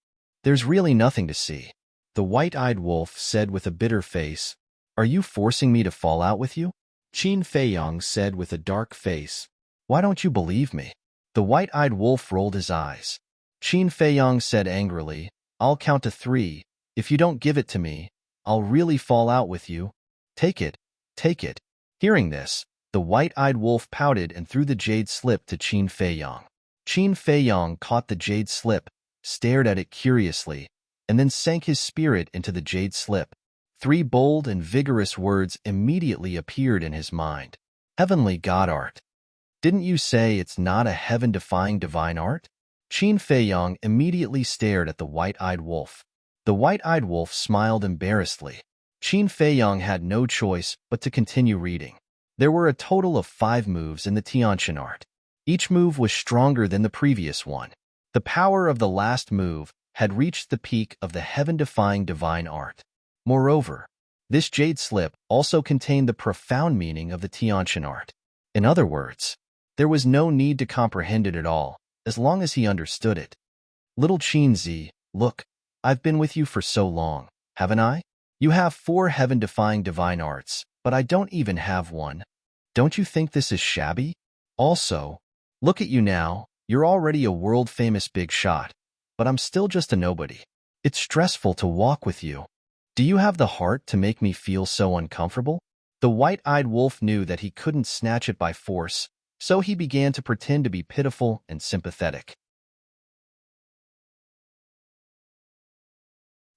"There's really nothing to see," the white-eyed wolf said with a bitter face. "Are you forcing me to fall out with you?" Qin Feiyang said with a dark face. "Why don't you believe me?" The white-eyed wolf rolled his eyes. Qin Feiyang said angrily, "I'll count to 3. If you don't give it to me, I'll really fall out with you. Take it, take it." Hearing this, the white-eyed wolf pouted and threw the jade slip to Qin Feiyang. Qin Feiyang caught the jade slip, stared at it curiously, and then sank his spirit into the jade slip. 3 bold and vigorous words immediately appeared in his mind. Heavenly God art. Didn't you say it's not a heaven-defying divine art? Qin Feiyang immediately stared at the white-eyed wolf. The white-eyed wolf smiled embarrassedly. Qin Feiyang had no choice but to continue reading. There were a total of 5 moves in the Tianqian art. Each move was stronger than the previous one. The power of the last move had reached the peak of the heaven-defying divine art. Moreover, this jade slip also contained the profound meaning of the Tianqian art. In other words, there was no need to comprehend it at all, as long as he understood it. "Little Qinzi, look, I've been with you for so long, haven't I? You have 4 heaven-defying divine arts, but I don't even have one. Don't you think this is shabby? Also, look at you now, you're already a world-famous big shot, but I'm still just a nobody. It's stressful to walk with you. Do you have the heart to make me feel so uncomfortable?" The white-eyed wolf knew that he couldn't snatch it by force, so he began to pretend to be pitiful and sympathetic.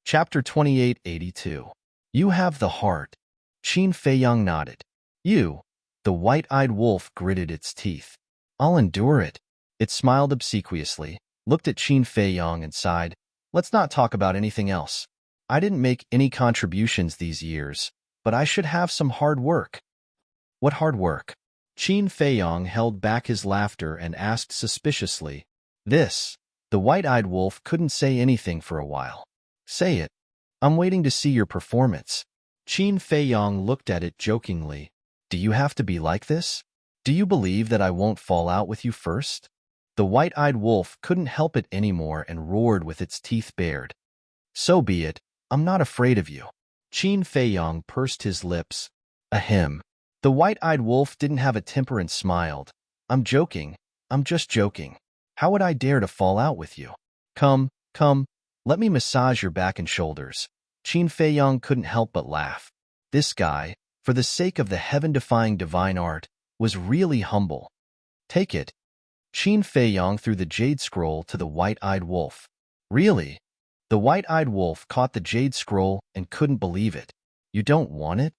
Chapter 2882. You have the heart. Qin Feiyang nodded. "You." The white-eyed wolf gritted its teeth. "I'll endure it." It smiled obsequiously, looked at Qin Feiyang and sighed. "Let's not talk about anything else. I didn't make any contributions these years, but I should have some hard work." "What hard work?" Qin Feiyang held back his laughter and asked suspiciously. "This." The white-eyed wolf couldn't say anything for a while. "Say it. I'm waiting to see your performance." Qin Feiyang looked at it jokingly. "Do you have to be like this? Do you believe that I won't fall out with you first?" The white-eyed wolf couldn't help it anymore and roared with its teeth bared. "So be it. I'm not afraid of you." Qin Feiyang pursed his lips. Ahem. The white-eyed wolf didn't have a temper and smiled. "I'm joking. I'm just joking. How would I dare to fall out with you? Come, come, let me massage your back and shoulders." Qin Feiyang couldn't help but laugh. This guy, for the sake of the heaven-defying divine art, was really humble. "Take it." Qin Feiyang threw the jade scroll to the white-eyed wolf. "Really?" The white-eyed wolf caught the jade scroll and couldn't believe it. "You don't want it?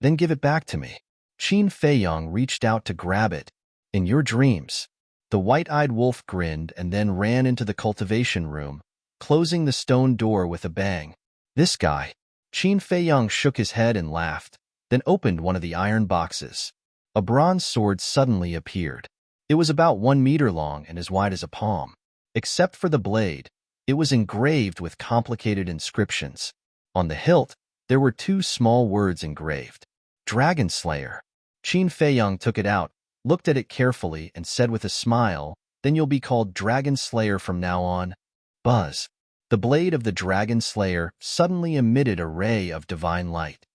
Then give it back to me." Qin Feiyang reached out to grab it. "In your dreams." The white-eyed wolf grinned and then ran into the cultivation room, closing the stone door with a bang. "This guy." Qin Feiyang shook his head and laughed, then opened one of the iron boxes. A bronze sword suddenly appeared. It was about 1 meter long and as wide as a palm. Except for the blade, it was engraved with complicated inscriptions. On the hilt, there were 2 small words engraved. "Dragon Slayer." Qin Feiyang took it out, looked at it carefully, and said with a smile, "Then you'll be called Dragon Slayer from now on." Buzz. The blade of the Dragon Slayer suddenly emitted a ray of divine light.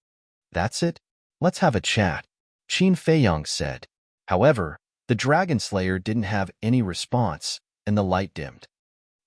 "That's it? Let's have a chat," Qin Feiyang said. However, the Dragon Slayer didn't have any response, and the light dimmed.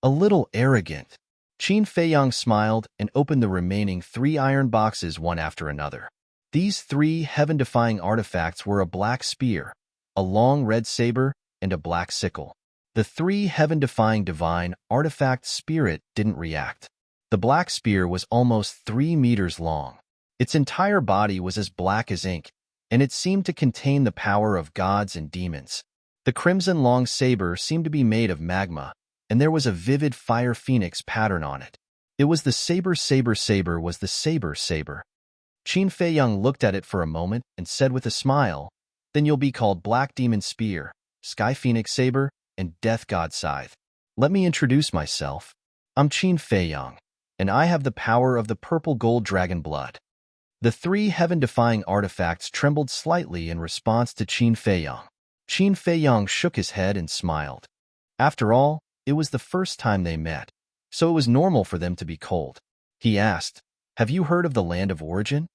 "A little arrogant." Qin Feiyang smiled and opened the remaining 3 iron boxes one after another. These 3 heaven-defying artifacts were a black spear, a long red saber, and a black sickle. The 3 heaven-defying divine artifact spirit didn't react. The black spear was almost 3 meters long. Its entire body was as black as ink, and it seemed to contain the power of gods and demons. The crimson long saber seemed to be made of magma, and there was a vivid fire phoenix pattern on it. It was the saber was the saber. Qin Feiyang looked at it for a moment and said with a smile, "Then you'll be called Black Demon Spear, Sky Phoenix Saber, and Death God Scythe. Let me introduce myself. I'm Qin Feiyang, and I have the power of the purple gold dragon blood." The 3 heaven-defying artifacts trembled slightly in response to Qin Feiyang. Qin Feiyang shook his head and smiled. After all, it was the first time they met, so it was normal for them to be cold. He asked, "Have you heard of the Land of Origin?"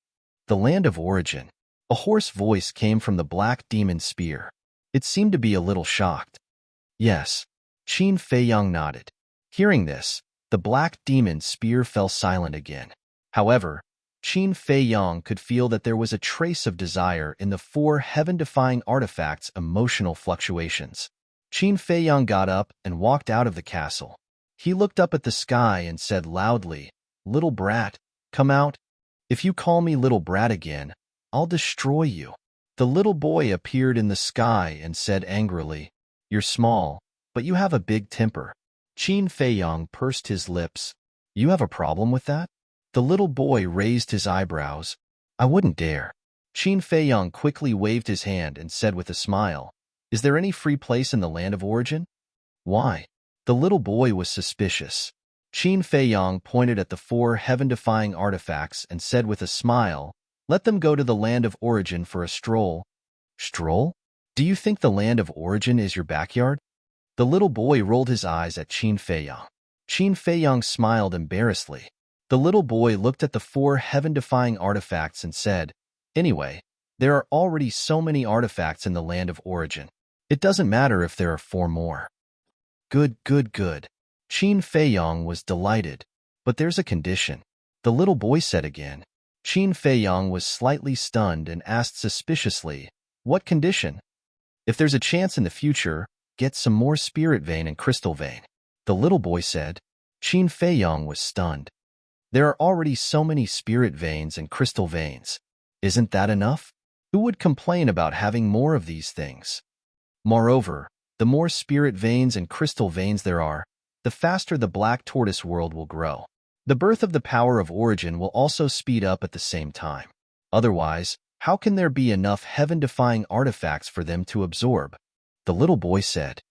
The Land of Origin. A hoarse voice came from the Black Demon Spear. It seemed to be a little shocked. Yes. Qin Feiyang nodded. Hearing this, the Black Demon Spear fell silent again. However, Qin Feiyang could feel that there was a trace of desire in the 4 heaven-defying artifacts' emotional fluctuations. Qin Feiyang got up and walked out of the castle. He looked up at the sky and said loudly, "Little brat, come out. If you call me little brat again, I'll destroy you." The little boy appeared in the sky and said angrily, "You're small, but you have a big temper." Qin Feiyang pursed his lips. "You have a problem with that?" The little boy raised his eyebrows. "I wouldn't dare." Qin Feiyang quickly waved his hand and said with a smile, "Is there any free place in the Land of Origin?" "Why?" The little boy was suspicious. Qin Feiyang pointed at the 4 heaven-defying artifacts and said with a smile, "Let them go to the Land of Origin for a stroll." "Stroll? Do you think the Land of Origin is your backyard?" The little boy rolled his eyes at Qin Feiyang. Qin Feiyang smiled embarrassedly. The little boy looked at the 4 heaven-defying artifacts and said, "Anyway, there are already so many artifacts in the Land of Origin. It doesn't matter if there are 4 more." Good. Qin Feiyang was delighted. "But there's a condition," the little boy said again. Qin Feiyang was slightly stunned and asked suspiciously, "What condition?" "If there's a chance in the future, get some more spirit vein and crystal vein," the little boy said. Qin Feiyang was stunned. "There are already so many spirit veins and crystal veins. Isn't that enough? Who would complain about having more of these things? Moreover, the more spirit veins and crystal veins there are, the faster the Black Tortoise world will grow. The birth of the power of origin will also speed up at the same time. Otherwise, how can there be enough heaven-defying artifacts for them to absorb?" The little boy said.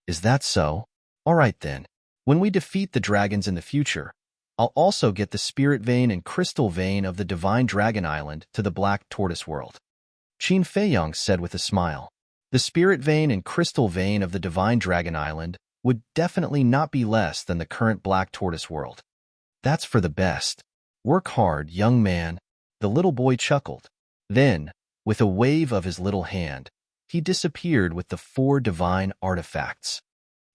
"Is that so? All right then. When we defeat the dragons in the future, I'll also get the spirit vein and crystal vein of the Divine Dragon Island to the Black Tortoise world." Qin Feiyang said with a smile. The spirit vein and crystal vein of the Divine Dragon Island would definitely not be less than the current Black Tortoise world. "That's for the best. Work hard, young man," the little boy chuckled. Then, with a wave of his little hand, he disappeared with the 4 divine artifacts.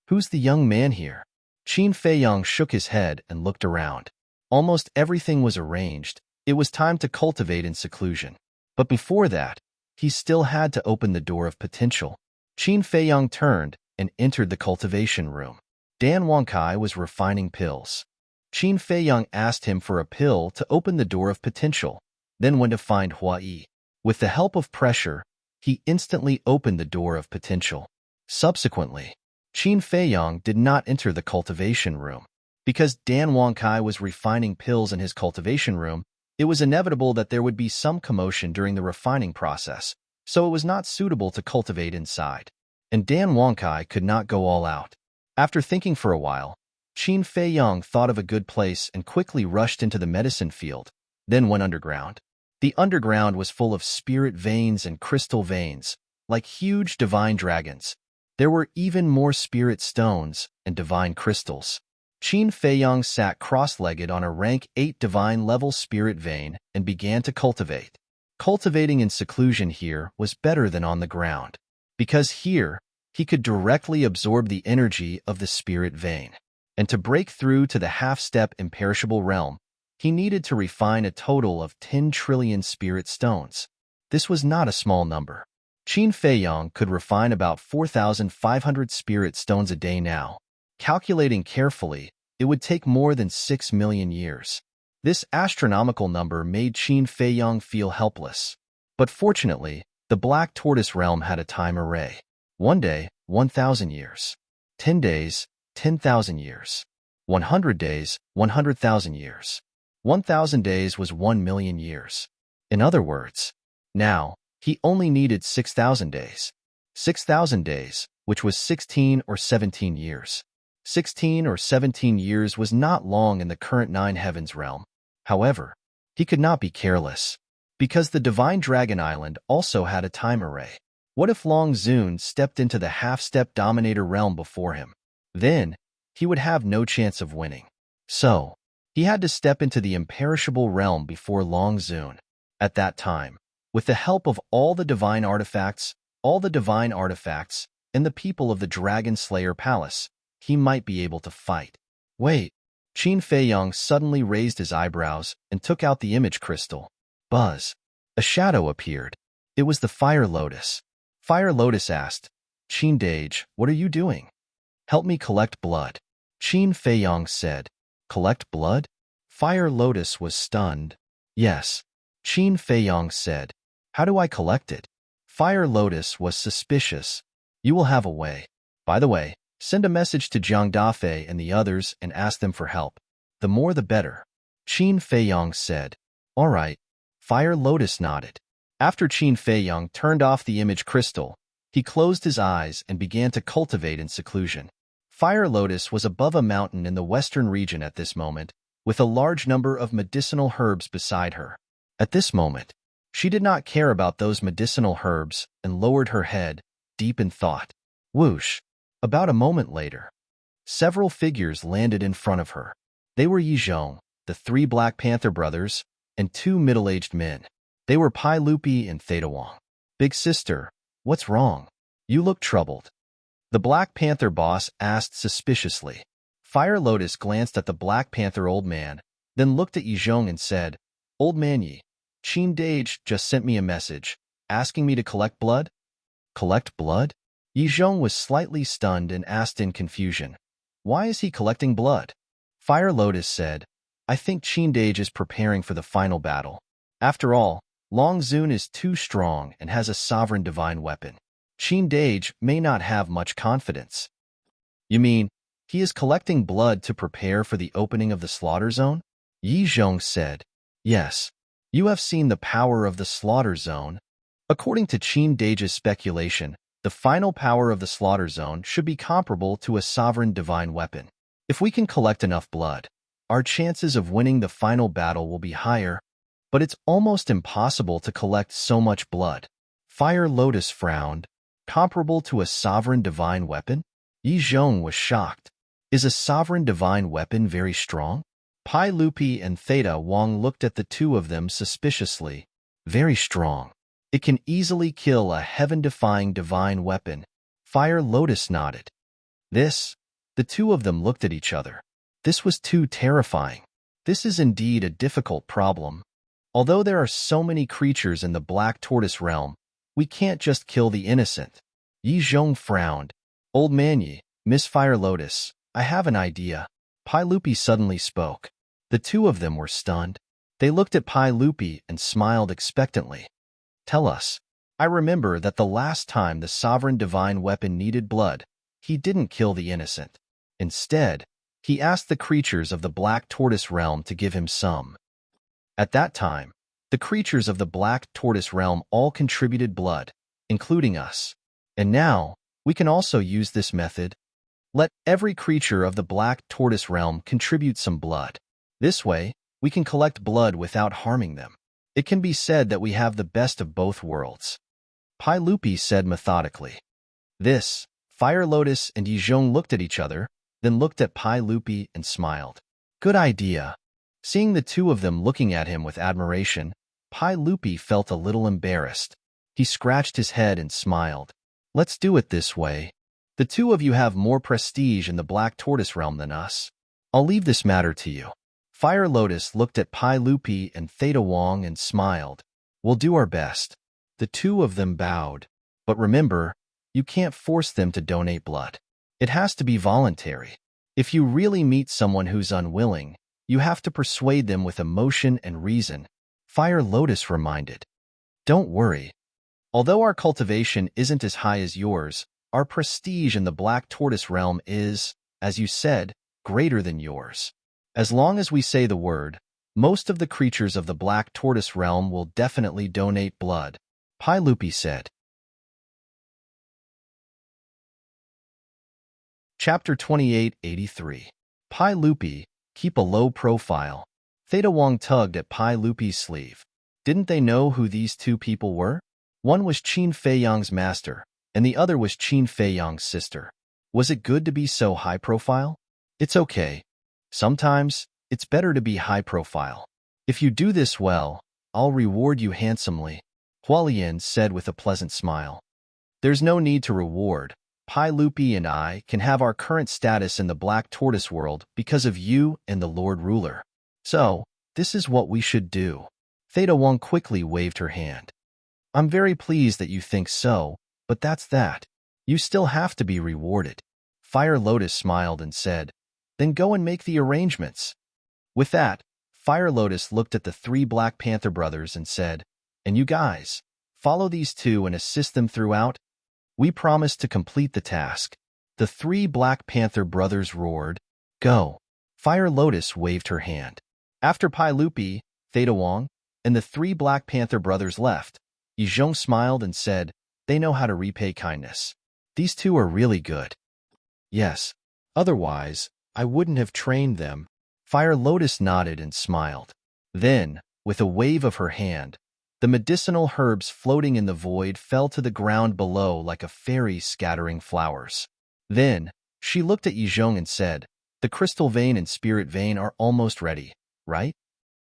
"Who's the young man here?" Qin Feiyang shook his head and looked around. Almost everything was arranged. It was time to cultivate in seclusion. But before that, he still had to open the door of potential. Qin Feiyang turned and entered the cultivation room. Dan Wangkai was refining pills. Qin Feiyang asked him for a pill to open the door of potential, then went to find Hua Yi. With the help of pressure, he instantly opened the door of potential. Subsequently, Qin Feiyang did not enter the cultivation room. Because Dan Wangkai was refining pills in his cultivation room, it was inevitable that there would be some commotion during the refining process, so it was not suitable to cultivate inside. And Dan Wangkai could not go all out. After thinking for a while, Qin Feiyang thought of a good place and quickly rushed into the medicine field, then went underground. The underground was full of spirit veins and crystal veins, like huge divine dragons. There were even more spirit stones and divine crystals. Qin Feiyang sat cross-legged on a rank 8 divine-level spirit vein and began to cultivate. Cultivating in seclusion here was better than on the ground, because here he could directly absorb the energy of the spirit vein. And to break through to the half-step imperishable realm, he needed to refine a total of 10 trillion spirit stones. This was not a small number. Qin Feiyang could refine about 4,500 spirit stones a day now. Calculating carefully, It would take more than 6 million years. This astronomical number made Qin Feiyang feel helpless. But fortunately, the Black Tortoise realm had a time array. 1 day, 1,000 years. 10 days, 10,000 years. 100 days, 100,000 years. 1,000 days was 1 million years. In other words, now, he only needed 6,000 days. 6,000 days, which was 16 or 17 years. 16 or 17 years was not long in the current Nine Heavens realm. However, he could not be careless, because the Divine Dragon Island also had a time array. What if Long Zun stepped into the half-step Dominator realm before him? Then, he would have no chance of winning. So, he had to step into the imperishable realm before Long Zun. At that time, with the help of all the divine artifacts, and the people of the Dragon Slayer Palace, he might be able to fight. Wait, Qin Feiyang suddenly raised his eyebrows and took out the image crystal. Buzz. A shadow appeared. It was the Fire Lotus. Fire Lotus asked, Qin Dage, what are you doing? Help me collect blood. Qin Feiyang said, collect blood? Fire Lotus was stunned. Yes. Qin Feiyang said, how do I collect it? Fire Lotus was suspicious. You will have a way. By the way, send a message to Jiang Dafei and the others and ask them for help. The more the better. Qin Feiyang said. All right. Fire Lotus nodded. After Qin Feiyang turned off the image crystal, he closed his eyes and began to cultivate in seclusion. Fire Lotus was above a mountain in the western region at this moment, with a large number of medicinal herbs beside her. At this moment, she did not care about those medicinal herbs and lowered her head, deep in thought. Whoosh! About a moment later, several figures landed in front of her. They were Yizhong, the 3 Black Panther brothers, and 2 middle-aged men. They were Pai Lupi and Theta Wong. Big sister, what's wrong? You look troubled. The Black Panther boss asked suspiciously. Fire Lotus glanced at the Black Panther old man, then looked at Yizhong and said, Old man Yi, Qin Dage just sent me a message, asking me to collect blood? Collect blood? Yizhong was slightly stunned and asked in confusion, why is he collecting blood? Fire Lotus said, I think Qin Dage is preparing for the final battle. After all, Long Zun is too strong and has a sovereign divine weapon. Qin Dage may not have much confidence. You mean, he is collecting blood to prepare for the opening of the slaughter zone? Yizhong said, yes. You have seen the power of the slaughter zone. According to Qin Dage's speculation, the final power of the slaughter zone should be comparable to a sovereign divine weapon. If we can collect enough blood, our chances of winning the final battle will be higher, but it's almost impossible to collect so much blood. Fire Lotus frowned. Comparable to a sovereign divine weapon? Yizhong was shocked. Is a sovereign divine weapon very strong? Pai Lupi and Theta Wong looked at the two of them suspiciously. Very strong. It can easily kill a heaven-defying divine weapon. Fire Lotus nodded. The two of them looked at each other. This was too terrifying. This is indeed a difficult problem. Although there are so many creatures in the Black Tortoise realm, we can't just kill the innocent. Yizhong frowned. Old man Yi, Miss Fire Lotus, I have an idea. Pai Lupi suddenly spoke. The two of them were stunned. They looked at Pai Lupi and smiled expectantly. Tell us. I remember that the last time the sovereign divine weapon needed blood, he didn't kill the innocent. Instead, he asked the creatures of the Black Tortoise realm to give him some. At that time, the creatures of the Black Tortoise realm all contributed blood, including us. And now, we can also use this method. Let every creature of the Black Tortoise realm contribute some blood. This way, we can collect blood without harming them. It can be said that we have the best of both worlds. Pai Lupi said methodically. Fire Lotus and Yizhong looked at each other, then looked at Pai Lupi and smiled. Good idea. Seeing the two of them looking at him with admiration, Pai Lupi felt a little embarrassed. He scratched his head and smiled. Let's do it this way. The two of you have more prestige in the Black Tortoise realm than us. I'll leave this matter to you. Fire Lotus looked at Pai Lupi and Theta Wong and smiled. We'll do our best. The two of them bowed. But remember, you can't force them to donate blood. It has to be voluntary. If you really meet someone who's unwilling, you have to persuade them with emotion and reason, Fire Lotus reminded. Don't worry. Although our cultivation isn't as high as yours, our prestige in the Black Tortoise realm is, as you said, greater than yours. As long as we say the word, most of the creatures of the Black Tortoise realm will definitely donate blood, Pailupi said. Chapter 2883. Pailupi, keep a low profile. Theta Wong tugged at Pailupi's sleeve. Didn't they know who these two people were? One was Qin Feiyang's master, and the other was Qin Feiyang's sister. Was it good to be so high profile? It's okay. Sometimes, it's better to be high profile. If you do this well, I'll reward you handsomely, Hualien said with a pleasant smile. There's no need to reward. Pailupi and I can have our current status in the Black Tortoise world because of you and the Lord Ruler. So, this is what we should do. Theta Wong quickly waved her hand. I'm very pleased that you think so, but that's that. You still have to be rewarded. Fire Lotus smiled and said, then go and make the arrangements. With that, Fire Lotus looked at the three Black Panther brothers and said, and you guys, follow these two and assist them throughout. We promise to complete the task. The three Black Panther brothers roared, go. Fire Lotus waved her hand. After Pailupi, Theta Wong, and the three Black Panther brothers left, Yizhong smiled and said, they know how to repay kindness. These two are really good. Yes. Otherwise, I wouldn't have trained them. Fire Lotus nodded and smiled. Then, with a wave of her hand, the medicinal herbs floating in the void fell to the ground below like a fairy scattering flowers. Then, she looked at Yizhong and said, the crystal vein and spirit vein are almost ready, right?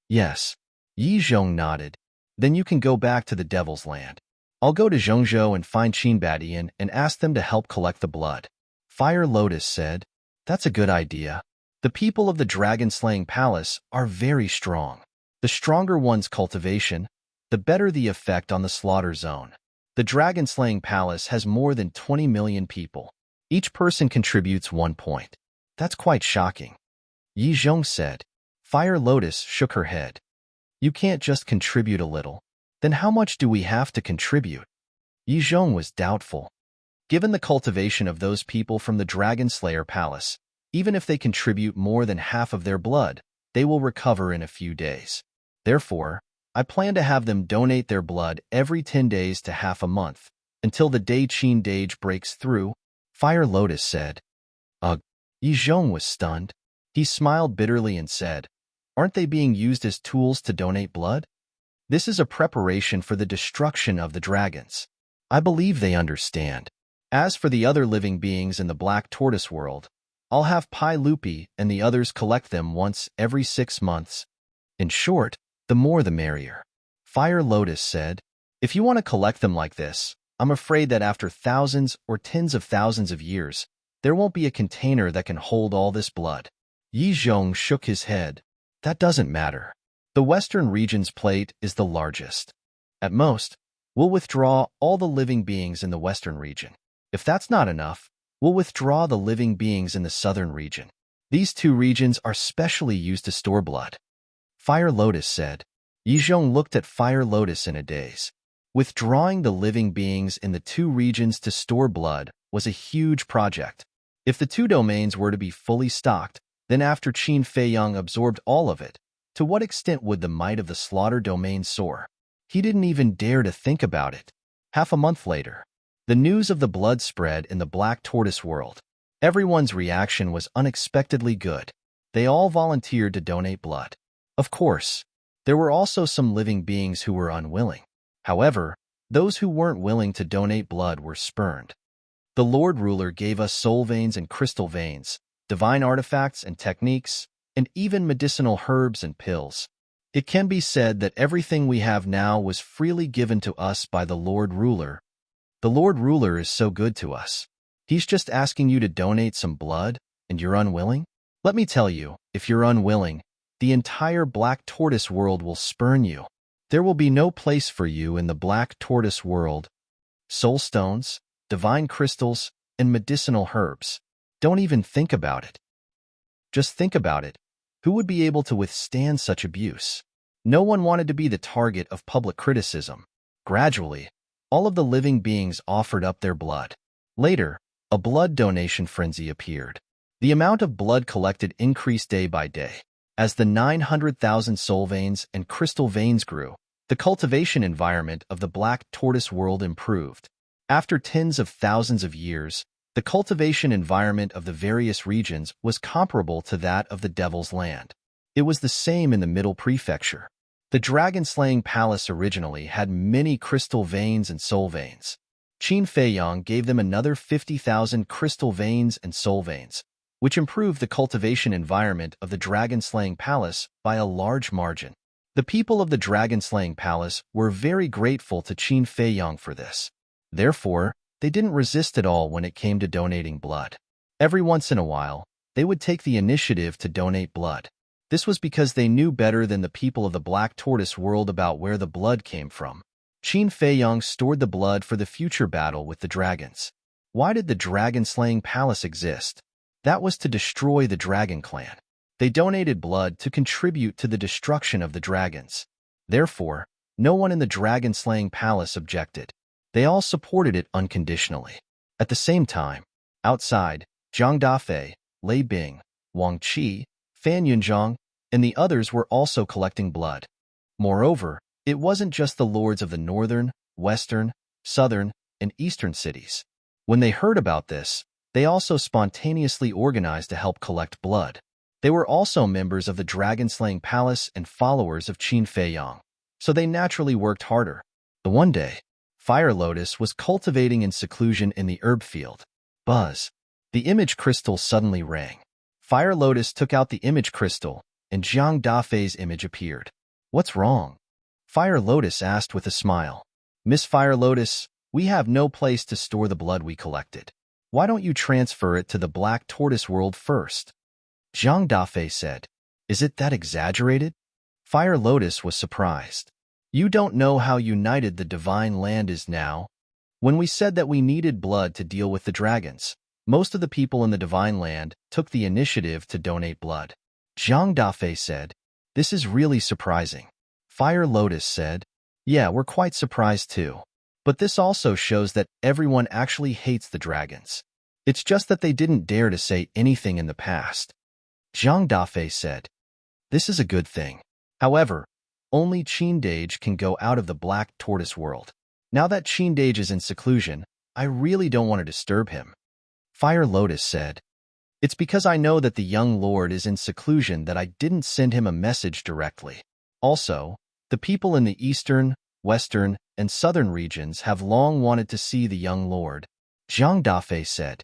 Yes. Yizhong nodded. Then you can go back to the Devil's Land. I'll go to Zhongzhou and find Qin Badian and ask them to help collect the blood. Fire Lotus said, that's a good idea. The people of the dragon-slaying palace are very strong. The stronger one's cultivation, the better the effect on the slaughter zone. The dragon-slaying palace has more than 20 million people. Each person contributes 1 point. That's quite shocking. Yizhong said. Fire Lotus shook her head. You can't just contribute a little. Then how much do we have to contribute? Yizhong was doubtful. Given the cultivation of those people from the Dragon Slayer Palace, even if they contribute more than half of their blood, they will recover in a few days. Therefore, I plan to have them donate their blood every 10 days to half a month, until the day Qin Dage breaks through, Fire Lotus said. Ugh. Yizhong was stunned. He smiled bitterly and said, aren't they being used as tools to donate blood? This is a preparation for the destruction of the dragons. I believe they understand. As for the other living beings in the Black Tortoise world, I'll have Pailupi and the others collect them once every 6 months. In short, the more the merrier. Fire Lotus said, if you want to collect them like this, I'm afraid that after thousands or tens of thousands of years, there won't be a container that can hold all this blood. Yizhong shook his head. That doesn't matter. The Western region's plate is the largest. At most, we'll withdraw all the living beings in the Western region. If that's not enough, we'll withdraw the living beings in the Southern region. These two regions are specially used to store blood. Fire Lotus said. Yizhong looked at Fire Lotus in a daze. Withdrawing the living beings in the two regions to store blood was a huge project. If the two domains were to be fully stocked, then after Qin Feiyang absorbed all of it, to what extent would the might of the slaughter domain soar? He didn't even dare to think about it. Half a month later, the news of the blood spread in the Black Tortoise world. Everyone's reaction was unexpectedly good. They all volunteered to donate blood. Of course, there were also some living beings who were unwilling. However, those who weren't willing to donate blood were spurned. The Lord Ruler gave us soul veins and crystal veins, divine artifacts and techniques, and even medicinal herbs and pills. It can be said that everything we have now was freely given to us by the Lord Ruler. The Lord Ruler is so good to us. He's just asking you to donate some blood, and you're unwilling? Let me tell you, if you're unwilling, the entire Black Tortoise world will spurn you. There will be no place for you in the Black Tortoise world. Soul stones, divine crystals, and medicinal herbs. Don't even think about it. Just think about it. Who would be able to withstand such abuse? No one wanted to be the target of public criticism. Gradually, all of the living beings offered up their blood. Later, a blood donation frenzy appeared. The amount of blood collected increased day by day. As the 900,000 soul veins and crystal veins grew, the cultivation environment of the black tortoise world improved. After tens of thousands of years, the cultivation environment of the various regions was comparable to that of the Devil's Land. It was the same in the Middle Prefecture. The dragon-slaying palace originally had many crystal veins and soul veins. Qin Feiyang gave them another 50,000 crystal veins and soul veins, which improved the cultivation environment of the dragon-slaying palace by a large margin. The people of the dragon-slaying palace were very grateful to Qin Feiyang for this. Therefore, they didn't resist at all when it came to donating blood. Every once in a while, they would take the initiative to donate blood. This was because they knew better than the people of the Black Tortoise world about where the blood came from. Qin Feiyang stored the blood for the future battle with the dragons. Why did the dragon-slaying palace exist? That was to destroy the dragon clan. They donated blood to contribute to the destruction of the dragons. Therefore, no one in the dragon-slaying palace objected. They all supported it unconditionally. At the same time, outside, Zhang Dafei, Lei Bing, Wang Qi, Fan Yunzhang, and the others were also collecting blood. Moreover, it wasn't just the lords of the northern, western, southern, and eastern cities. When they heard about this, they also spontaneously organized to help collect blood. They were also members of the dragon-slaying palace and followers of Qin Feiyang, so they naturally worked harder. The one day, Fire Lotus was cultivating in seclusion in the herb field. Buzz. The image crystal suddenly rang. Fire Lotus took out the image crystal, and Zhang Dafei's image appeared. What's wrong? Fire Lotus asked with a smile. Miss Fire Lotus, we have no place to store the blood we collected. Why don't you transfer it to the Black Tortoise world first? Zhang Dafei said. Is it that exaggerated? Fire Lotus was surprised. You don't know how united the Divine Land is now. When we said that we needed blood to deal with the dragons, most of the people in the Divine Land took the initiative to donate blood. Zhang Dafei said, This is really surprising. Fire Lotus said, Yeah, we're quite surprised too. But this also shows that everyone actually hates the dragons. It's just that they didn't dare to say anything in the past. Zhang Dafei said, This is a good thing. However, only Qindage can go out of the Black Tortoise world. Now that Qindage is in seclusion, I really don't want to disturb him. Fire Lotus said, It's because I know that the young lord is in seclusion that I didn't send him a message directly. Also, the people in the eastern, western, and southern regions have long wanted to see the young lord. Zhang Dafei said,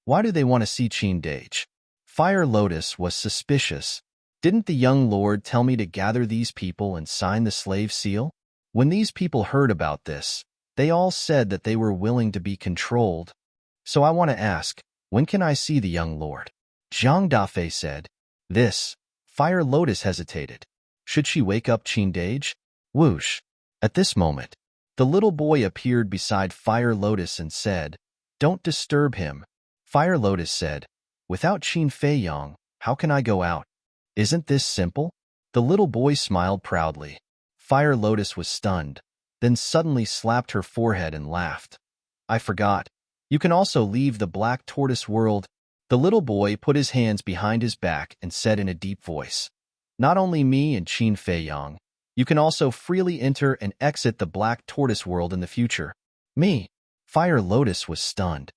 Why do they want to see Qindage? Fire Lotus was suspicious. Didn't the young lord tell me to gather these people and sign the slave seal? When these people heard about this, they all said that they were willing to be controlled. So I want to ask, when can I see the young lord? Zhang Dafei said. Fire Lotus hesitated. Should she wake up Qindage? Whoosh. At this moment, the little boy appeared beside Fire Lotus and said, Don't disturb him. Fire Lotus said, Without Qin Feiyang, how can I go out? Isn't this simple? The little boy smiled proudly. Fire Lotus was stunned, then suddenly slapped her forehead and laughed. I forgot. You can also leave the Black Tortoise world. The little boy put his hands behind his back and said in a deep voice, Not only me and Qin Feiyang, you can also freely enter and exit the Black Tortoise world in the future. Me? Fire Lotus was stunned.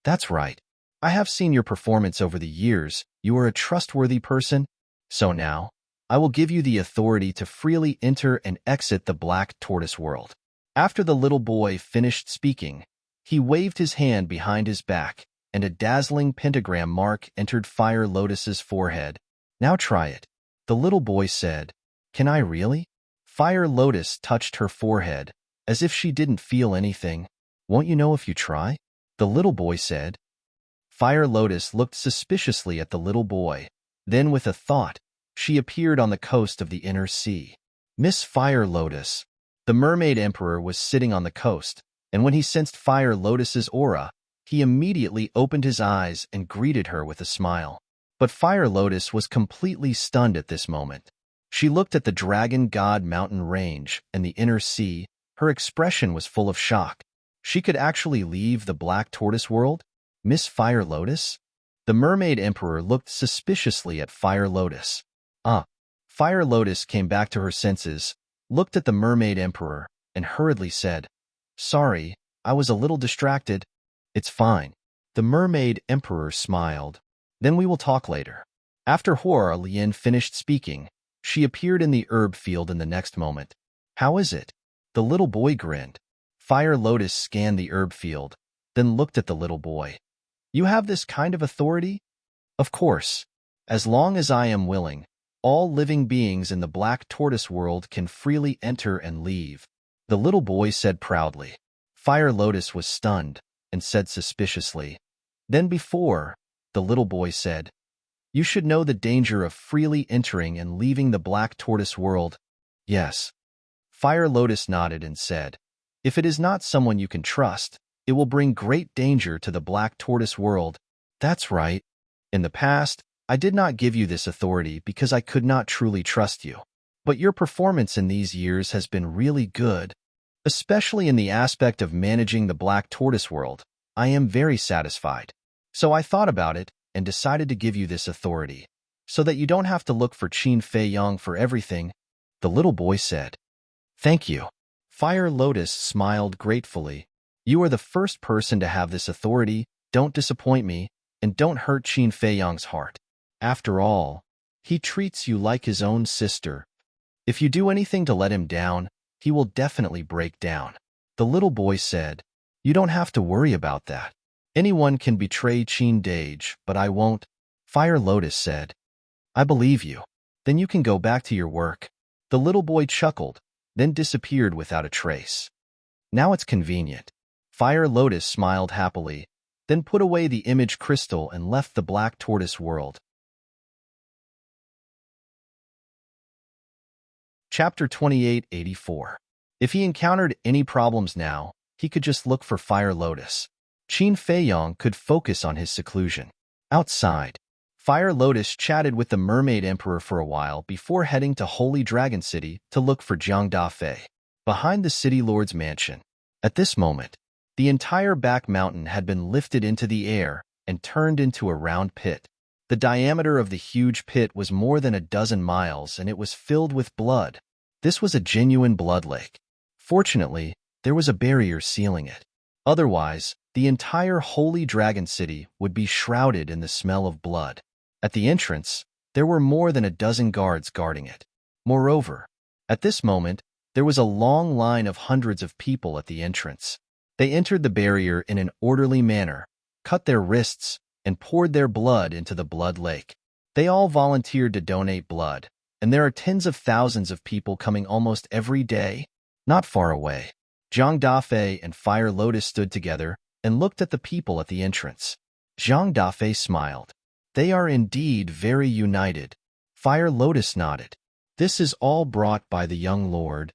That's right. I have seen your performance over the years. You are a trustworthy person. So now, I will give you the authority to freely enter and exit the Black Tortoise world. After the little boy finished speaking, he waved his hand behind his back, and a dazzling pentagram mark entered Fire Lotus's forehead. Now try it. The little boy said, Can I really? Fire Lotus touched her forehead, as if she didn't feel anything. Won't you know if you try? The little boy said. Fire Lotus looked suspiciously at the little boy. Then with a thought, she appeared on the coast of the inner sea. Miss Fire Lotus. The Mermaid Emperor was sitting on the coast, and when he sensed Fire Lotus's aura, he immediately opened his eyes and greeted her with a smile. But Fire Lotus was completely stunned at this moment. She looked at the Dragon God mountain range and the inner sea. Her expression was full of shock. She could actually leave the Black Tortoise world? Miss Fire Lotus? The Mermaid Emperor looked suspiciously at Fire Lotus. Fire Lotus came back to her senses, looked at the Mermaid Emperor, and hurriedly said, "Sorry, I was a little distracted." "It's fine." The Mermaid Emperor smiled. "Then we will talk later." After Hua Lian finished speaking, she appeared in the herb field in the next moment. "How is it?" The little boy grinned. Fire Lotus scanned the herb field, then looked at the little boy. "You have this kind of authority?" "Of course. As long as I am willing, all living beings in the Black Tortoise world can freely enter and leave," the little boy said proudly. Fire Lotus was stunned and said suspiciously, "Then before," the little boy said, "you should know the danger of freely entering and leaving the Black Tortoise world." "Yes." Fire Lotus nodded and said, "If it is not someone you can trust, it will bring great danger to the Black Tortoise world." "That's right. In the past, I did not give you this authority because I could not truly trust you. But your performance in these years has been really good, especially in the aspect of managing the Black Tortoise world. I am very satisfied. So I thought about it and decided to give you this authority, so that you don't have to look for Qin Fei Yang for everything," the little boy said. "Thank you." Fire Lotus smiled gratefully. "You are the first person to have this authority. Don't disappoint me, and don't hurt Qin Fei Yang's heart. After all, he treats you like his own sister. If you do anything to let him down, he will definitely break down," the little boy said. "You don't have to worry about that. Anyone can betray Qin Dage, but I won't," Fire Lotus said. "I believe you. Then you can go back to your work." The little boy chuckled, then disappeared without a trace. "Now it's convenient." Fire Lotus smiled happily, then put away the image crystal and left the Black Tortoise world. Chapter 2884. If he encountered any problems now, he could just look for Fire Lotus. Qin Fei Yang could focus on his seclusion. Outside, Fire Lotus chatted with the Mermaid Emperor for a while before heading to Holy Dragon City to look for Jiang Dafei. Behind the City Lord's mansion. At this moment, the entire back mountain had been lifted into the air and turned into a round pit. The diameter of the huge pit was more than a dozen miles, and it was filled with blood. This was a genuine blood lake. Fortunately, there was a barrier sealing it. Otherwise, the entire Holy Dragon City would be shrouded in the smell of blood. At the entrance, there were more than a dozen guards guarding it. Moreover, at this moment, there was a long line of hundreds of people at the entrance. They entered the barrier in an orderly manner, cut their wrists, and poured their blood into the blood lake. They all volunteered to donate blood, and there are tens of thousands of people coming almost every day. Not far away, Jiang Dafei and Fire Lotus stood together and looked at the people at the entrance. Jiang Dafei smiled. "They are indeed very united." Fire Lotus nodded. "This is all brought by the young lord.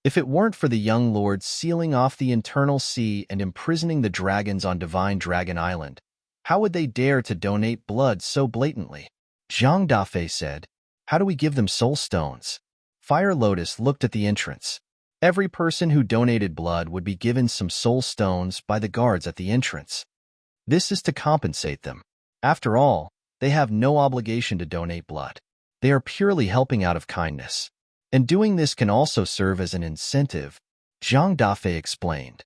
If it weren't for the young lord sealing off the internal sea and imprisoning the dragons on Divine Dragon Island, how would they dare to donate blood so blatantly?" Jiang Dafei said, "How do we give them soul stones?" Fire Lotus looked at the entrance. Every person who donated blood would be given some soul stones by the guards at the entrance. This is to compensate them. After all, they have no obligation to donate blood. They are purely helping out of kindness. And doing this can also serve as an incentive, Jiang Dafei explained.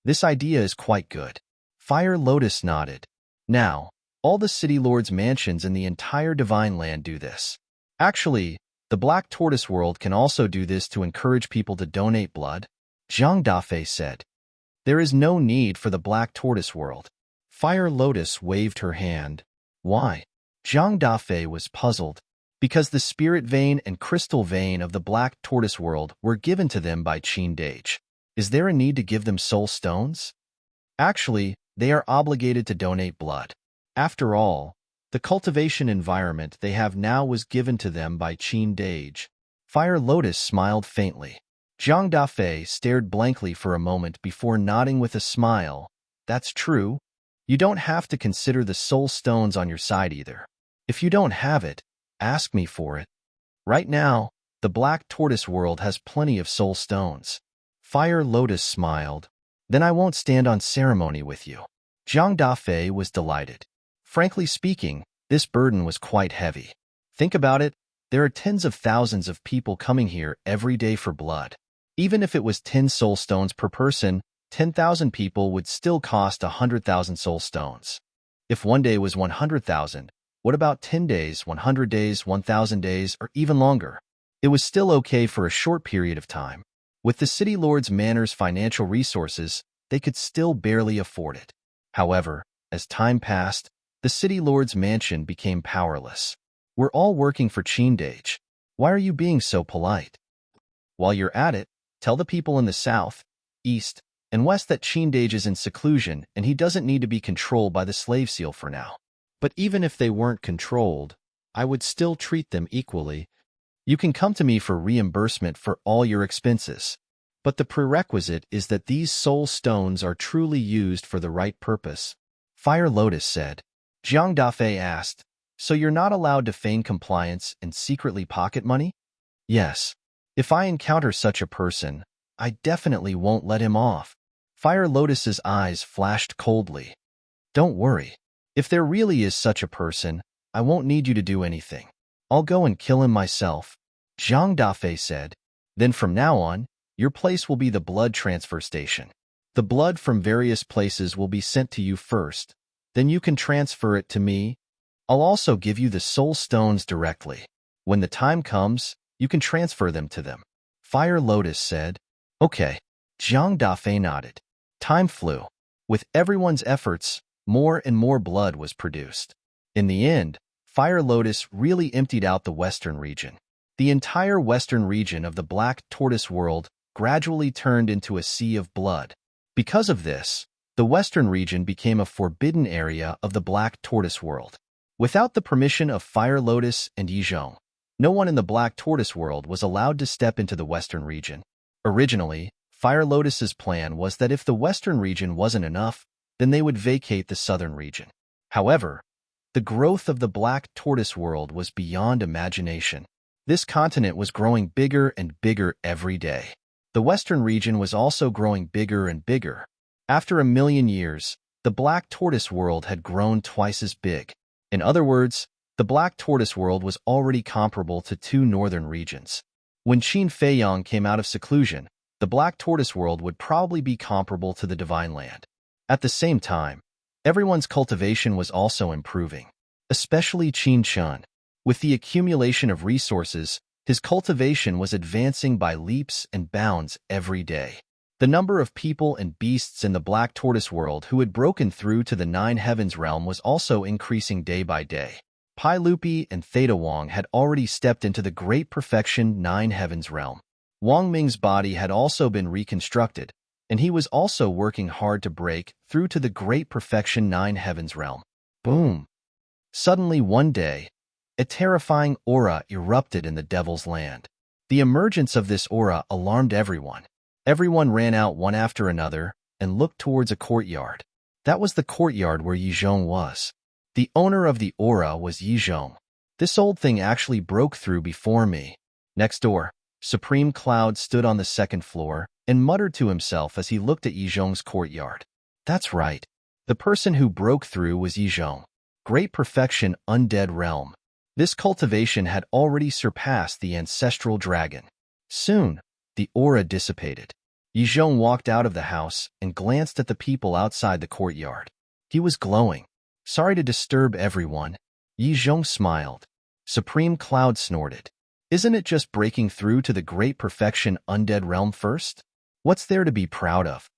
"This idea is quite good." Fire Lotus nodded. "Now, all the city lords' mansions in the entire Divine Land do this. Actually, the Black Tortoise world can also do this to encourage people to donate blood," Jiang Dafei said. "There is no need for the Black Tortoise world." Fire Lotus waved her hand. "Why?" Jiang Dafei was puzzled. "Because the spirit vein and crystal vein of the Black Tortoise world were given to them by Qin Dage. Is there a need to give them soul stones? Actually, they are obligated to donate blood. After all, the cultivation environment they have now was given to them by Qin Dage." Fire Lotus smiled faintly. Jiang Dafei stared blankly for a moment before nodding with a smile. "That's true. You don't have to consider the soul stones on your side either. If you don't have it, ask me for it. Right now, the Black Tortoise world has plenty of soul stones. Fire Lotus smiled. Then I won't stand on ceremony with you. Zhang Dafei was delighted. Frankly speaking, this burden was quite heavy. Think about it, there are tens of thousands of people coming here every day for blood. Even if it was 10 soul stones per person, 10,000 people would still cost 100,000 soul stones. If one day was 100,000, what about 10 days, 100 days, 1,000 days, or even longer? It was still okay for a short period of time. With the city lord's manor's financial resources, they could still barely afford it. However, as time passed, the city lord's mansion became powerless. We're all working for Qindage. Why are you being so polite? While you're at it, tell the people in the south, east, and west that Qindage is in seclusion and he doesn't need to be controlled by the slave seal for now. But even if they weren't controlled, I would still treat them equally. You can come to me for reimbursement for all your expenses. But the prerequisite is that these soul stones are truly used for the right purpose. Fire Lotus said. Zhang Dafei asked, so you're not allowed to feign compliance and secretly pocket money? Yes. If I encounter such a person, I definitely won't let him off. Fire Lotus's eyes flashed coldly. Don't worry. If there really is such a person, I won't need you to do anything. I'll go and kill him myself. Zhang Dafei said. Then from now on, your place will be the blood transfer station. The blood from various places will be sent to you first. Then you can transfer it to me. I'll also give you the soul stones directly. When the time comes, you can transfer them to them. Fire Lotus said. Okay. Zhang Dafei nodded. Time flew. With everyone's efforts, more and more blood was produced. In the end, Fire Lotus really emptied out the western region. The entire western region of the Black Tortoise world gradually turned into a sea of blood. Because of this, the western region became a forbidden area of the Black Tortoise world. Without the permission of Fire Lotus and Yizhong, no one in the Black Tortoise world was allowed to step into the western region. Originally, Fire Lotus's plan was that if the western region wasn't enough, then they would vacate the southern region. However, the growth of the Black Tortoise world was beyond imagination. This continent was growing bigger and bigger every day. The western region was also growing bigger and bigger. After 1,000,000 years, the Black Tortoise world had grown twice as big. In other words, the Black Tortoise world was already comparable to 2 northern regions. When Qin Feiyang came out of seclusion, the Black Tortoise world would probably be comparable to the Divine Land. At the same time, everyone's cultivation was also improving, especially Qin Chun. With the accumulation of resources, his cultivation was advancing by leaps and bounds every day. The number of people and beasts in the Black Tortoise world who had broken through to the 9 Heavens realm was also increasing day by day. Pai Lupi and Theta Wang had already stepped into the Great Perfection 9 Heavens realm. Wang Ming's body had also been reconstructed, and he was also working hard to break through to the Great Perfection 9 Heavens realm. Boom! Suddenly one day, a terrifying aura erupted in the Devil's Land. The emergence of this aura alarmed everyone. Everyone ran out one after another and looked towards a courtyard. That was the courtyard where Yizhong was. The owner of the aura was Yizhong. This old thing actually broke through before me. Next door, Supreme Cloud stood on the 2nd floor and muttered to himself as he looked at Yizhong's courtyard. That's right. The person who broke through was Yizhong. Great Perfection Undead Realm. This cultivation had already surpassed the ancestral dragon. Soon, the aura dissipated. Yizhong walked out of the house and glanced at the people outside the courtyard. He was glowing. Sorry to disturb everyone. Yizhong smiled. Supreme Cloud snorted. Isn't it just breaking through to the Great Perfection Undead Realm first? What's there to be proud of?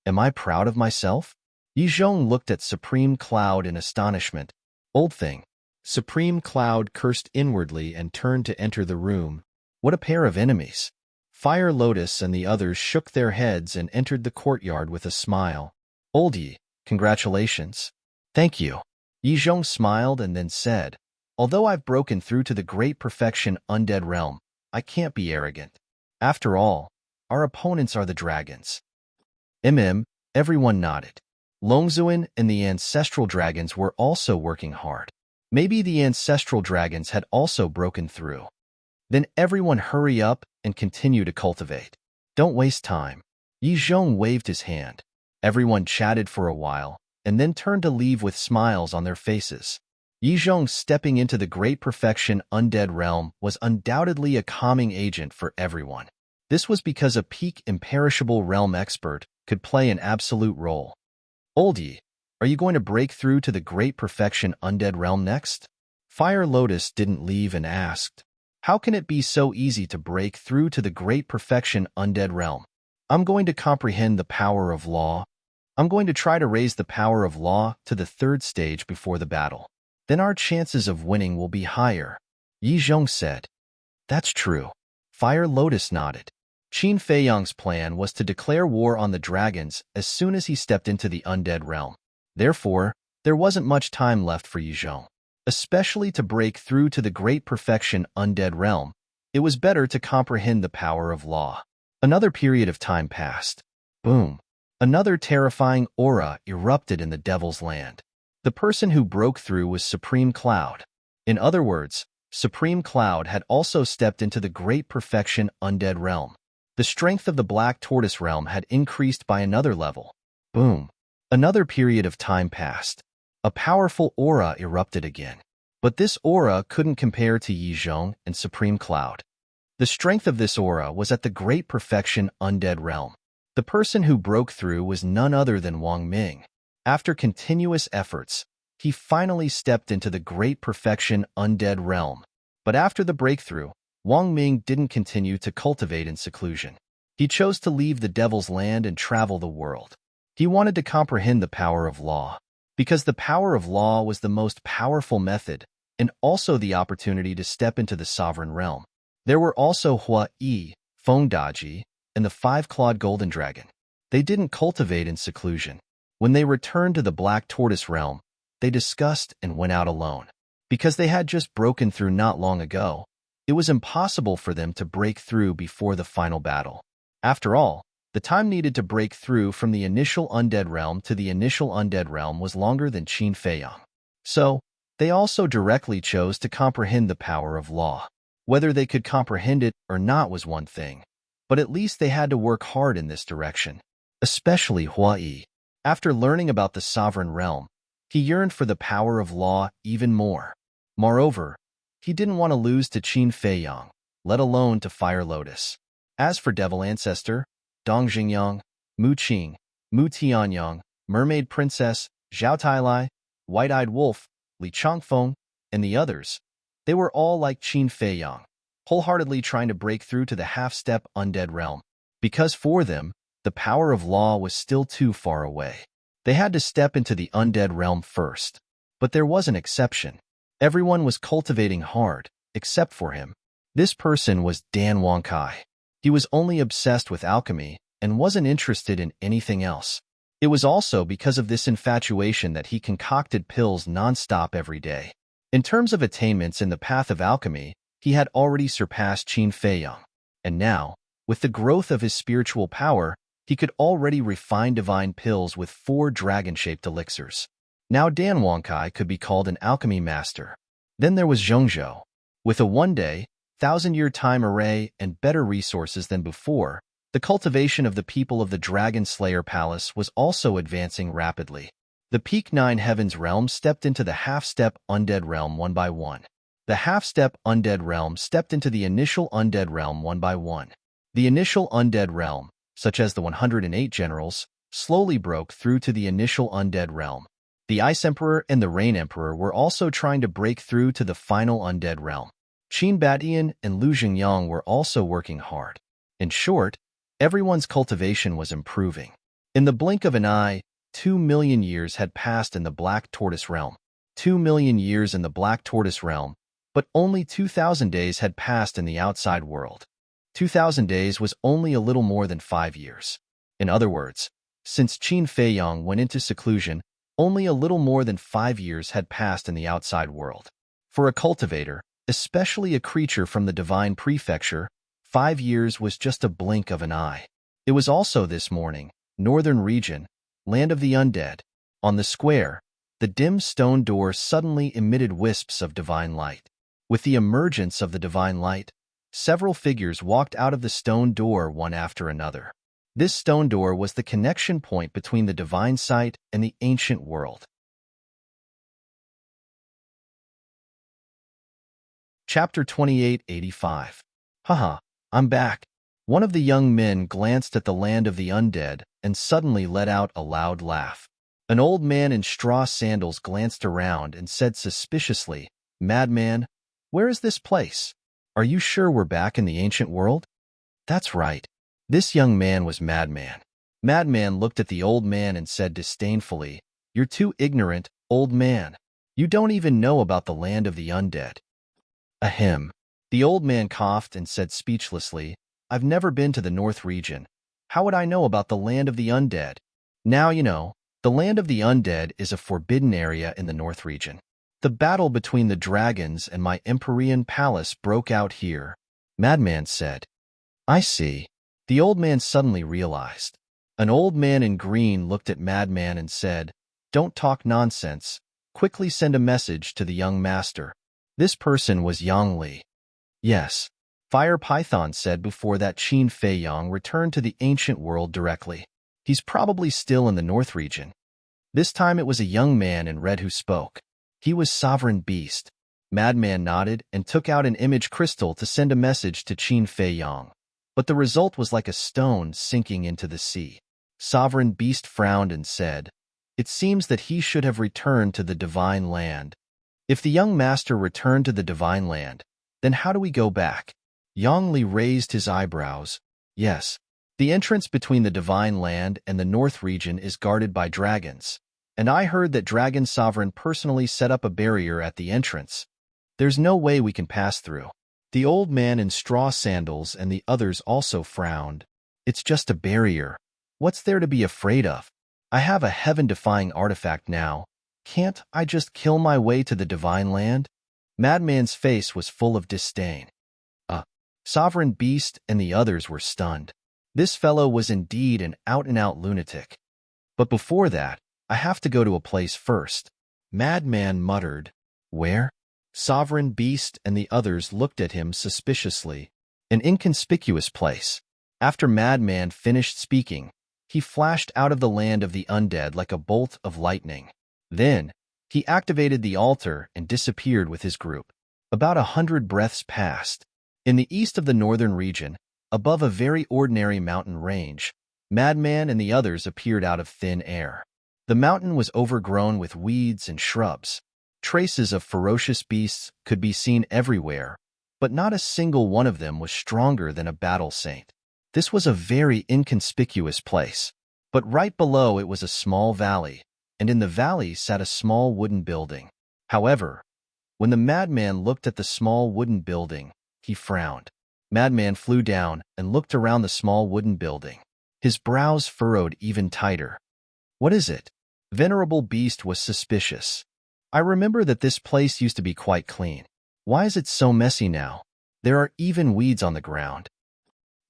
Am I proud of myself? Yizhong looked at Supreme Cloud in astonishment. Old thing. Supreme Cloud cursed inwardly and turned to enter the room. What a pair of enemies. Fire Lotus and the others shook their heads and entered the courtyard with a smile. Old Yi, congratulations. Thank you. Yizhong smiled and then said, although I've broken through to the Great Perfection Undead Realm, I can't be arrogant. After all, our opponents are the dragons. Everyone nodded. Longzuan and the ancestral dragons were also working hard. Maybe the ancestral dragons had also broken through. Then everyone hurry up and continue to cultivate. Don't waste time. Yi Zhong waved his hand. Everyone chatted for a while, and then turned to leave with smiles on their faces. Yi Zhong stepping into the Great Perfection Undead Realm was undoubtedly a calming agent for everyone. This was because a peak imperishable realm expert could play an absolute role. Old Yi, are you going to break through to the Great Perfection Undead Realm next? Fire Lotus didn't leave and asked, how can it be so easy to break through to the Great Perfection Undead Realm? I'm going to comprehend the power of law. I'm going to try to raise the power of law to the 3rd stage before the battle. Then our chances of winning will be higher. Yi Zhong said. That's true. Fire Lotus nodded. Qin Feiyang's plan was to declare war on the dragons as soon as he stepped into the undead realm. Therefore, there wasn't much time left for Yi Zhong. Especially to break through to the Great Perfection Undead Realm, it was better to comprehend the power of law. Another period of time passed. Boom. Another terrifying aura erupted in the Devil's Land. The person who broke through was Supreme Cloud. In other words, Supreme Cloud had also stepped into the Great Perfection Undead Realm. The strength of the Black Tortoise Realm had increased by another level. Boom. Another period of time passed. A powerful aura erupted again. But this aura couldn't compare to Yi Zhong and Supreme Cloud. The strength of this aura was at the Great Perfection Undead Realm. The person who broke through was none other than Wang Ming. After continuous efforts, he finally stepped into the Great Perfection Undead Realm. But after the breakthrough, Wang Ming didn't continue to cultivate in seclusion. He chose to leave the Devil's Land and travel the world. He wanted to comprehend the power of law, because the power of law was the most powerful method and also the opportunity to step into the sovereign realm. There were also Hua Yi, Feng Daji, and the 5-clawed golden dragon. They didn't cultivate in seclusion. When they returned to the Black Tortoise realm, they discussed and went out alone. Because they had just broken through not long ago, it was impossible for them to break through before the final battle. After all, the time needed to break through from the initial undead realm to the initial undead realm was longer than Qin Feiyang. So, they also directly chose to comprehend the power of law. Whether they could comprehend it or not was one thing, but at least they had to work hard in this direction. Especially Hua Yi. After learning about the sovereign realm, he yearned for the power of law even more. Moreover, he didn't want to lose to Qin Feiyang, let alone to Fire Lotus. As for Devil Ancestor, Dong Jingyang, Mu Qing, Mu Tianyang, Mermaid Princess, Zhao Tailai, White-Eyed Wolf, Li Changfeng, and the others, they were all like Qin Feiyang, wholeheartedly trying to break through to the half-step undead realm. Because for them, the power of law was still too far away. They had to step into the undead realm first. But there was an exception. Everyone was cultivating hard, except for him. This person was Dan Wangkai. He was only obsessed with alchemy and wasn't interested in anything else. It was also because of this infatuation that he concocted pills non-stop every day. In terms of attainments in the path of alchemy, he had already surpassed Qin Feiyang. And now, with the growth of his spiritual power, he could already refine divine pills with 4 dragon-shaped elixirs. Now Dan Wangkai could be called an alchemy master. Then there was Zhongzhou. With a 1-day, 1,000-year time array and better resources than before, the cultivation of the people of the Dragon Slayer Palace was also advancing rapidly. The Peak 9 Heavens realm stepped into the half-step undead realm one by one. The half-step undead realm stepped into the initial undead realm one by one. The initial undead realm, such as the 108 generals, slowly broke through to the initial undead realm. The Ice Emperor and the Rain Emperor were also trying to break through to the final undead realm. Qin Batian and Lu Jingyang were also working hard. In short, everyone's cultivation was improving. In the blink of an eye, 2 million years had passed in the Black Tortoise realm. 2 million years in the Black Tortoise realm, but only 2,000 days had passed in the outside world. 2,000 days was only a little more than 5 years. In other words, since Qin Feiyang went into seclusion, only a little more than 5 years had passed in the outside world. For a cultivator, especially a creature from the divine prefecture, 5 years was just a blink of an eye. It was also this morning, northern region, land of the undead. On the square, The dim stone door suddenly emitted wisps of divine light. With the emergence of the divine light, several figures walked out of the stone door one after another. This stone door was the connection point between the divine sight and the ancient world. Chapter 2885. Haha, I'm back. One of the young men glanced at the land of the undead and suddenly let out a loud laugh. An old man in straw sandals glanced around and said suspiciously, "Madman, where is this place? Are you sure we're back in the ancient world?" That's right. This young man was Madman. Madman looked at the old man and said disdainfully, "You're too ignorant, old man. You don't even know about the land of the undead." Ahem. The old man coughed and said speechlessly, "I've never been to the North region. How would I know about the land of the undead?" Now you know, the land of the undead is a forbidden area in the North region. The battle between the dragons and my Empyrean palace broke out here, Madman said. I see. The old man suddenly realized. An old man in green looked at Madman and said, "Don't talk nonsense. Quickly send a message to the young master." This person was Yang Li. Yes, Fire Python said before that Qin Fei Yang returned to the ancient world directly. He's probably still in the North region. This time it was a young man in red who spoke. He was Sovereign Beast. Madman nodded and took out an image crystal to send a message to Qin Fei Yang. But the result was like a stone sinking into the sea. Sovereign Beast frowned and said, "It seems that he should have returned to the divine land. If the young master returned to the divine land, then how do we go back?" Yang Li raised his eyebrows. Yes, the entrance between the divine land and the North region is guarded by dragons, and I heard that Dragon Sovereign personally set up a barrier at the entrance. There's no way we can pass through. The old man in straw sandals and the others also frowned. It's just a barrier. What's there to be afraid of? I have a heaven-defying artifact now. Can't I just kill my way to the divine land? Madman's face was full of disdain. Sovereign Beast and the others were stunned. This fellow was indeed an out-and-out lunatic. But before that, I have to go to a place first. Madman muttered. Where? Sovereign Beast and the others looked at him suspiciously. An inconspicuous place. After Madman finished speaking, he flashed out of the land of the undead like a bolt of lightning. Then, he activated the altar and disappeared with his group. About 100 breaths passed. In the east of the northern region, above a very ordinary mountain range, Madman and the others appeared out of thin air. The mountain was overgrown with weeds and shrubs. Traces of ferocious beasts could be seen everywhere, but not a single one of them was stronger than a battle saint. This was a very inconspicuous place, but right below it was a small valley, and in the valley sat a small wooden building. However, when the madman looked at the small wooden building, he frowned. Madman flew down and looked around the small wooden building. His brows furrowed even tighter. What is it? Venerable Beast was suspicious. I remember that this place used to be quite clean. Why is it so messy now? There are even weeds on the ground.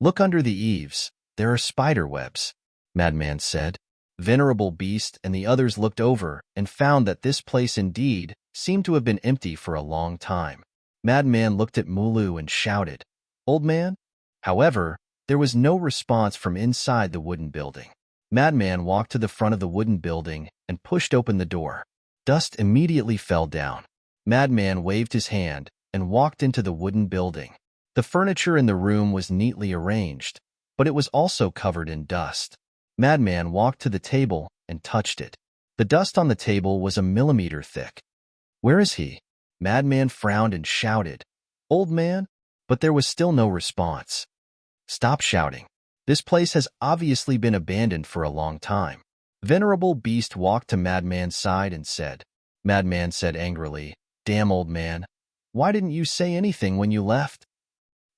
Look under the eaves. There are spider webs, Madman said. Venerable Beast and the others looked over and found that this place indeed seemed to have been empty for a long time. Madman looked at Mulu and shouted, "Old man?" However, there was no response from inside the wooden building. Madman walked to the front of the wooden building and pushed open the door. Dust immediately fell down. Madman waved his hand and walked into the wooden building. The furniture in the room was neatly arranged, but it was also covered in dust. Madman walked to the table and touched it. The dust on the table was a millimeter thick. Where is he? Madman frowned and shouted, "Old man?" But there was still no response. Stop shouting. This place has obviously been abandoned for a long time. Venerable Beast walked to Madman's side and said. Madman said angrily, "Damn old man. Why didn't you say anything when you left?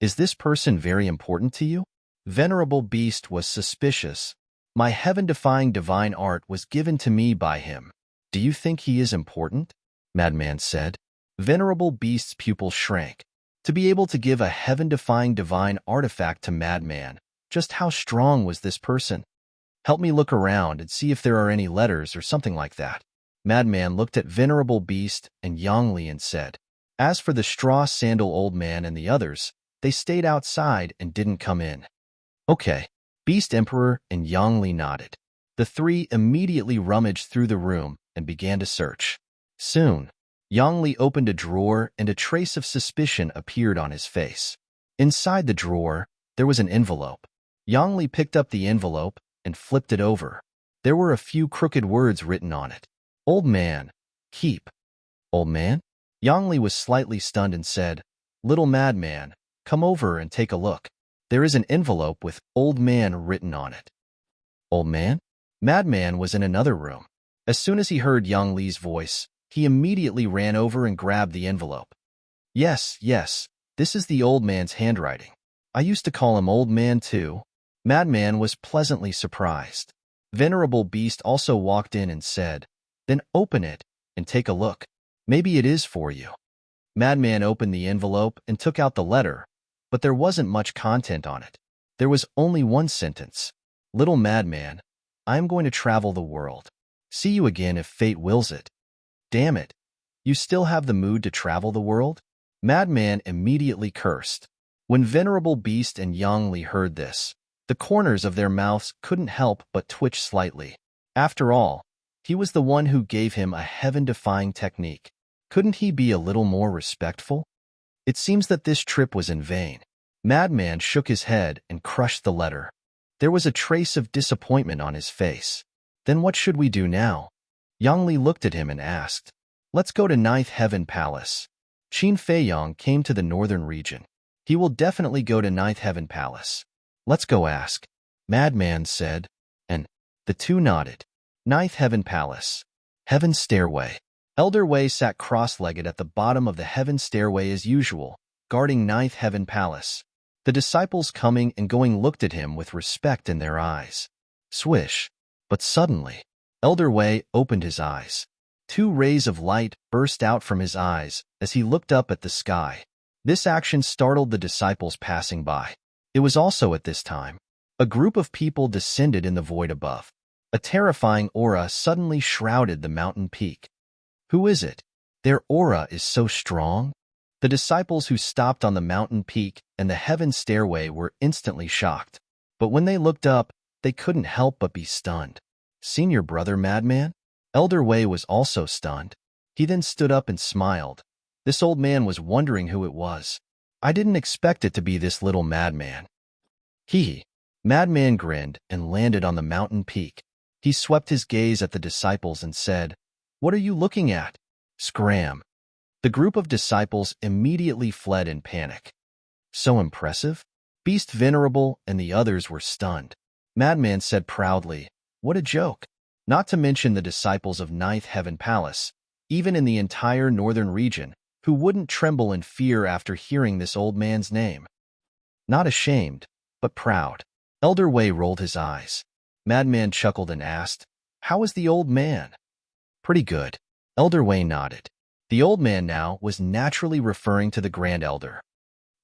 Is this person very important to you?" Venerable Beast was suspicious. My heaven-defying divine art was given to me by him. Do you think he is important? Madman said. Venerable Beast's pupil shrank. To be able to give a heaven-defying divine artifact to Madman, just how strong was this person? Help me look around and see if there are any letters or something like that. Madman looked at Venerable Beast and Yangli and said, "As for the straw-sandal old man and the others, they stayed outside and didn't come in." "Okay." Beast Emperor and Yangli nodded. The three immediately rummaged through the room and began to search. Soon, Yangli opened a drawer and a trace of suspicion appeared on his face. Inside the drawer, there was an envelope. Yangli picked up the envelope and flipped it over. There were a few crooked words written on it. "Old man, keep." "Old man?" Yangli was slightly stunned and said, "Little Madman, come over and take a look. There is an envelope with Old Man written on it." "Old man?" Madman was in another room. As soon as he heard Yang Li's voice, he immediately ran over and grabbed the envelope. Yes, this is the old man's handwriting. I used to call him Old Man too." Madman was pleasantly surprised. Venerable Beast also walked in and said, "Then open it and take a look. Maybe it is for you." Madman opened the envelope and took out the letter, but there wasn't much content on it. There was only one sentence. "Little Madman, I am going to travel the world. See you again if fate wills it." "Damn it. You still have the mood to travel the world?" Madman immediately cursed. When Venerable Beast and Yang Li heard this, the corners of their mouths couldn't help but twitch slightly. After all, he was the one who gave him a heaven-defying technique. Couldn't he be a little more respectful? It seems that this trip was in vain. Madman shook his head and crushed the letter. There was a trace of disappointment on his face. "Then what should we do now?" Yang Li looked at him and asked. "Let's go to Ninth Heaven Palace." Qin Feiyong came to the northern region. He will definitely go to Ninth Heaven Palace. "Let's go ask," Madman said, and the two nodded. Ninth Heaven Palace. Heaven Stairway. Elder Wei sat cross-legged at the bottom of the Heaven Stairway as usual, guarding Ninth Heaven Palace. The disciples coming and going looked at him with respect in their eyes. Swish. But suddenly, Elder Wei opened his eyes. Two rays of light burst out from his eyes as he looked up at the sky. This action startled the disciples passing by. It was also at this time. A group of people descended in the void above. A terrifying aura suddenly shrouded the mountain peak. Who is it? Their aura is so strong. The disciples who stopped on the mountain peak and the heaven stairway were instantly shocked. But when they looked up, they couldn't help but be stunned. Senior brother Madman? Elder Wei was also stunned. He then stood up and smiled. This old man was wondering who it was. "I didn't expect it to be this little Madman." Madman grinned and landed on the mountain peak. He swept his gaze at the disciples and said, "What are you looking at?" Scram. The group of disciples immediately fled in panic. So impressive? Beast Venerable and the others were stunned. Madman said proudly, "What a joke." Not to mention the disciples of Ninth Heaven Palace, even in the entire northern region, who wouldn't tremble in fear after hearing this old man's name. Not ashamed, but proud. Elder Wei rolled his eyes. Madman chuckled and asked, "How is the old man?" "Pretty good." Elder Wei nodded. The old man now was naturally referring to the Grand Elder.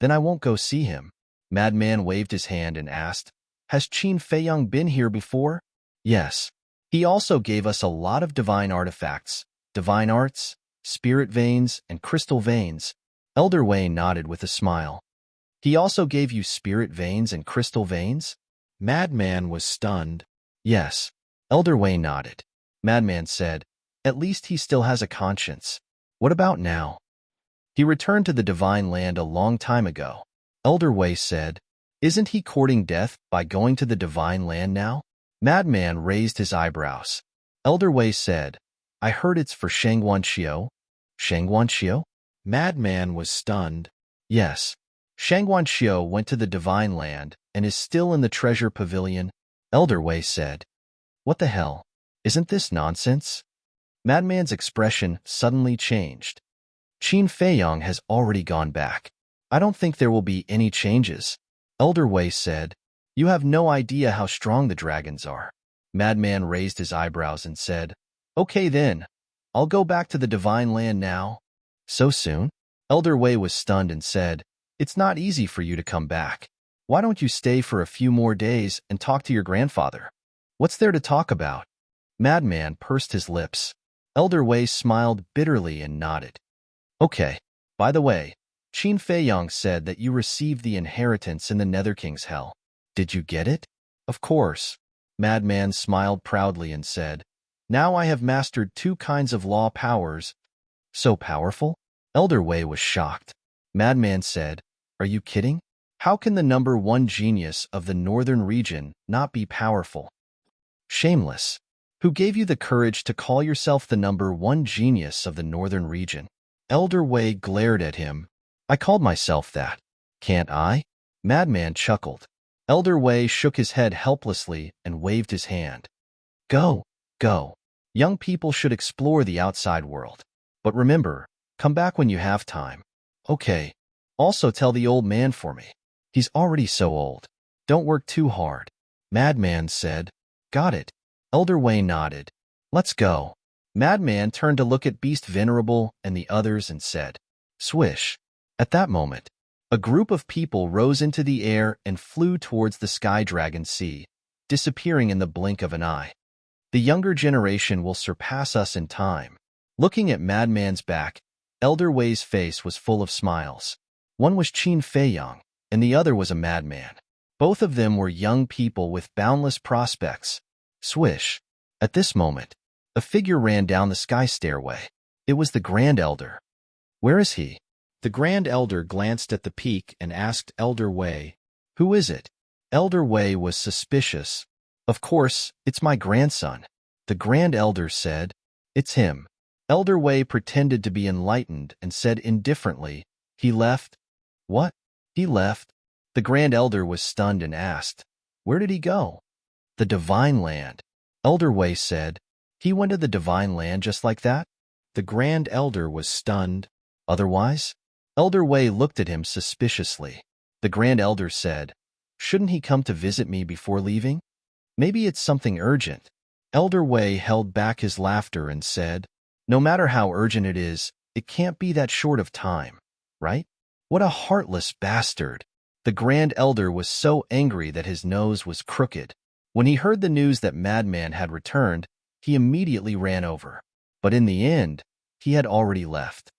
"Then I won't go see him." Madman waved his hand and asked, "Has Qin Feiyong been here before?" "Yes. He also gave us a lot of divine artifacts, divine arts, spirit veins, and crystal veins." Elder Wei nodded with a smile. "He also gave you spirit veins and crystal veins?" Madman was stunned. "Yes." Elder Wei nodded. Madman said, "At least he still has a conscience. What about now?" "He returned to the divine land a long time ago." Elder Wei said, "Isn't he courting death by going to the divine land now?" Madman raised his eyebrows. Elder Wei said, "I heard it's for Shangguanxiu." Shangguanxiu? Madman was stunned. "Yes. Shangguanxiu went to the divine land and is still in the treasure pavilion." Elder Wei said, "What the hell? Isn't this nonsense?" Madman's expression suddenly changed. "Qin Feiyong has already gone back. I don't think there will be any changes." Elder Wei said, "You have no idea how strong the dragons are." Madman raised his eyebrows and said, "Okay then, I'll go back to the divine land now." "So soon?" Elder Wei was stunned and said, "It's not easy for you to come back. Why don't you stay for a few more days and talk to your grandfather?" "What's there to talk about?" Madman pursed his lips. Elder Wei smiled bitterly and nodded. Okay. By the way, Qin Feiyang said that you received the inheritance in the Nether King's hell. Did you get it? Of course. Madman smiled proudly and said, Now I have mastered 2 kinds of law powers. So powerful? Elder Wei was shocked. Madman said, Are you kidding? How can the number 1 genius of the northern region not be powerful? Shameless. Who gave you the courage to call yourself the number 1 genius of the northern region? Elder Wei glared at him. I called myself that. Can't I? Madman chuckled. Elder Wei shook his head helplessly and waved his hand. Go, go. Young people should explore the outside world. But remember, come back when you have time. Okay. Also tell the old man for me. He's already so old. Don't work too hard. Madman said. Got it. Elder Wei nodded. Let's go. Madman turned to look at Beast Venerable and the others and said, Swish. At that moment, a group of people rose into the air and flew towards the Sky Dragon Sea, disappearing in the blink of an eye. The younger generation will surpass us in time. Looking at Madman's back, Elder Wei's face was full of smiles. One was Qin Feiyang, and the other was a madman. Both of them were young people with boundless prospects. Swish. At this moment, a figure ran down the sky stairway. It was the Grand Elder. Where is he? The Grand Elder glanced at the peak and asked Elder Wei, Who is it? Elder Wei was suspicious. Of course, it's my grandson. The Grand Elder said, It's him. Elder Wei pretended to be enlightened and said indifferently, He left? What? He left? The Grand Elder was stunned and asked, Where did he go? The Divine Land. Elder Wei said, He went to the Divine Land just like that? The Grand Elder was stunned. Otherwise? Elder Wei looked at him suspiciously. The Grand Elder said, Shouldn't he come to visit me before leaving? Maybe it's something urgent. Elder Wei held back his laughter and said, No matter how urgent it is, it can't be that short of time, right? What a heartless bastard. The Grand Elder was so angry that his nose was crooked. When he heard the news that Madman had returned, he immediately ran over. But in the end, he had already left.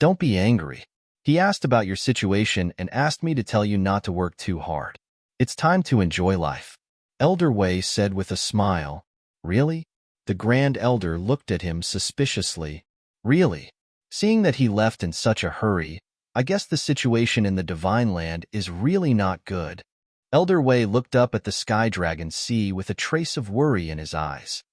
Don't be angry. He asked about your situation and asked me to tell you not to work too hard. It's time to enjoy life. Elder Wei said with a smile. Really? The Grand Elder looked at him suspiciously. Really? Seeing that he left in such a hurry, I guess the situation in the Divine Land is really not good. Elder Wei looked up at the Sky Dragon Sea with a trace of worry in his eyes.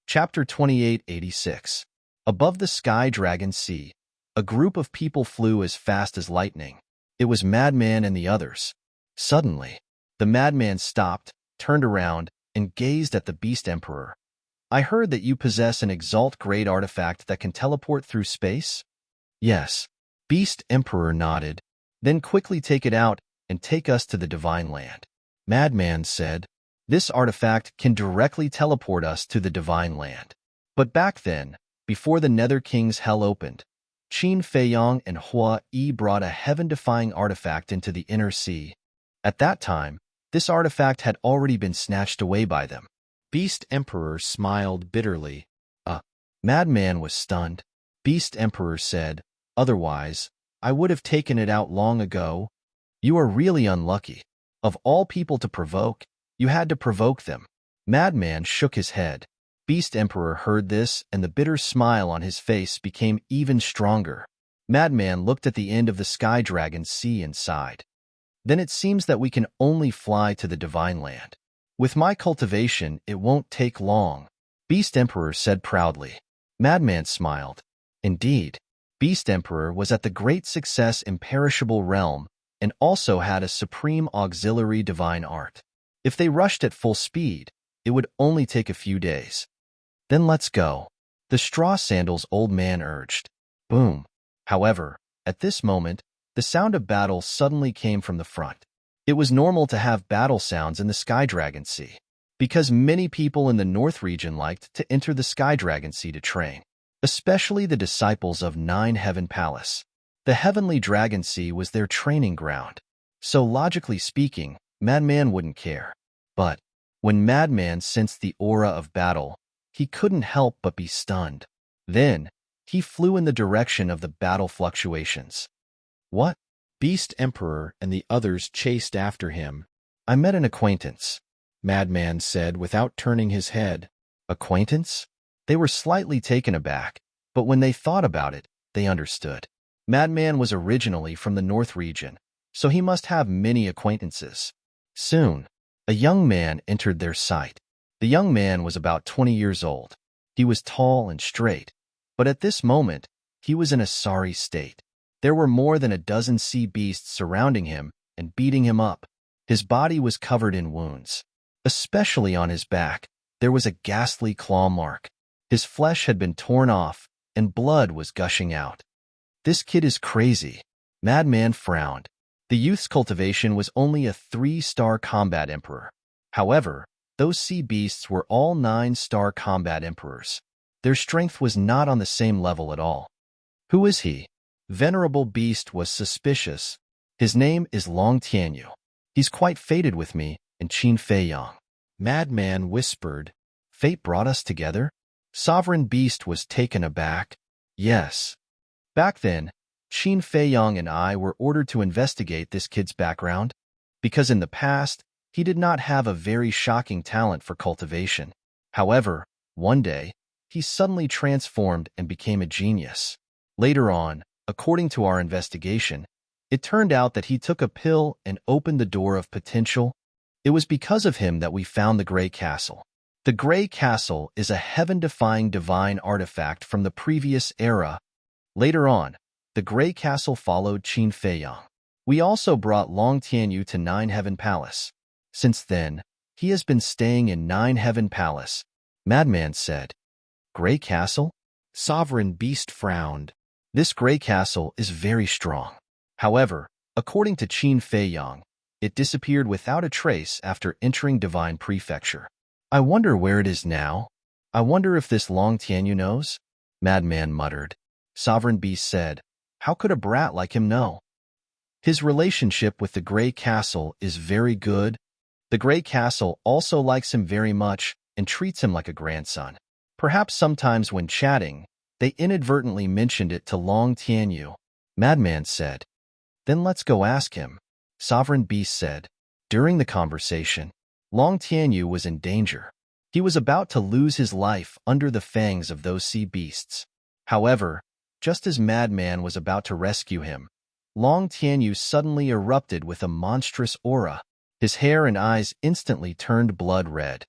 Chapter 2886. Above the Sky Dragon Sea, a group of people flew as fast as lightning. It was Madman and the others. Suddenly, the Madman stopped, turned around, and gazed at the Beast Emperor. I heard that you possess an Exalt Grade artifact that can teleport through space? Yes. Beast Emperor nodded. Then quickly take it out and take us to the Divine Land. Madman said, This artifact can directly teleport us to the Divine Land. But back then, before the Nether King's hell opened, Qin Feiyang and Hua Yi brought a heaven-defying artifact into the inner sea. At that time, this artifact had already been snatched away by them. Beast Emperor smiled bitterly. Madman was stunned. Beast Emperor said, Otherwise, I would have taken it out long ago. You are really unlucky. Of all people to provoke, you had to provoke them. Madman shook his head. Beast Emperor heard this, and the bitter smile on his face became even stronger. Madman looked at the end of the Sky Dragon Sea and sighed. Then it seems that we can only fly to the Divine Land. With my cultivation, it won't take long, Beast Emperor said proudly. Madman smiled. Indeed, Beast Emperor was at the great success Imperishable Realm and also had a supreme auxiliary divine art. If they rushed at full speed, it would only take a few days. Then let's go, the Straw Sandals old man urged. Boom. However, at this moment, the sound of battle suddenly came from the front. It was normal to have battle sounds in the Sky Dragon Sea, because many people in the North region liked to enter the Sky Dragon Sea to train, especially the disciples of Nine Heaven Palace. The Heavenly Dragon Sea was their training ground, so logically speaking, Madman wouldn't care. But When Madman sensed the aura of battle, he couldn't help but be stunned. Then, he flew in the direction of the battle fluctuations. What? Beast Emperor and the others chased after him. I met an acquaintance, Madman said without turning his head. Acquaintance? They were slightly taken aback, but when they thought about it, they understood. Madman was originally from the North region, so he must have many acquaintances. Soon, a young man entered their sight. The young man was about 20 years old. He was tall and straight, but at this moment, he was in a sorry state. There were more than a dozen sea beasts surrounding him and beating him up. His body was covered in wounds. Especially on his back, there was a ghastly claw mark. His flesh had been torn off, and blood was gushing out. This kid is crazy. Madman frowned. The youth's cultivation was only a 3-star combat emperor. However, those sea beasts were all 9-star combat emperors. Their strength was not on the same level at all. Who is he? Venerable Beast was suspicious. His name is Long Tianyu. He's quite fated with me and Qin Feiyang. Madman whispered. Fate brought us together? Sovereign Beast was taken aback. Yes. Back then, Qin Feiyang and I were ordered to investigate this kid's background, because in the past, he did not have a very shocking talent for cultivation. However, one day, he suddenly transformed and became a genius. Later on, according to our investigation, it turned out that he took a pill and opened the door of potential. It was because of him that we found the Grey Castle. The Grey Castle is a heaven-defying divine artifact from the previous era. Later on, the Grey Castle followed Qin Feiyang. We also brought Long Tianyu to Nine Heaven Palace. Since then, he has been staying in Nine Heaven Palace, Madman said. Grey Castle? Sovereign Beast frowned. This Grey Castle is very strong. However, according to Qin Feiyang, it disappeared without a trace after entering Divine Prefecture. I wonder where it is now. I wonder if this Long Tianyu knows? Madman muttered. Sovereign Beast said, how could a brat like him know? His relationship with the Grey Castle is very good. The Grey Castle also likes him very much and treats him like a grandson. Perhaps sometimes when chatting, they inadvertently mentioned it to Long Tianyu. Madman said. Then let's go ask him, Sovereign Beast said. During the conversation, Long Tianyu was in danger. He was about to lose his life under the fangs of those sea beasts. However, just as Madman was about to rescue him, Long Tianyu suddenly erupted with a monstrous aura. His hair and eyes instantly turned blood red.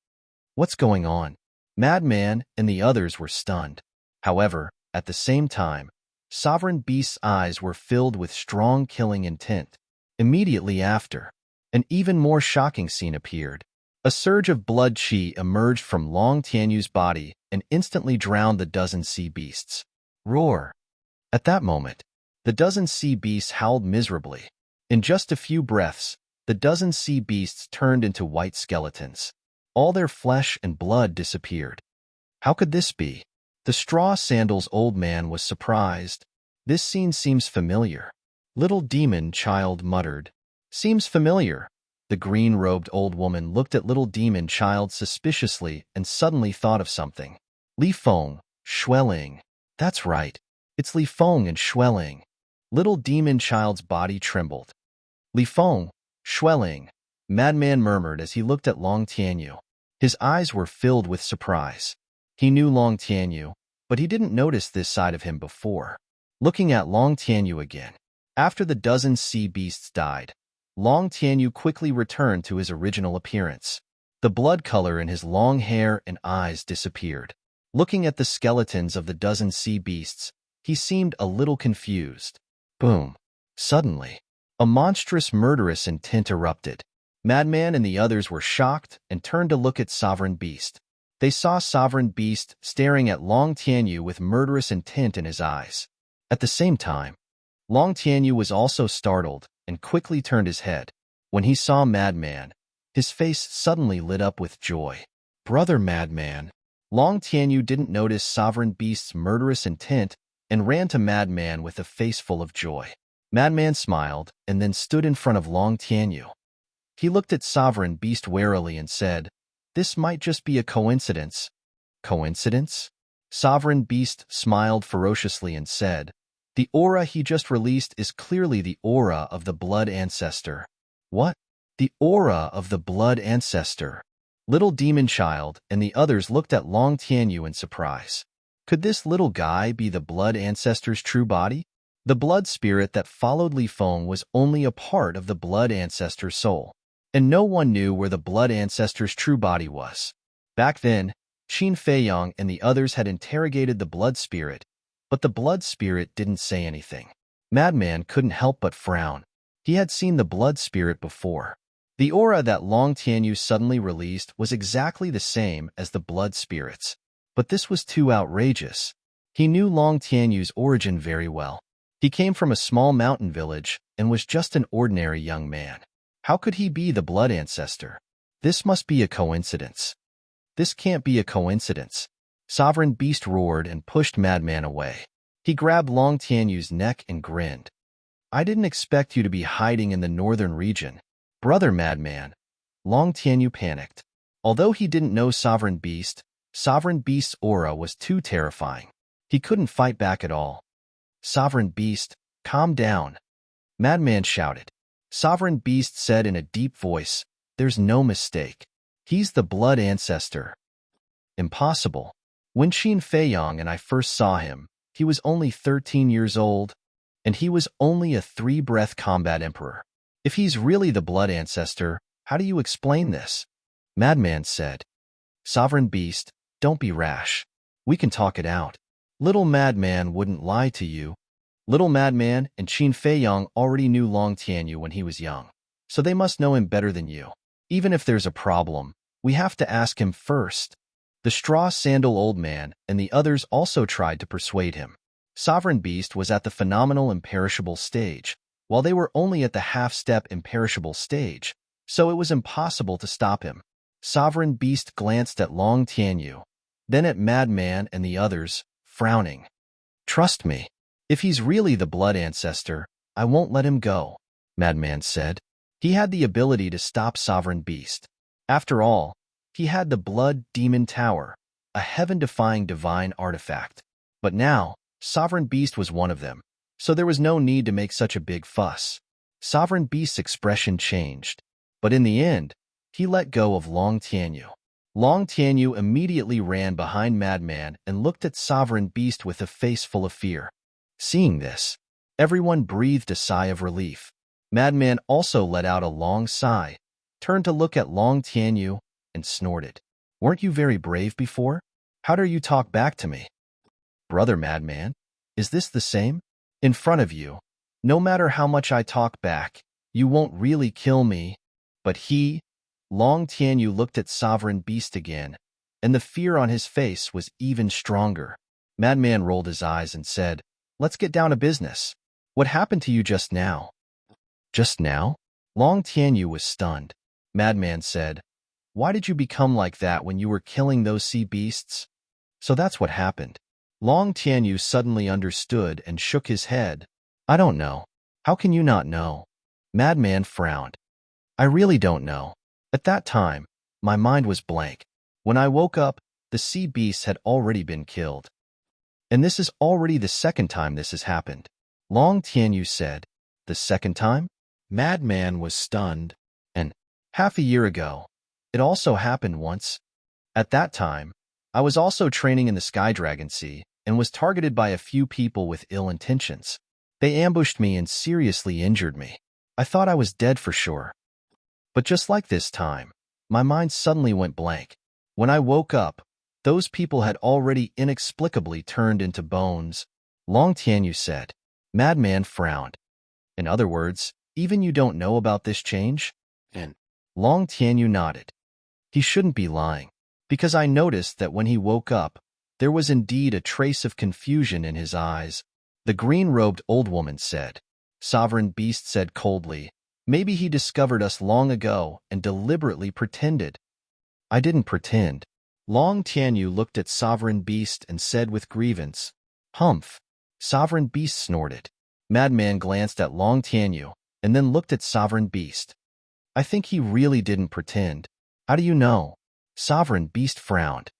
What's going on? Madman and the others were stunned. However, at the same time, Sovereign Beast's eyes were filled with strong killing intent. Immediately after, an even more shocking scene appeared. A surge of blood qi emerged from Long Tianyu's body and instantly drowned the dozen sea beasts. Roar! At that moment, the dozen sea beasts howled miserably. In just a few breaths, the dozen sea beasts turned into white skeletons. All their flesh and blood disappeared. How could this be? The straw sandals old man was surprised. This scene seems familiar. Little demon child muttered. Seems familiar. The green-robed old woman looked at little demon child suspiciously and suddenly thought of something. Li Feng, Xueling. That's right. It's Li Feng and Xueling. Little demon child's body trembled. Li Feng, Xueling, Madman murmured as he looked at Long Tianyu. His eyes were filled with surprise. He knew Long Tianyu, but he didn't notice this side of him before. Looking at Long Tianyu again. After the dozen sea beasts died, Long Tianyu quickly returned to his original appearance. The blood color in his long hair and eyes disappeared. Looking at the skeletons of the dozen sea beasts, he seemed a little confused. Boom. Suddenly, a monstrous murderous intent erupted. Madman and the others were shocked and turned to look at Sovereign Beast. They saw Sovereign Beast staring at Long Tianyu with murderous intent in his eyes. At the same time, Long Tianyu was also startled and quickly turned his head. When he saw Madman, his face suddenly lit up with joy. Brother Madman. Long Tianyu didn't notice Sovereign Beast's murderous intent and ran to Madman with a face full of joy. Madman smiled and then stood in front of Long Tianyu. He looked at Sovereign Beast warily and said, This might just be a coincidence. Coincidence? Sovereign Beast smiled ferociously and said, "The aura he just released is clearly the aura of the Blood Ancestor." What? The aura of the Blood Ancestor? Little Demon Child and the others looked at Long Tianyu in surprise. Could this little guy be the Blood Ancestor's true body? The blood spirit that followed Li Feng was only a part of the Blood Ancestor's soul, and no one knew where the Blood Ancestor's true body was. Back then, Qin Feiyong and the others had interrogated the blood spirit, but the blood spirit didn't say anything. Madman couldn't help but frown. He had seen the blood spirit before. The aura that Long Tianyu suddenly released was exactly the same as the blood spirit's, but this was too outrageous. He knew Long Tianyu's origin very well. He came from a small mountain village and was just an ordinary young man. How could he be the Blood Ancestor? This must be a coincidence. This can't be a coincidence. Sovereign Beast roared and pushed Madman away. He grabbed Long Tianyu's neck and grinned. "I didn't expect you to be hiding in the northern region, brother Madman." Long Tianyu panicked. Although he didn't know Sovereign Beast's aura was too terrifying. He couldn't fight back at all. "Sovereign Beast, calm down," Madman shouted. Sovereign Beast said in a deep voice, "There's no mistake. He's the Blood Ancestor." Impossible. When Qin Feiyong and I first saw him, he was only 13 years old, and he was only a three-breath combat emperor. If he's really the Blood Ancestor, how do you explain this? Madman said. Sovereign Beast, don't be rash. We can talk it out. Little Madman wouldn't lie to you. Little Madman and Qin Feiyong already knew Long Tianyu when he was young, so they must know him better than you. Even if there's a problem, we have to ask him first. The straw sandal old man and the others also tried to persuade him. Sovereign Beast was at the phenomenal imperishable stage, while they were only at the half-step imperishable stage, so it was impossible to stop him. Sovereign Beast glanced at Long Tianyu, then at Madman and the others, frowning. "Trust me. If he's really the Blood Ancestor, I won't let him go," Madman said. He had the ability to stop Sovereign Beast. After all, he had the Blood Demon Tower, a heaven-defying divine artifact. But now, Sovereign Beast was one of them, so there was no need to make such a big fuss. Sovereign Beast's expression changed, but in the end, he let go of Long Tianyu. Long Tianyu immediately ran behind Madman and looked at Sovereign Beast with a face full of fear. Seeing this, everyone breathed a sigh of relief. Madman also let out a long sigh, turned to look at Long Tianyu, and snorted. "Weren't you very brave before? How dare you talk back to me?" "Brother Madman, is this the same? In front of you, no matter how much I talk back, you won't really kill me." But Long Tianyu looked at Sovereign Beast again, and the fear on his face was even stronger. Madman rolled his eyes and said, "Let's get down to business. What happened to you just now?" "Just now?" Long Tianyu was stunned. Madman said, "Why did you become like that when you were killing those sea beasts?" "So that's what happened." Long Tianyu suddenly understood and shook his head. "I don't know." "How can you not know?" Madman frowned. "I really don't know. At that time, my mind was blank. When I woke up, the sea beasts had already been killed. And this is already the second time this has happened." Long Tianyu said, "The second time?" Madman was stunned. "And half a year ago, it also happened once. At that time, I was also training in the Sky Dragon Sea and was targeted by a few people with ill intentions. They ambushed me and seriously injured me. I thought I was dead for sure. But just like this time, my mind suddenly went blank. When I woke up, those people had already inexplicably turned into bones." Long Tianyu said. Madman frowned. "In other words, even you don't know about this change?" And Long Tianyu nodded. "He shouldn't be lying, because I noticed that when he woke up, there was indeed a trace of confusion in his eyes." The green-robed old woman said. Sovereign Beast said coldly, "Maybe he discovered us long ago and deliberately pretended." "I didn't pretend." Long Tianyu looked at Sovereign Beast and said with grievance, "Humph." Sovereign Beast snorted. Madman glanced at Long Tianyu and then looked at Sovereign Beast. "I think he really didn't pretend." "How do you know?" Sovereign Beast frowned.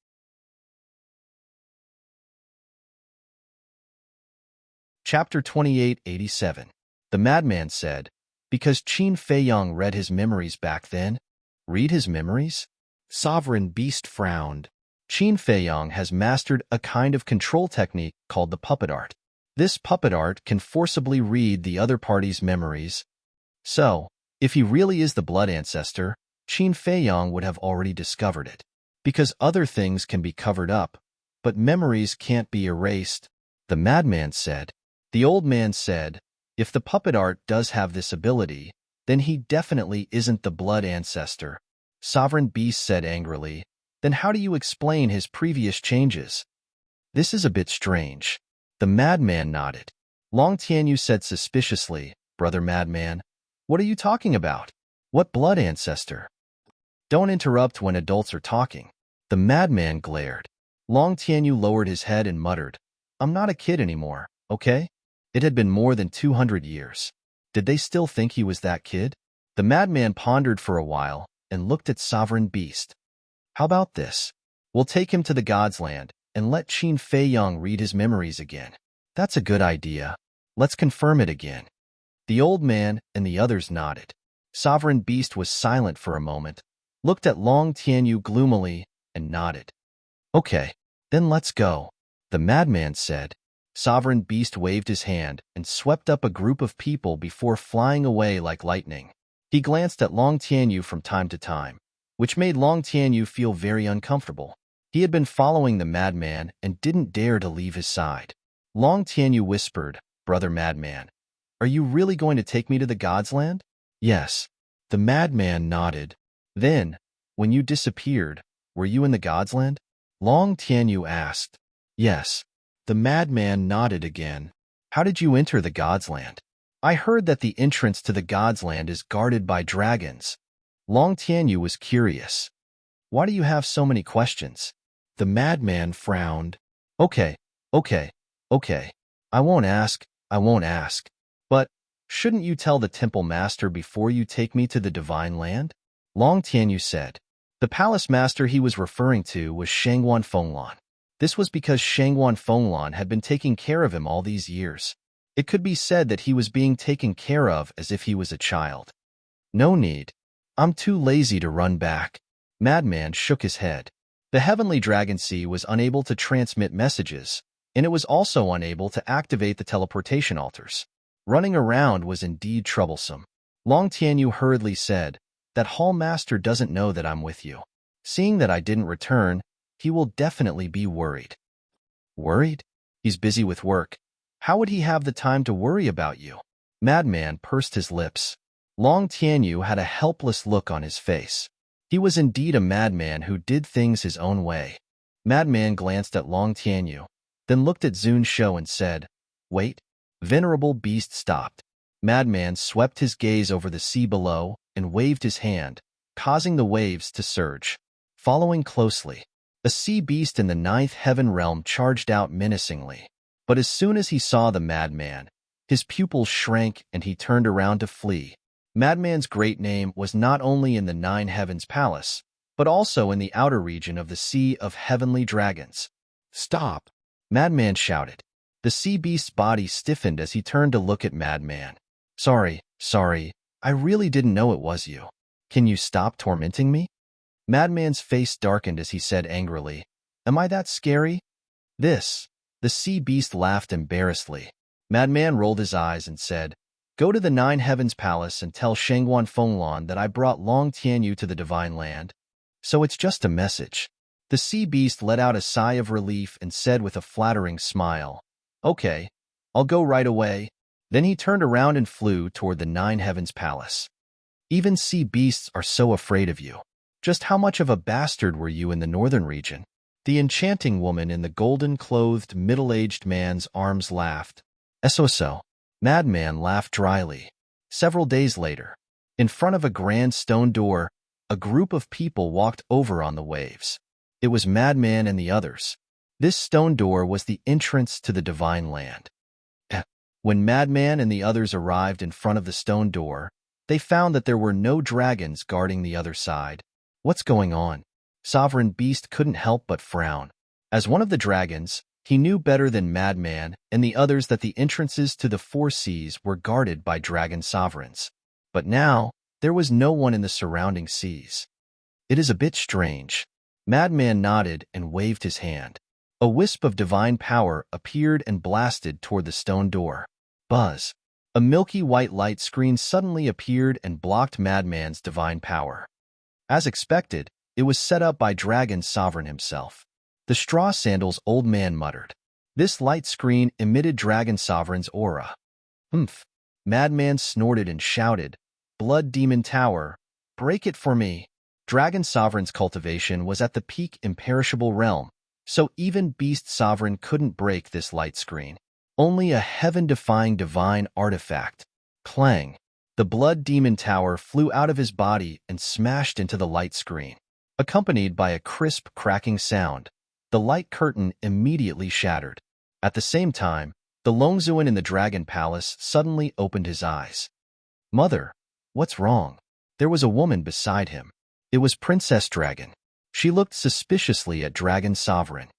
Chapter 2887. The madman said, because Qin Feiyang read his memories back then. Read his memories? Sovereign Beast frowned. Qin Feiyang has mastered a kind of control technique called the puppet art. This puppet art can forcibly read the other party's memories. So, if he really is the blood ancestor, Qin Feiyang would have already discovered it. Because other things can be covered up, but memories can't be erased, the madman said. The old man said, if the puppet art does have this ability, then he definitely isn't the blood ancestor. Sovereign Beast said angrily, then how do you explain his previous changes? This is a bit strange. The madman nodded. Long Tianyu said suspiciously, Brother Madman, what are you talking about? What blood ancestor? Don't interrupt when adults are talking. The madman glared. Long Tianyu lowered his head and muttered, I'm not a kid anymore, okay? It had been more than 200 years. Did they still think he was that kid? The madman pondered for a while and looked at Sovereign Beast. How about this? We'll take him to the God's Land and let Qin Feiyang read his memories again. That's a good idea. Let's confirm it again. The old man and the others nodded. Sovereign Beast was silent for a moment, looked at Long Tianyu gloomily, and nodded. Okay, then let's go, the madman said. Sovereign Beast waved his hand and swept up a group of people before flying away like lightning. He glanced at Long Tianyu from time to time, which made Long Tianyu feel very uncomfortable. He had been following the madman and didn't dare to leave his side. Long Tianyu whispered, Brother Madman, are you really going to take me to the God's Land? Yes. The madman nodded. Then, when you disappeared, were you in the God's Land? Long Tianyu asked. Yes. The madman nodded again. How did you enter the God's Land? I heard that the entrance to the God's Land is guarded by dragons. Long Tianyu was curious. Why do you have so many questions? The madman frowned. Okay. I won't ask. But, shouldn't you tell the temple master before you take me to the divine land? Long Tianyu said. The palace master he was referring to was Shangguan Fenglan. This was because Shangguan Fenglan had been taking care of him all these years. It could be said that he was being taken care of as if he was a child. No need. I'm too lazy to run back. Madman shook his head. The heavenly dragon sea was unable to transmit messages, and it was also unable to activate the teleportation altars. Running around was indeed troublesome. Long Tianyu hurriedly said, that hall master doesn't know that I'm with you. Seeing that I didn't return, he will definitely be worried. Worried? He's busy with work. How would he have the time to worry about you? Madman pursed his lips. Long Tianyu had a helpless look on his face. He was indeed a madman who did things his own way. Madman glanced at Long Tianyu, then looked at Zun Shou and said, Wait. Venerable Beast stopped. Madman swept his gaze over the sea below and waved his hand, causing the waves to surge. Following closely, a sea beast in the 9th heaven realm charged out menacingly. But as soon as he saw the madman, his pupils shrank and he turned around to flee. Madman's great name was not only in the 9 heavens palace, but also in the outer region of the Sea of Heavenly Dragons. Stop! Madman shouted. The sea beast's body stiffened as he turned to look at Madman. Sorry, I really didn't know it was you. Can you stop tormenting me? Madman's face darkened as he said angrily, Am I that scary? The sea beast laughed embarrassedly. Madman rolled his eyes and said, Go to the 9 heavens palace and tell Shangguan Fenglan that I brought Long Tianyu to the divine land. So it's just a message. The sea beast let out a sigh of relief and said with a flattering smile, Okay, I'll go right away. Then he turned around and flew toward the 9 heavens palace. Even sea beasts are so afraid of you. Just how much of a bastard were you in the northern region? The enchanting woman in the golden-clothed middle-aged man's arms laughed. So. Madman laughed dryly. Several days later, in front of a grand stone door, a group of people walked over on the waves. It was Madman and the others. This stone door was the entrance to the divine land. When Madman and the others arrived in front of the stone door, they found that there were no dragons guarding the other side. What's going on? Sovereign Beast couldn't help but frown. As one of the dragons, he knew better than Madman and the others that the entrances to the four seas were guarded by dragon sovereigns. But now, there was no one in the surrounding seas. It is a bit strange. Madman nodded and waved his hand. A wisp of divine power appeared and blasted toward the stone door. Buzz. A milky white light screen suddenly appeared and blocked Madman's divine power. As expected, it was set up by Dragon Sovereign himself. The Straw Sandals old man muttered. This light screen emitted Dragon Sovereign's aura. Humph. Madman snorted and shouted, Blood Demon Tower, break it for me. Dragon Sovereign's cultivation was at the peak imperishable realm, so even Beast Sovereign couldn't break this light screen. Only a heaven-defying divine artifact. Clang. The Blood Demon Tower flew out of his body and smashed into the light screen. Accompanied by a crisp, cracking sound, the light curtain immediately shattered. At the same time, the Longzuan in the Dragon Palace suddenly opened his eyes. Mother, what's wrong? There was a woman beside him. It was Princess Dragon. She looked suspiciously at Dragon Sovereign.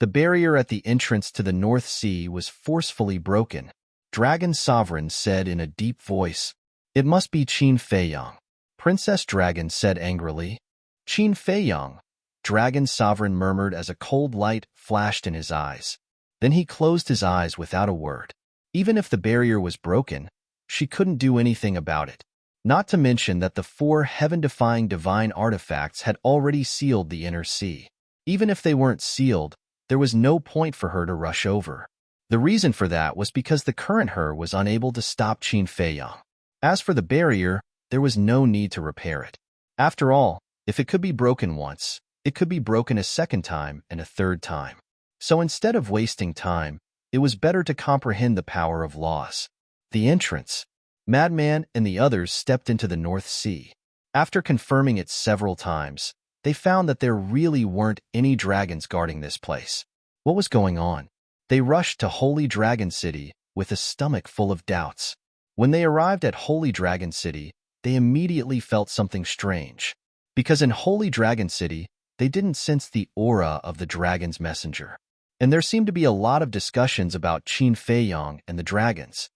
The barrier at the entrance to the North Sea was forcefully broken. Dragon Sovereign said in a deep voice, It must be Qin Feiyang. Princess Dragon said angrily, Qin Feiyang. Dragon Sovereign murmured as a cold light flashed in his eyes. Then he closed his eyes without a word. Even if the barrier was broken, she couldn't do anything about it. Not to mention that the four heaven-defying divine artifacts had already sealed the inner sea. Even if they weren't sealed, there was no point for her to rush over. The reason for that was because the current her was unable to stop Qin Feiyang. As for the barrier, there was no need to repair it. After all, if it could be broken once, it could be broken a second time and a third time. So instead of wasting time, it was better to comprehend the power of laws. The entrance. Madman and the others stepped into the North Sea. After confirming it several times, they found that there really weren't any dragons guarding this place. What was going on? They rushed to Holy Dragon City with a stomach full of doubts. When they arrived at Holy Dragon City, they immediately felt something strange. Because in Holy Dragon City, they didn't sense the aura of the dragon's messenger. And there seemed to be a lot of discussions about Qin Feiyang and the dragons.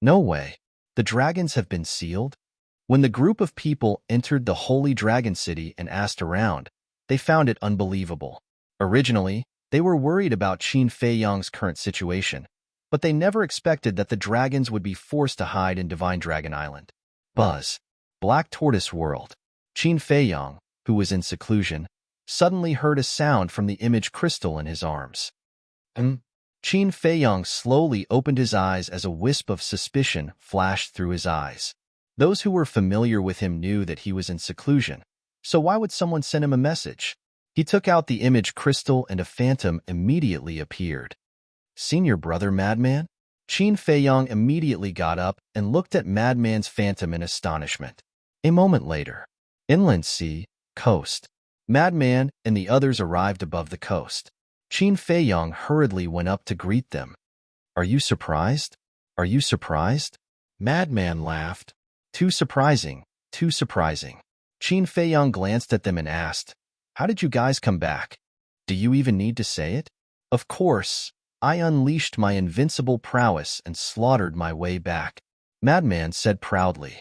No way. The dragons have been sealed? When the group of people entered the Holy Dragon City and asked around, they found it unbelievable. Originally, they were worried about Qin Feiyang's current situation, but they never expected that the dragons would be forced to hide in Divine Dragon Island. Buzz. Black Tortoise World. Qin Feiyang, who was in seclusion, suddenly heard a sound from the image crystal in his arms. Qin Feiyang slowly opened his eyes as a wisp of suspicion flashed through his eyes. Those who were familiar with him knew that he was in seclusion, so why would someone send him a message? He took out the image crystal and a phantom immediately appeared. Senior brother Madman? Qin Feiyang immediately got up and looked at Madman's phantom in astonishment. A moment later, Inland Sea, coast. Madman and the others arrived above the coast. Qin Feiyang hurriedly went up to greet them. Are you surprised? Are you surprised? Madman laughed. Too surprising, too surprising. Qin Feiyang glanced at them and asked, How did you guys come back? Do you even need to say it? Of course, I unleashed my invincible prowess and slaughtered my way back. Madman said proudly.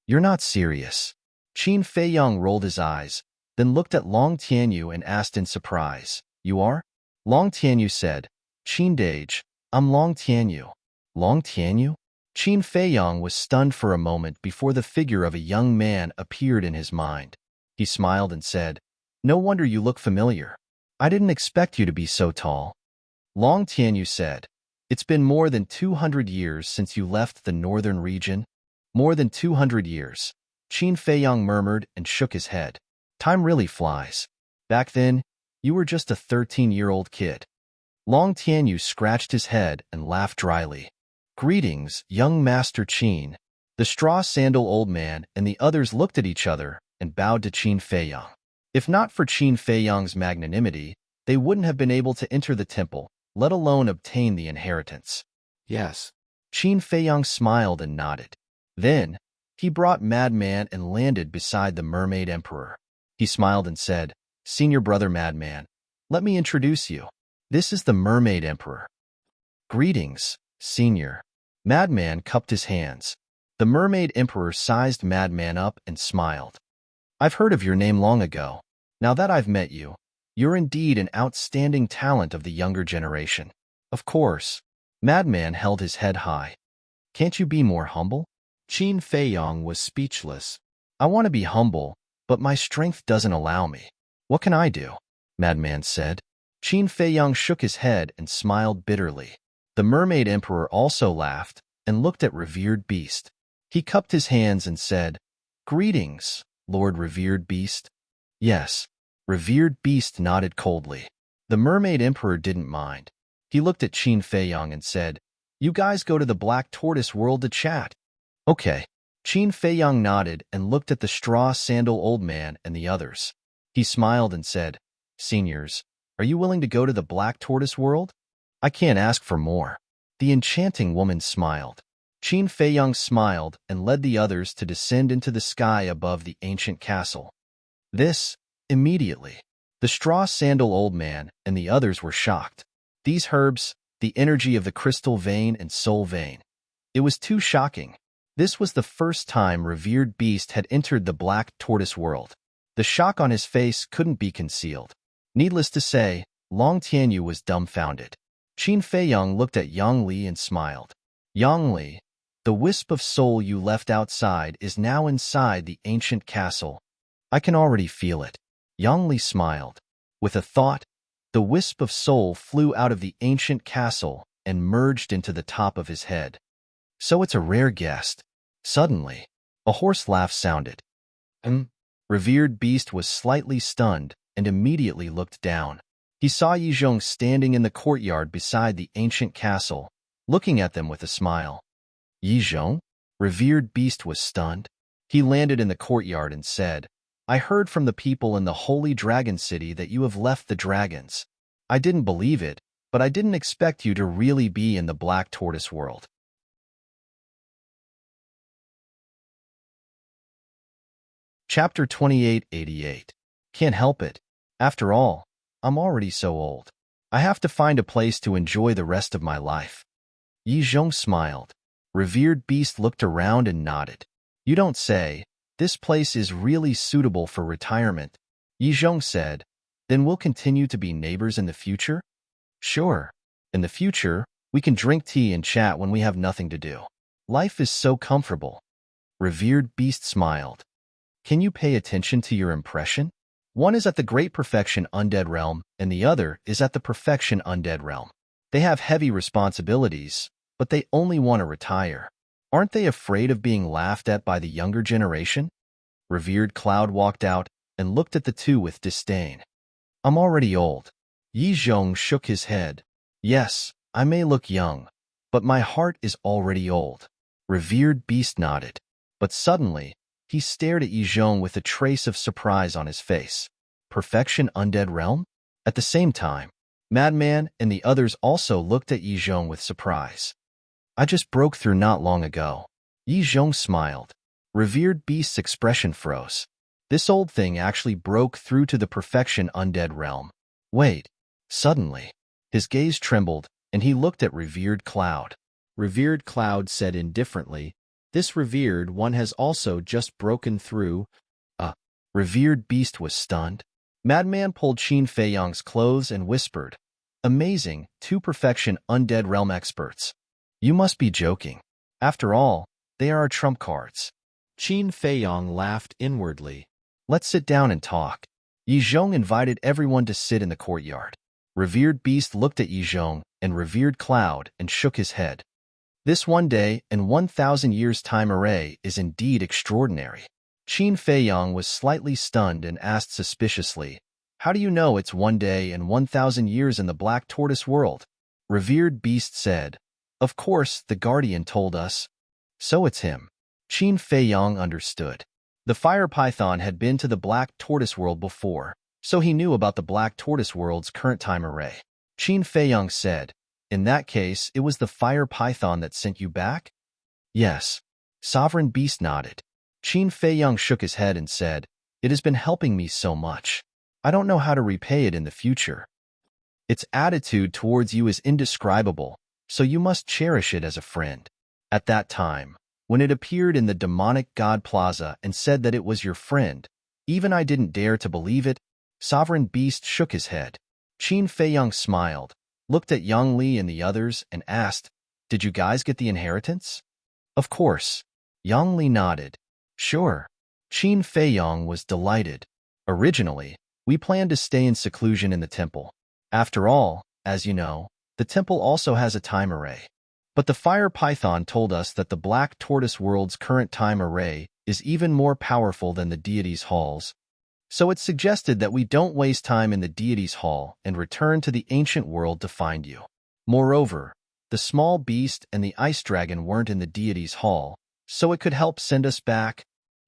You're not serious. Qin Feiyang rolled his eyes, then looked at Long Tianyu and asked in surprise, You are? Long Tianyu said, Qin Dage, I'm Long Tianyu. Long Tianyu? Qin Feiyang was stunned for a moment before the figure of a young man appeared in his mind. He smiled and said, No wonder you look familiar. I didn't expect you to be so tall. Long Tianyu said, It's been more than 200 years since you left the northern region. More than 200 years. Qin Feiyang murmured and shook his head. Time really flies. Back then, you were just a 13-year-old kid. Long Tianyu scratched his head and laughed dryly. Greetings, young Master Qin. The straw sandal old man and the others looked at each other and bowed to Qin Feiyang. If not for Qin Feiyang's magnanimity, they wouldn't have been able to enter the temple, let alone obtain the inheritance. Yes. Qin Feiyang smiled and nodded. Then, he brought Madman and landed beside the Mermaid Emperor. He smiled and said, Senior Brother Madman. Let me introduce you. This is the Mermaid Emperor. Greetings, Senior. Madman cupped his hands. The Mermaid Emperor sized Madman up and smiled. I've heard of your name long ago. Now that I've met you, you're indeed an outstanding talent of the younger generation. Of course. Madman held his head high. Can't you be more humble? Qin Feiyong was speechless. I want to be humble, but my strength doesn't allow me. What can I do? Madman said. Qin Feiyong shook his head and smiled bitterly. The Mermaid Emperor also laughed and looked at Revered Beast. He cupped his hands and said, Greetings, Lord Revered Beast. Yes. Revered Beast nodded coldly. The Mermaid Emperor didn't mind. He looked at Qin Feiyong and said, You guys go to the Black Tortoise world to chat. Okay. Qin Feiyong nodded and looked at the straw sandal old man and the others. He smiled and said, Seniors, are you willing to go to the Black Tortoise world? I can't ask for more. The enchanting woman smiled. Qin Feiyong smiled and led the others to descend into the sky above the ancient castle. Immediately, the straw sandal old man and the others were shocked. These herbs, the energy of the crystal vein and soul vein. It was too shocking. This was the first time Revered Beast had entered the Black Tortoise world. The shock on his face couldn't be concealed. Needless to say, Long Tianyu was dumbfounded. Qin Feiyong looked at Yang Li and smiled. Yang Li, the wisp of soul you left outside is now inside the ancient castle. I can already feel it. Yang Li smiled. With a thought, the wisp of soul flew out of the ancient castle and merged into the top of his head. So it's a rare guest. Suddenly, a hoarse laugh sounded. Revered Beast was slightly stunned and immediately looked down. He saw Yizhong standing in the courtyard beside the ancient castle, looking at them with a smile. Yizhong? Revered Beast was stunned. He landed in the courtyard and said, I heard from the people in the Holy Dragon City that you have left the dragons. I didn't believe it, but I didn't expect you to really be in the Black Tortoise world. Chapter 2888. Can't help it. After all, I'm already so old. I have to find a place to enjoy the rest of my life. Yizhong smiled. Revered Beast looked around and nodded. You don't say. This place is really suitable for retirement. Yizhong said, Then we'll continue to be neighbors in the future? Sure. In the future, we can drink tea and chat when we have nothing to do. Life is so comfortable. Revered Beast smiled. Can you pay attention to your impression? One is at the Great Perfection Undead Realm, and the other is at the Perfection Undead Realm. They have heavy responsibilities, but they only want to retire. Aren't they afraid of being laughed at by the younger generation? Revered Cloud walked out and looked at the two with disdain. I'm already old. Yizhong shook his head. Yes, I may look young, but my heart is already old. Revered Beast nodded. But suddenly, he stared at Yizhong with a trace of surprise on his face. Perfection Undead Realm? At the same time, Madman and the others also looked at Yizhong with surprise. I just broke through not long ago. Yizhong smiled. Revered Beast's expression froze. This old thing actually broke through to the Perfection Undead Realm. Wait. Suddenly, his gaze trembled, and he looked at Revered Cloud. Revered Cloud said indifferently, This revered one has also just broken through. Revered Beast was stunned. Madman pulled Qin Feiyong's clothes and whispered, Amazing, 2 Perfection Undead Realm experts. You must be joking. After all, they are our trump cards. Qin Feiyong laughed inwardly. Let's sit down and talk. Yizhong invited everyone to sit in the courtyard. Revered Beast looked at Yizhong and Revered Cloud and shook his head. This 1 day and 1,000 years time array is indeed extraordinary. Qin Feiyong was slightly stunned and asked suspiciously, How do you know it's 1 day and 1,000 years in the Black Tortoise world? Revered Beast said, Of course, the Guardian told us. So it's him. Qin Feiyong understood. The Fire Python had been to the Black Tortoise world before, so he knew about the Black Tortoise world's current time array. Qin Feiyong said, In that case, it was the Fire Python that sent you back? Yes. Sovereign Beast nodded. Qin Feiyong shook his head and said, It has been helping me so much. I don't know how to repay it in the future. Its attitude towards you is indescribable, so you must cherish it as a friend. At that time, when it appeared in the demonic god plaza and said that it was your friend, even I didn't dare to believe it. Sovereign Beast shook his head. Qin Feiyang smiled, looked at Yang Li and the others, and asked, "Did you guys get the inheritance?" "Of course." Yang Li nodded. "Sure." Qin Feiyang was delighted. "Originally, we planned to stay in seclusion in the temple. After all, as you know, the temple also has a time array. But the fire python told us that the black tortoise world's current time array is even more powerful than the deity's halls. So it suggested that we don't waste time in the deity's hall and return to the ancient world to find you. Moreover, the small beast and the ice dragon weren't in the deity's hall, so it could help send us back.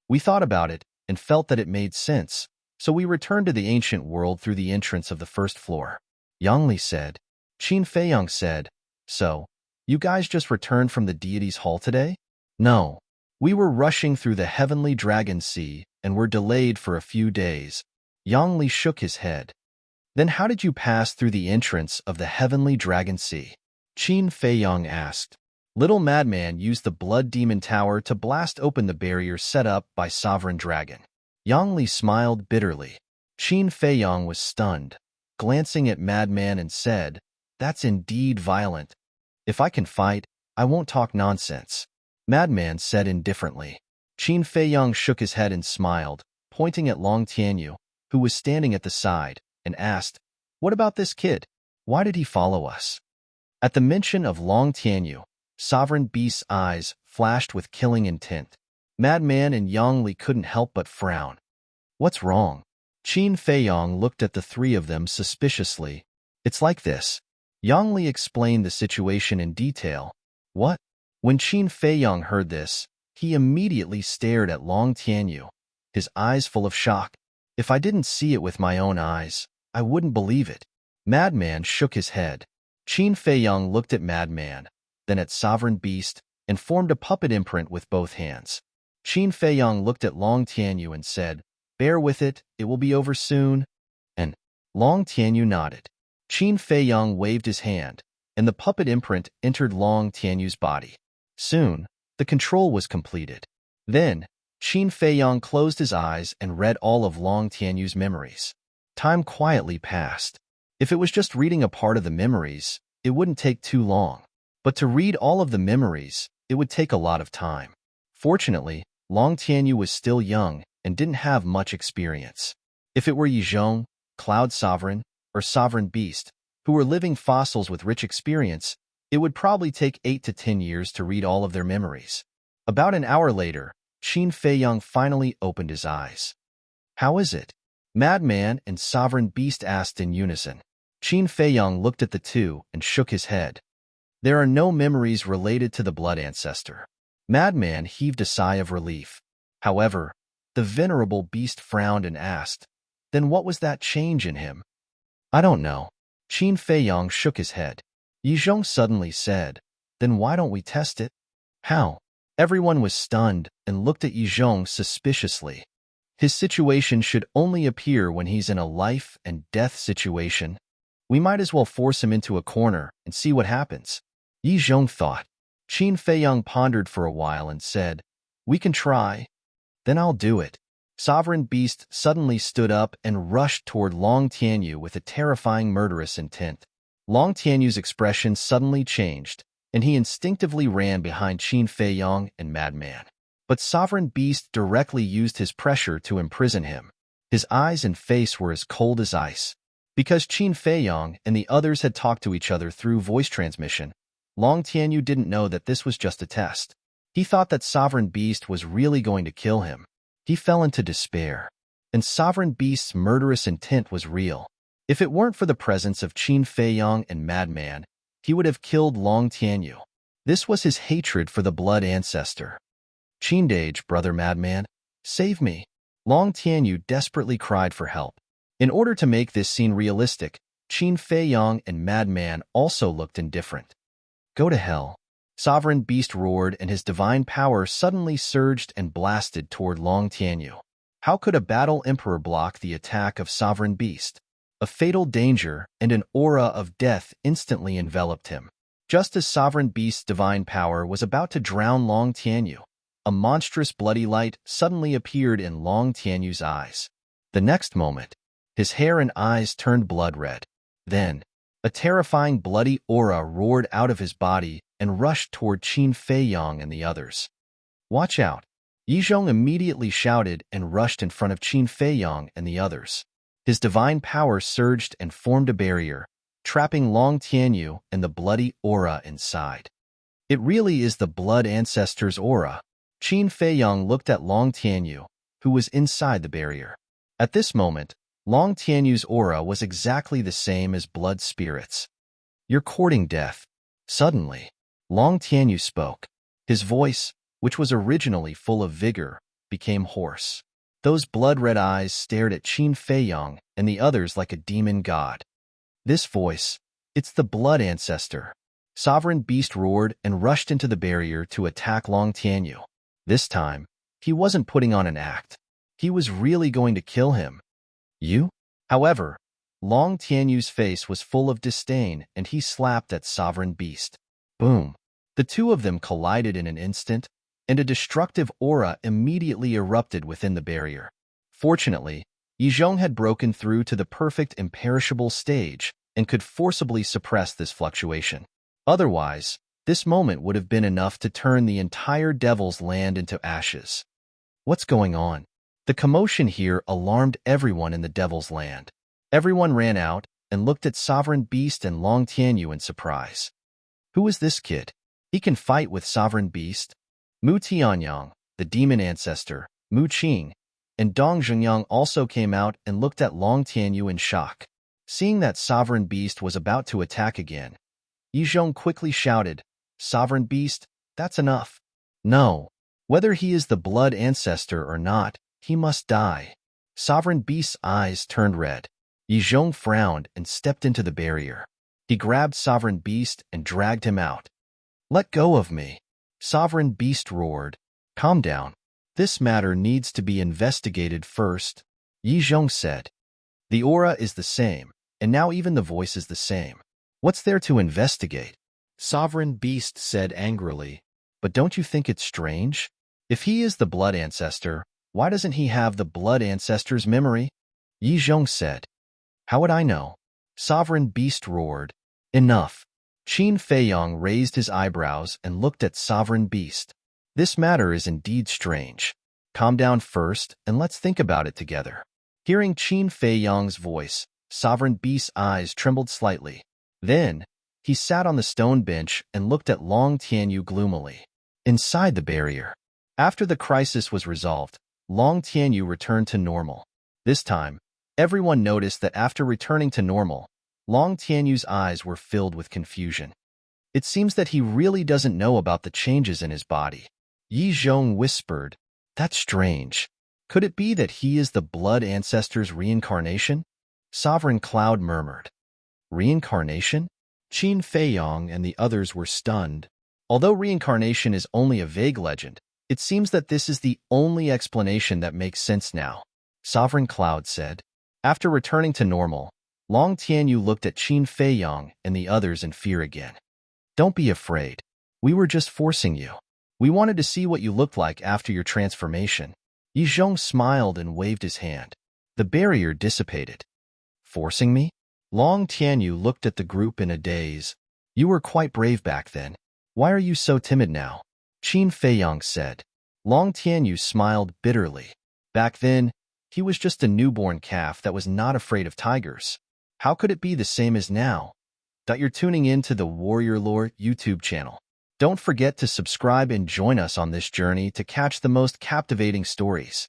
We thought about it and felt that it made sense, so we returned to the ancient world through the entrance of the first floor." Yang Li said. Qin Feiyang said, "So, you guys just returned from the deity's hall today?" "No. We were rushing through the heavenly dragon sea and were delayed for a few days." Yang Li shook his head. "Then how did you pass through the entrance of the heavenly dragon sea?" Qin Feiyang asked. "Little Madman used the Blood Demon Tower to blast open the barrier set up by Sovereign Dragon." Yang Li smiled bitterly. Qin Feiyang was stunned, glancing at Madman and said, "That's indeed violent. If I can fight, I won't talk nonsense." Madman said indifferently. Qin Feiyang shook his head and smiled, pointing at Long Tianyu, who was standing at the side, and asked, "What about this kid? Why did he follow us?" At the mention of Long Tianyu, Sovereign Beast's eyes flashed with killing intent. Madman and Yang Li couldn't help but frown. "What's wrong?" Qin Feiyang looked at the three of them suspiciously. "It's like this." Yang Li explained the situation in detail. "What?" When Qin Feiyang heard this, he immediately stared at Long Tianyu, his eyes full of shock. "If I didn't see it with my own eyes, I wouldn't believe it." Madman shook his head. Qin Feiyang looked at Madman, then at Sovereign Beast, and formed a puppet imprint with both hands. Qin Feiyang looked at Long Tianyu and said, "Bear with it, it will be over soon." And Long Tianyu nodded. Qin Feiyang waved his hand, and the puppet imprint entered Long Tianyu's body. Soon, the control was completed. Then, Qin Feiyang closed his eyes and read all of Long Tianyu's memories. Time quietly passed. If it was just reading a part of the memories, it wouldn't take too long. But to read all of the memories, it would take a lot of time. Fortunately, Long Tianyu was still young and didn't have much experience. If it were Yizhong, Cloud Sovereign, or Sovereign Beast, who were living fossils with rich experience, it would probably take 8 to 10 years to read all of their memories. About an hour later, Qin Feiyang finally opened his eyes. "How is it?" Madman and Sovereign Beast asked in unison. Qin Feiyang looked at the two and shook his head. "There are no memories related to the blood ancestor." Madman heaved a sigh of relief. However, the venerable beast frowned and asked, "Then what was that change in him?" "I don't know." Qin Feiyang shook his head. Yizhong suddenly said, "Then why don't we test it?" "How?" Everyone was stunned and looked at Yizhong suspiciously. "His situation should only appear when he's in a life and death situation. We might as well force him into a corner and see what happens." Yizhong thought. Qin Feiyang pondered for a while and said, "We can try." "Then I'll do it." Sovereign Beast suddenly stood up and rushed toward Long Tianyu with a terrifying murderous intent. Long Tianyu's expression suddenly changed, and he instinctively ran behind Qin Feiyang and Madman. But Sovereign Beast directly used his pressure to imprison him. His eyes and face were as cold as ice. Because Qin Feiyang and the others had talked to each other through voice transmission, Long Tianyu didn't know that this was just a test. He thought that Sovereign Beast was really going to kill him. He fell into despair. And Sovereign Beast's murderous intent was real. If it weren't for the presence of Qin Feiyang and Madman, he would have killed Long Tianyu. This was his hatred for the blood ancestor. "Qindage, brother Madman, save me." Long Tianyu desperately cried for help. In order to make this scene realistic, Qin Feiyang and Madman also looked indifferent. "Go to hell." Sovereign Beast roared, and his divine power suddenly surged and blasted toward Long Tianyu. How could a battle emperor block the attack of sovereign beast? A fatal danger and an aura of death instantly enveloped him. Just as sovereign beast's divine power was about to drown Long Tianyu, a monstrous bloody light suddenly appeared in Long Tianyu's eyes. The next moment, his hair and eyes turned blood red. Then, a terrifying bloody aura roared out of his body and rushed toward Qin Feiyang and the others. "Watch out!" Yizhong immediately shouted and rushed in front of Qin Feiyang and the others. His divine power surged and formed a barrier, trapping Long Tianyu and the bloody aura inside. "It really is the blood ancestor's aura." Qin Feiyang looked at Long Tianyu, who was inside the barrier. At this moment, Long Tianyu's aura was exactly the same as blood spirits. "You're courting death." Suddenly, Long Tianyu spoke. His voice, which was originally full of vigor, became hoarse. Those blood-red eyes stared at Qin Feiyang and the others like a demon god. "This voice, it's the blood ancestor." Sovereign Beast roared and rushed into the barrier to attack Long Tianyu. This time, he wasn't putting on an act. He was really going to kill him. "You?" However, Long Tianyu's face was full of disdain and he slapped at Sovereign Beast. Boom! The two of them collided in an instant, and a destructive aura immediately erupted within the barrier. Fortunately, Yizhong had broken through to the perfect imperishable stage and could forcibly suppress this fluctuation. Otherwise, this moment would have been enough to turn the entire Devil's Land into ashes. What's going on? The commotion here alarmed everyone in the Devil's Land. Everyone ran out and looked at Sovereign Beast and Long Tianyu in surprise. Who is this kid? He can fight with Sovereign Beast? Mu Tianyang, the demon ancestor, Mu Qing, and Dong Zhengyang also came out and looked at Long Tianyu in shock. Seeing that Sovereign Beast was about to attack again, Yizhong quickly shouted, "Sovereign Beast, that's enough. No. Whether he is the blood ancestor or not, he must die." Sovereign Beast's eyes turned red. Yizhong frowned and stepped into the barrier. He grabbed Sovereign Beast and dragged him out. "Let go of me." Sovereign Beast roared. "Calm down. This matter needs to be investigated first," Yizhong said. "The aura is the same, and now even the voice is the same. What's there to investigate?" Sovereign Beast said angrily. "But don't you think it's strange? If he is the blood ancestor, why doesn't he have the blood ancestor's memory?" Yizhong said. "How would I know?" Sovereign Beast roared. "Enough." Qin Feiyang raised his eyebrows and looked at Sovereign Beast. "This matter is indeed strange. Calm down first and let's think about it together." Hearing Qin Feiyang's voice, Sovereign Beast's eyes trembled slightly. Then, he sat on the stone bench and looked at Long Tianyu gloomily. Inside the barrier. After the crisis was resolved, Long Tianyu returned to normal. This time, everyone noticed that after returning to normal, Long Tianyu's eyes were filled with confusion. It seems that he really doesn't know about the changes in his body. Yizhong whispered, "That's strange. Could it be that he is the blood ancestor's reincarnation?" Sovereign Cloud murmured. "Reincarnation?" Qin Feiyang and the others were stunned. Although reincarnation is only a vague legend, it seems that this is the only explanation that makes sense now, Sovereign Cloud said. After returning to normal, Long Tianyu looked at Qin Feiyang and the others in fear again. "Don't be afraid. We were just forcing you. We wanted to see what you looked like after your transformation." Yizhong smiled and waved his hand. The barrier dissipated. "Forcing me?" Long Tianyu looked at the group in a daze. "You were quite brave back then. Why are you so timid now?" Qin Feiyang said. Long Tianyu smiled bitterly. Back then, he was just a newborn calf that was not afraid of tigers. How could it be the same as now? You're tuning in to the Warrior Lore YouTube channel. Don't forget to subscribe and join us on this journey to catch the most captivating stories.